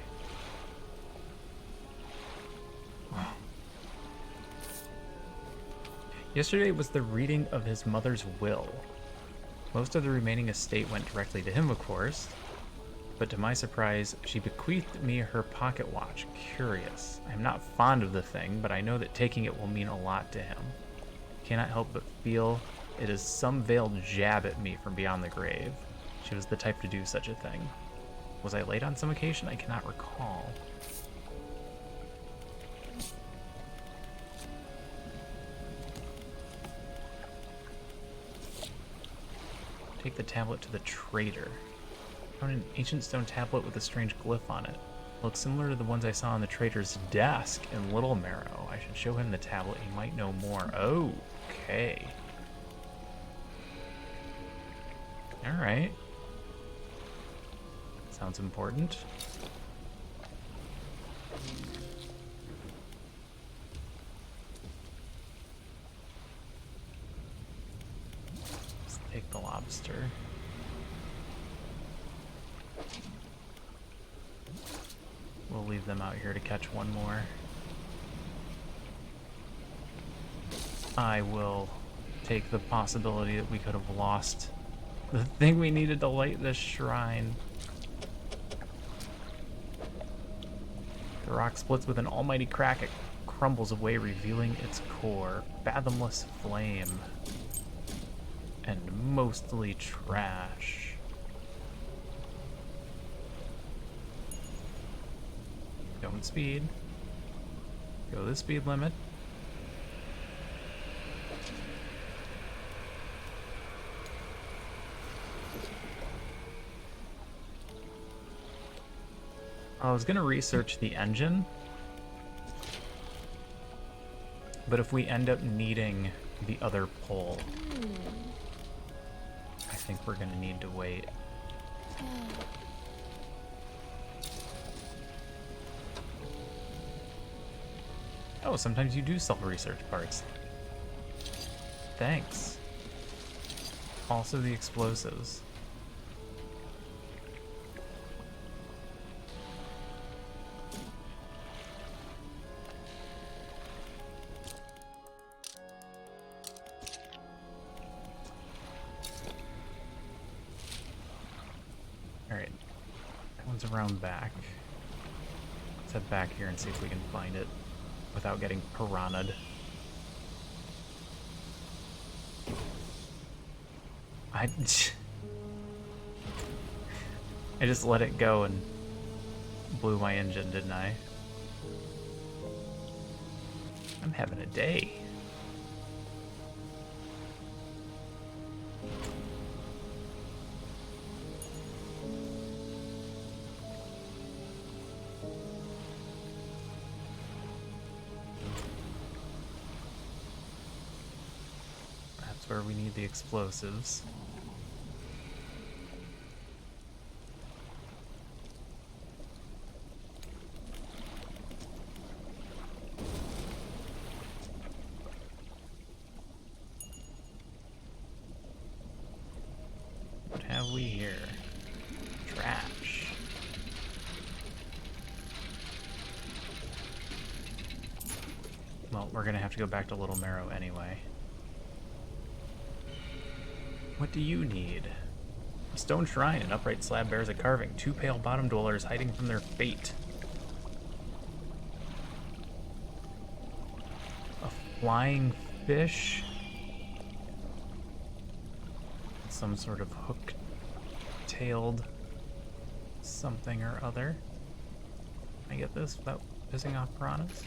Yesterday was the reading of his mother's will. Most of the remaining estate went directly to him, of course, but to my surprise, she bequeathed me her pocket watch. Curious. I am not fond of the thing, but I know that taking it will mean a lot to him. Cannot help but feel it is some veiled jab at me from beyond the grave. She was the type to do such a thing. Was I late on some occasion? I cannot recall. Take the tablet to the trader. Found an ancient stone tablet with a strange glyph on it. Looks similar to the ones I saw on the trader's desk in Little Marrow. I should show him the tablet. He might know more. Okay. Alright. Sounds important. Let's take the lobster. We'll leave them out here to catch one more. I will take the possibility that we could have lost the thing we needed to light this shrine. The rock splits with an almighty crack. It crumbles away, revealing its core. Fathomless flame. And mostly trash. Don't speed. Go the speed limit. I was gonna research the engine, but if we end up needing the other pole, I think we're gonna need to wait. Oh, sometimes you do self-research parts. Thanks. Also the explosives. Alright. That one's around back. Let's head back here and see if we can find it without getting piranha'd. I just let it go and blew my engine, didn't I? I'm having a day. That's where we need the explosives. What have we here? Trash. Well, we're gonna have to go back to Little Marrow anyway. What do you need? A stone shrine. An upright slab bears a carving. 2 pale bottom dwellers hiding from their fate. A flying fish. Some sort of hook-tailed something or other. Can I get this without pissing off piranhas?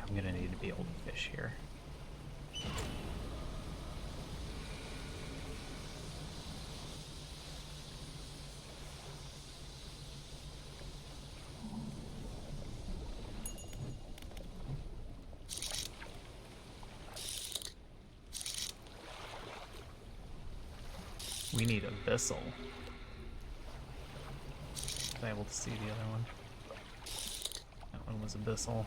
I'm gonna need to be able to fish here. We need Abyssal. Was I able to see the other one? That one was Abyssal.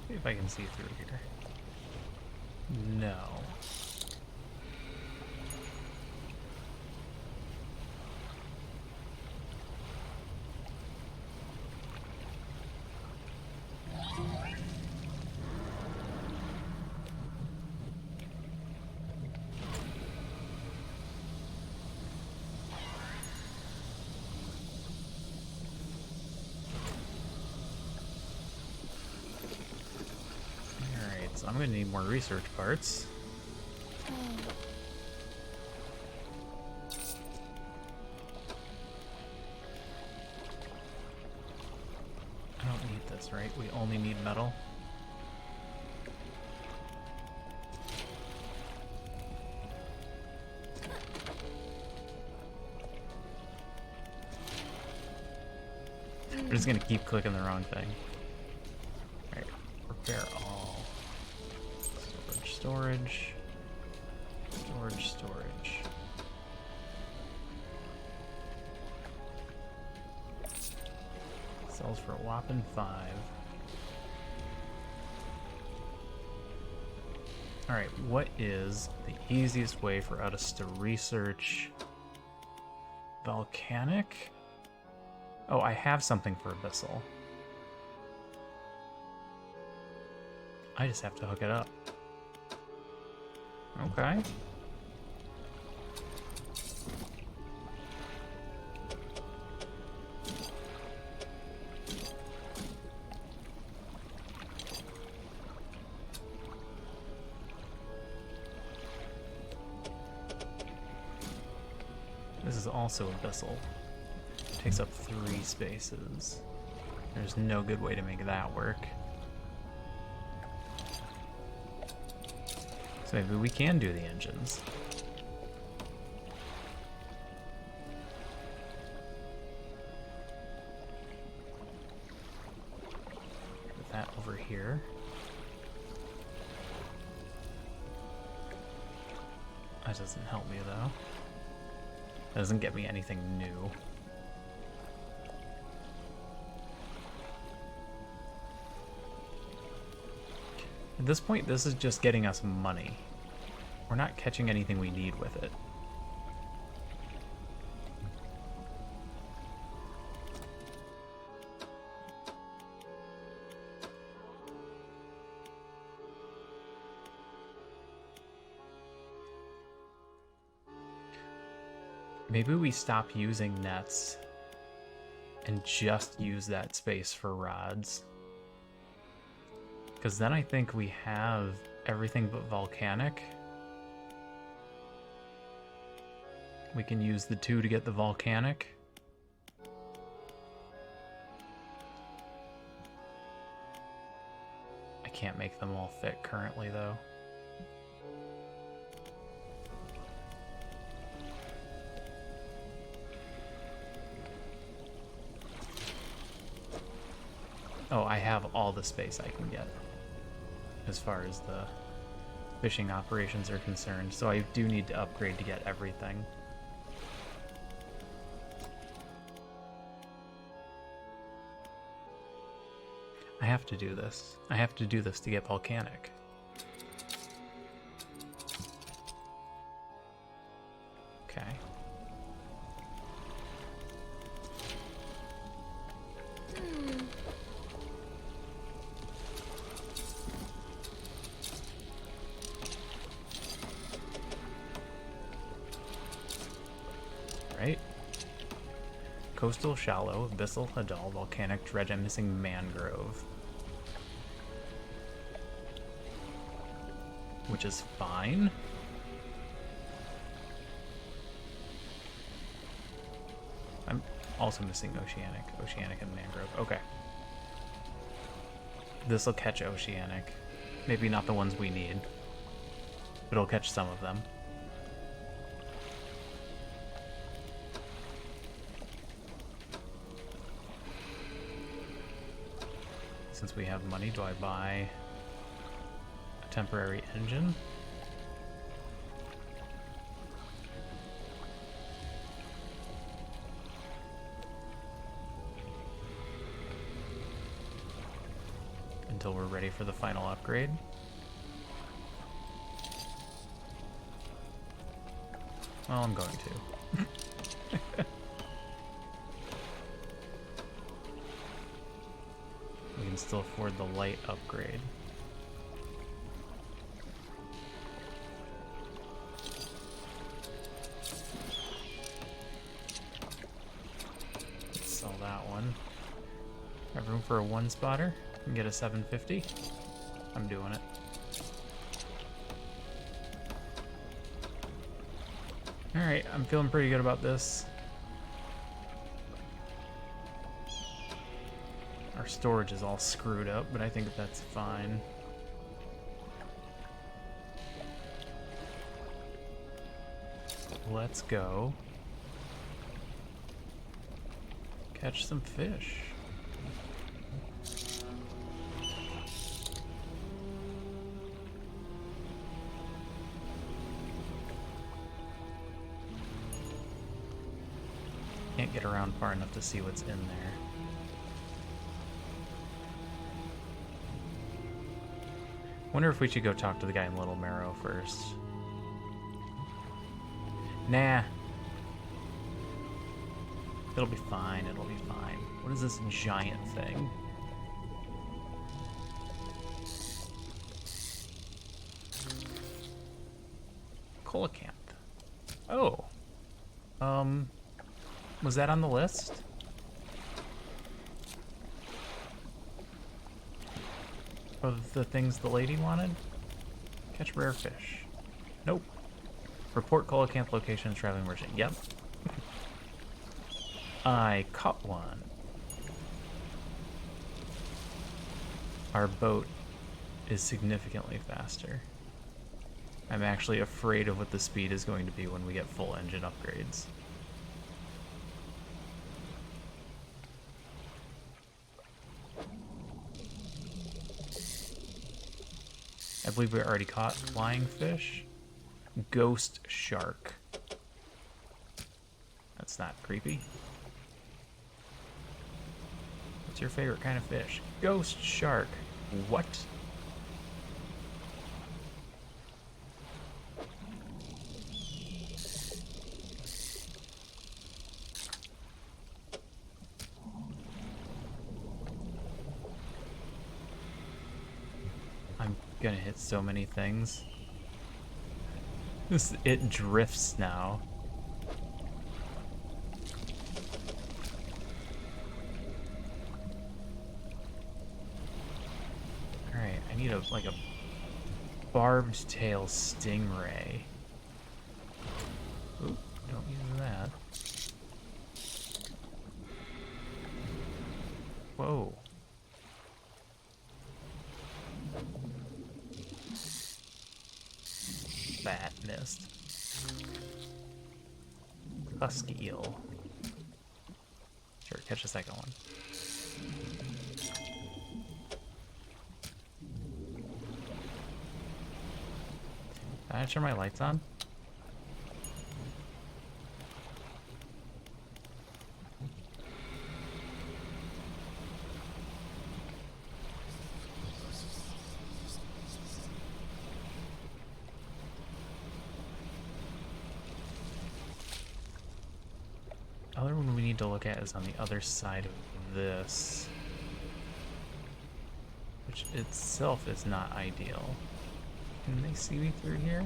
See if I can see through here. No. So I'm gonna need more research parts. we only need metal. I'm just gonna keep clicking the wrong thing. Alright, repair all. Storage. Sells for a whopping 5. Alright, what is the easiest way for us to research volcanic? Oh, I have something for abyssal. I just have to hook it up. Okay. This is also abyssal. Takes up 3 spaces. There's no good way to make that work. So maybe we can do the engines. Put that over here. That doesn't help me though. That doesn't get me anything new. At this point, this is just getting us money. We're not catching anything we need with it. Maybe we stop using nets and just use that space for rods. Because then I think we have everything but volcanic. We can use the 2 to get the volcanic. I can't make them all fit currently though. Oh, I have all the space I can get as far as the fishing operations are concerned, so I do need to upgrade to get everything. I have to do this. I have to do this to get volcanic. Okay. Right. Coastal, shallow, abyssal, hadal, volcanic, dredge. I'm missing mangrove. Which is fine. I'm also missing oceanic and mangrove. Okay. This'll catch oceanic. Maybe not the ones we need, but it'll catch some of them. Since we have money, do I buy a temporary engine? Until we're ready for the final upgrade. Well, I'm going to. We can still afford the light upgrade. Let's sell that one. Have room for a 1-spotter? Can get a 750. I'm doing it. Alright, I'm feeling pretty good about this. Our storage is all screwed up, but I think that's fine. Let's go catch some fish. Can't get around far enough to see what's in there. Wonder if we should go talk to the guy in Little Marrow first. Nah. It'll be fine, it'll be fine. What is this giant thing? Coelacanth. Oh. Was that on the list? Of the things the lady wanted? Catch rare fish. Nope. Report coelacanth location to traveling merchant. Yep. I caught one. Our boat is significantly faster. I'm actually afraid of what the speed is going to be when we get full engine upgrades. I believe we already caught flying fish. Ghost shark. That's not creepy. What's your favorite kind of fish? Ghost shark. What? I'm gonna hit so many things. It drifts now. Alright, I need a barbed tail stingray. Oop, don't use that. Whoa. That missed. Husky eel. Sure, catch the second one. Can I turn my lights on? Other one we need to look at is on the other side of this, which itself is not ideal. Can they see me through here?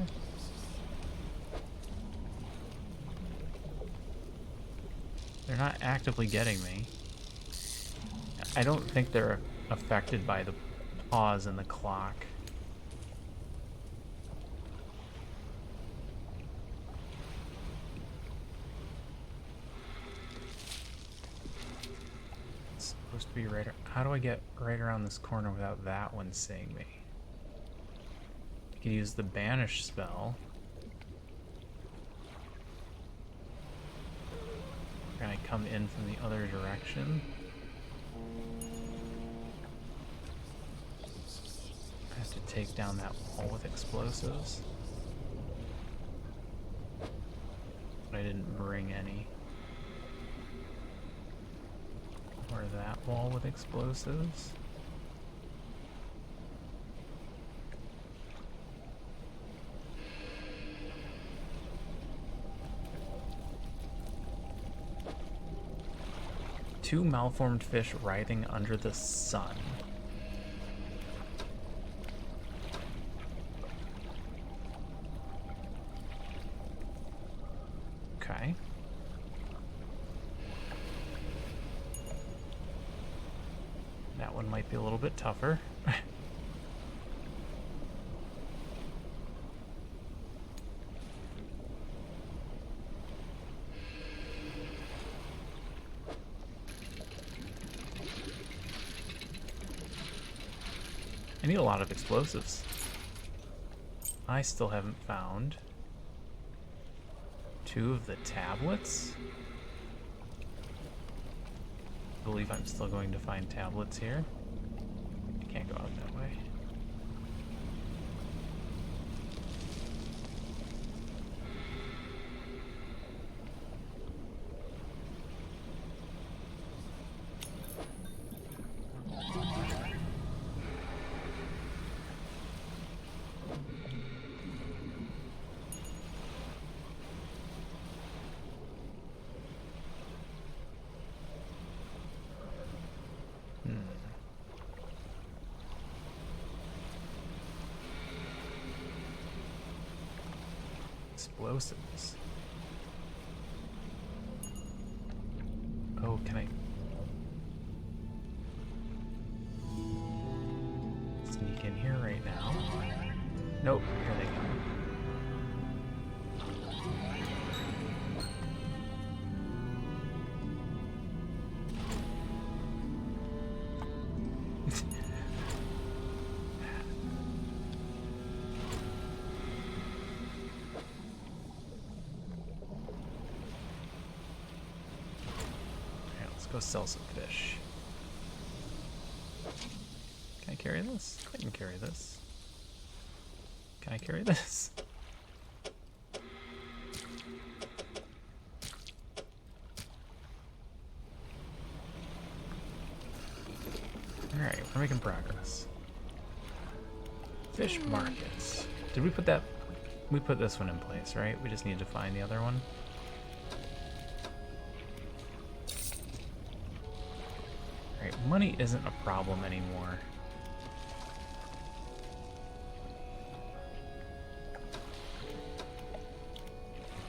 They're not actively getting me. I don't think they're affected by the pause in the clock. It's supposed to be right. How do I get right around this corner without that one seeing me? I could use the banish spell. Can I come in from the other direction? I have to take down that wall with explosives. But I didn't bring any. Or that wall with explosives. Two malformed fish writhing under the sun. Okay. That one might be a little bit tougher. need a lot of explosives. I still haven't found 2 of the tablets. I believe I'm still going to find tablets here. I can't go out that way. Explosives. Oh, can I sneak in here right now? Nope, here they come. Go sell some fish. Can I carry this? I can carry this. Can I carry this? Alright, we're making progress. Fish markets. Did we put that? We put this one in place, right? We just need to find the other one. Money isn't a problem anymore.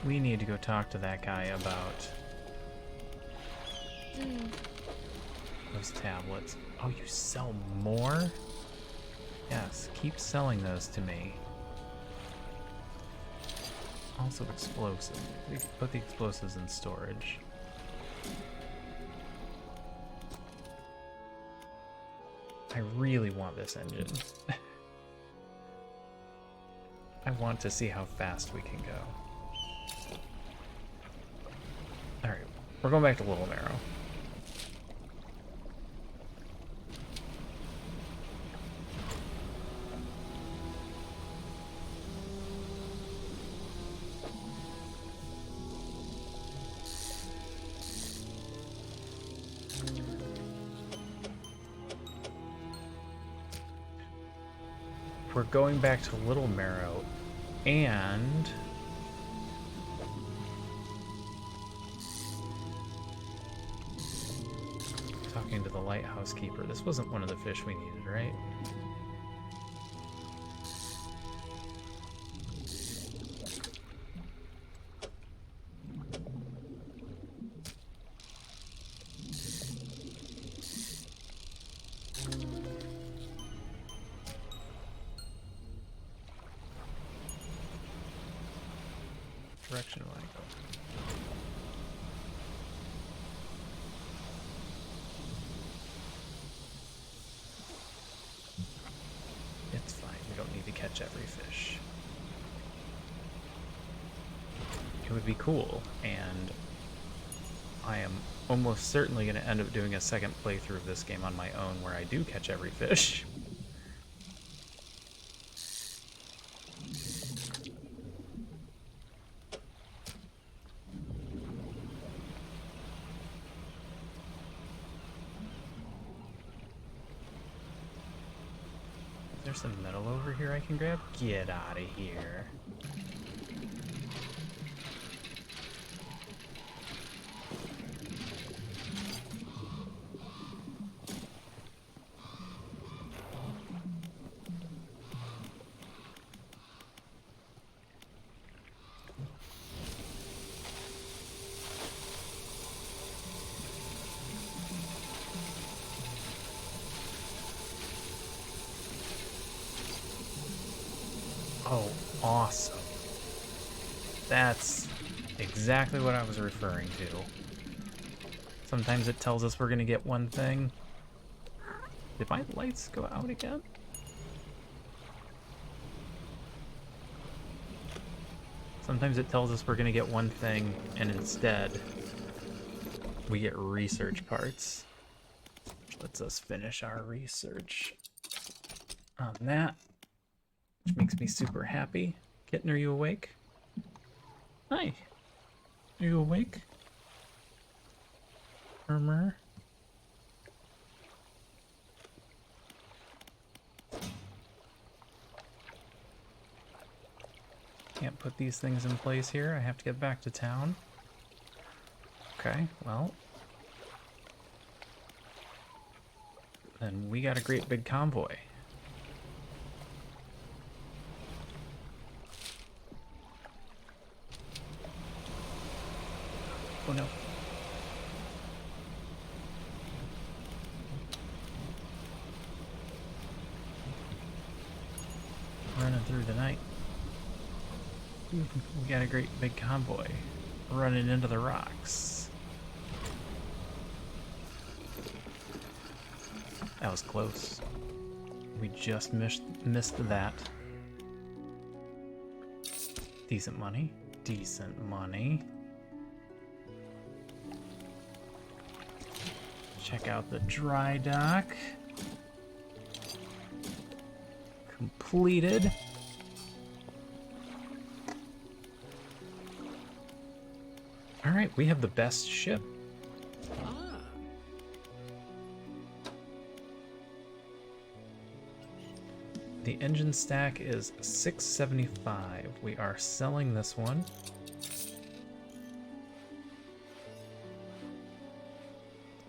We need to go talk to that guy about those tablets. Oh, you sell more? Yes, keep selling those to me. Also explosive. We put the explosives in storage. I really want this engine. I want to see how fast we can go. Alright, we're going back to Little Marrow. We're going back to Little Marrow and talking to the lighthouse keeper. This wasn't one of the fish we needed, right? Direction will I go? It's fine. We don't need to catch every fish. It would be cool, and I am almost certainly going to end up doing a second playthrough of this game on my own where I do catch every fish. There's some metal over here I can grab? Get out of here. Oh, awesome. That's exactly what I was referring to. Sometimes it tells us we're gonna get one thing. Did my lights go out again? Sometimes it tells us we're gonna get one thing, and instead we get research parts. Which lets us finish our research on that, which makes me super happy. Kitten, are you awake? Hi. Are you awake? Murmur. Can't put these things in place here. I have to get back to town. Okay, well. Then we got a great big convoy. Oh no. Running through the night. We got a great big convoy running into the rocks. That was close. We just missed that. Decent money. Decent money. Check out the dry dock. Completed. All right, we have the best ship. The engine stack is 675. We are selling this one.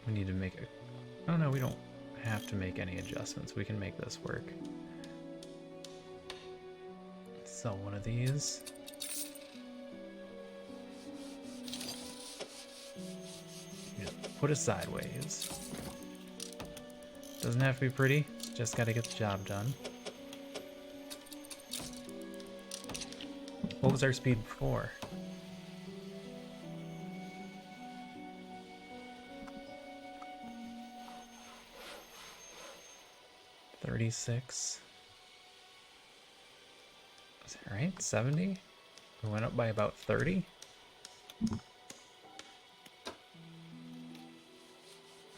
We need to make a... Oh no, we don't have to make any adjustments. We can make this work. Sell one of these. Put it sideways. Doesn't have to be pretty, just gotta get the job done. What was our speed before? $36. Is that right? 70? We went up by about 30?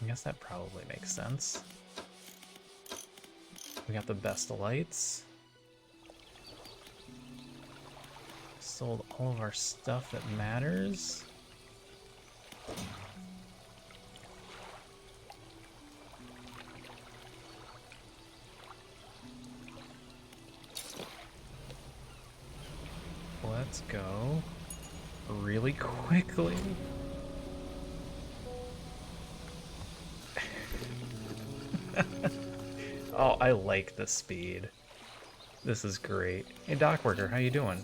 I guess that probably makes sense. We got the best of lights. Sold all of our stuff that matters. Let's go really quickly. Oh, I like the speed. This is great. Hey, dock worker, how you doing?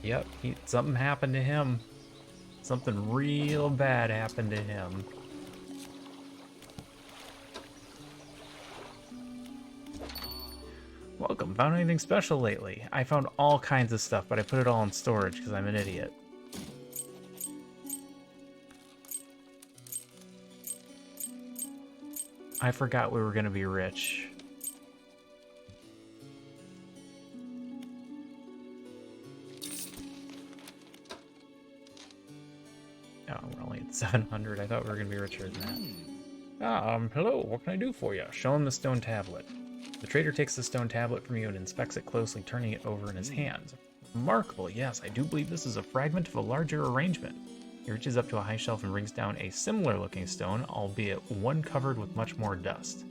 Yep, something happened to him. Something real bad happened to him. Welcome. Found anything special lately? I found all kinds of stuff, but I put it all in storage because I'm an idiot. I forgot we were going to be rich. Oh, we're only at 700. I thought we were going to be richer than that. Hello. What can I do for you? Show him the stone tablet. The trader takes the stone tablet from you and inspects it closely, turning it over in his hands. Remarkable. Yes, I do believe this is a fragment of a larger arrangement. He reaches up to a high shelf and brings down a similar-looking stone, albeit one covered with much more dust.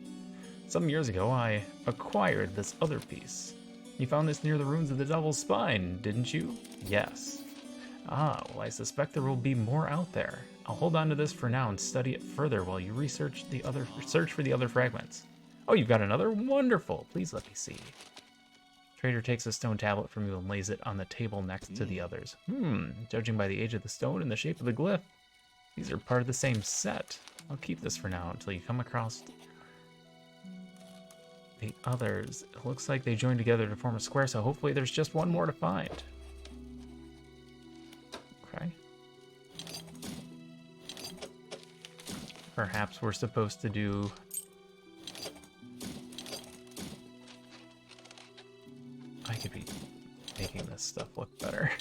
Some years ago, I acquired this other piece. You found this near the ruins of the Devil's Spine, didn't you? Yes. Ah, well, I suspect there will be more out there. I'll hold on to this for now and study it further while you search for the other fragments. Oh, you've got another? Wonderful. Please let me see. Trader takes a stone tablet from you and lays it on the table next to the others. Judging by the age of the stone and the shape of the glyph, these are part of the same set. I'll keep this for now until you come across the others. It looks like they joined together to form a square, so hopefully there's just one more to find. Okay. Perhaps we're supposed to do... I could be making this stuff look better.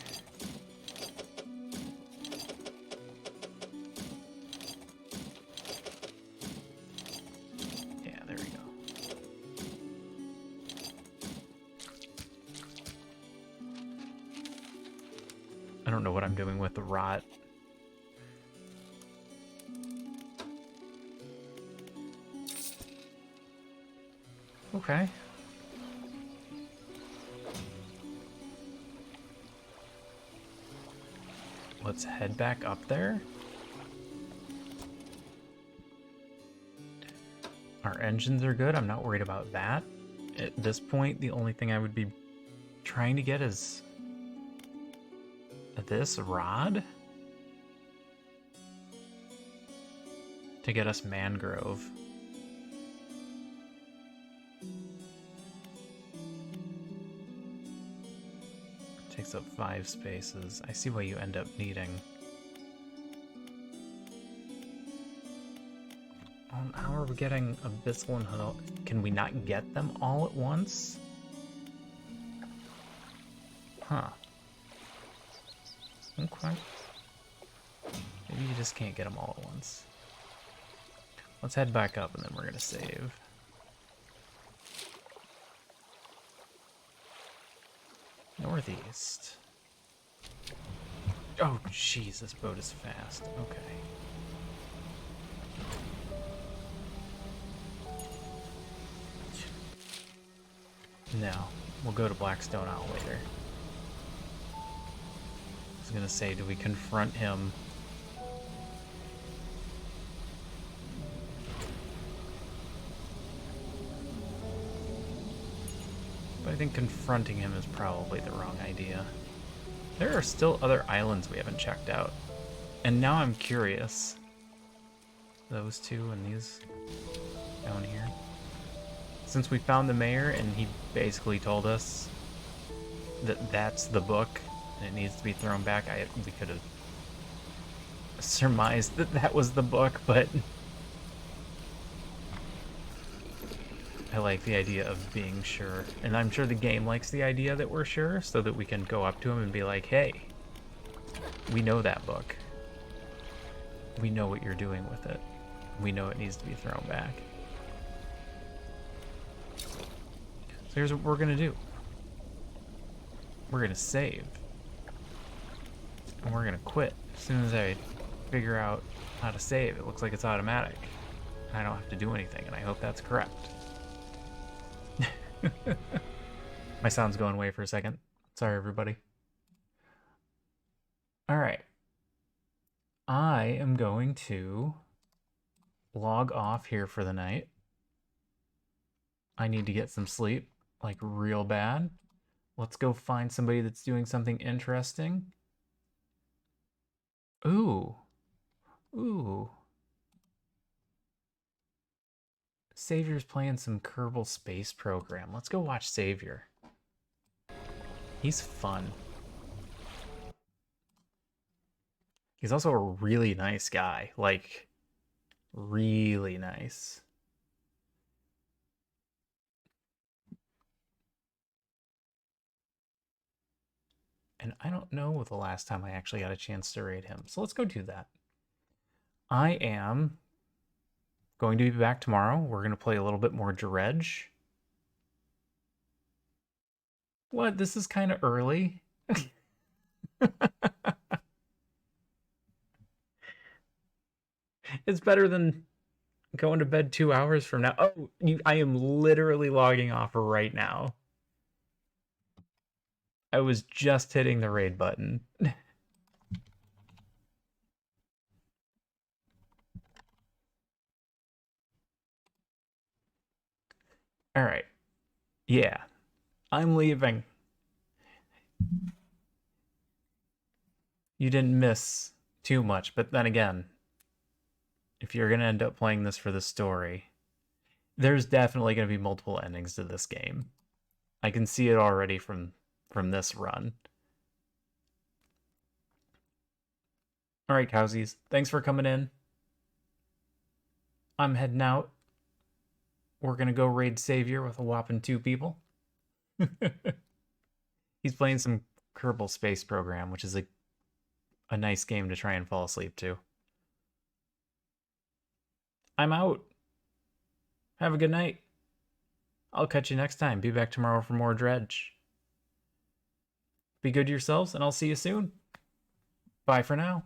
Yeah, there we go. I don't know what I'm doing with the rot. Okay. Let's head back up there. Our engines are good. I'm not worried about that. At this point, the only thing I would be trying to get is this rod to get us mangrove. Takes up 5 spaces. I see what you end up needing. How are we getting Abyssal and Huddle? Can we not get them all at once? Huh. Okay. Maybe you just can't get them all at once. Let's head back up and then we're gonna save. Northeast. Oh, jeez, this boat is fast. Okay. No, we'll go to Blackstone Isle later. I was gonna say, do we confront him? But I think confronting him is probably the wrong idea. There are still other islands we haven't checked out. And now I'm curious. Those two and these down here. Since we found the mayor and he basically told us that that's the book and it needs to be thrown back, we could have surmised that that was the book, but I like the idea of being sure. And I'm sure the game likes the idea that we're sure, so that we can go up to him and be like, hey, we know that book. We know what you're doing with it. We know it needs to be thrown back. So here's what we're gonna do. We're gonna save. And we're gonna quit. As soon as I figure out how to save, it looks like it's automatic. I don't have to do anything, and I hope that's correct. My sound's going away for a second. Sorry, everybody. All right. I am going to log off here for the night. I need to get some sleep, like real bad. Let's go find somebody that's doing something interesting. Ooh. Ooh. Savior's playing some Kerbal Space Program. Let's go watch Savior. He's fun. He's also a really nice guy. Like, really nice. And I don't know the last time I actually got a chance to raid him. So let's go do that. I am going to be back tomorrow. We're going to play a little bit more Dredge. What? This is kind of early. It's better than going to bed 2 hours from now. Oh, I am literally logging off right now. I was just hitting the raid button. All right. Yeah. I'm leaving. You didn't miss too much, but then again, if you're going to end up playing this for the story, there's definitely going to be multiple endings to this game. I can see it already from this run. All right, Cowsies, thanks for coming in. I'm heading out. We're going to go raid Savior with a whopping 2 people. He's playing some Kerbal Space Program, which is like a nice game to try and fall asleep to. I'm out. Have a good night. I'll catch you next time. Be back tomorrow for more Dredge. Be good to yourselves, and I'll see you soon. Bye for now.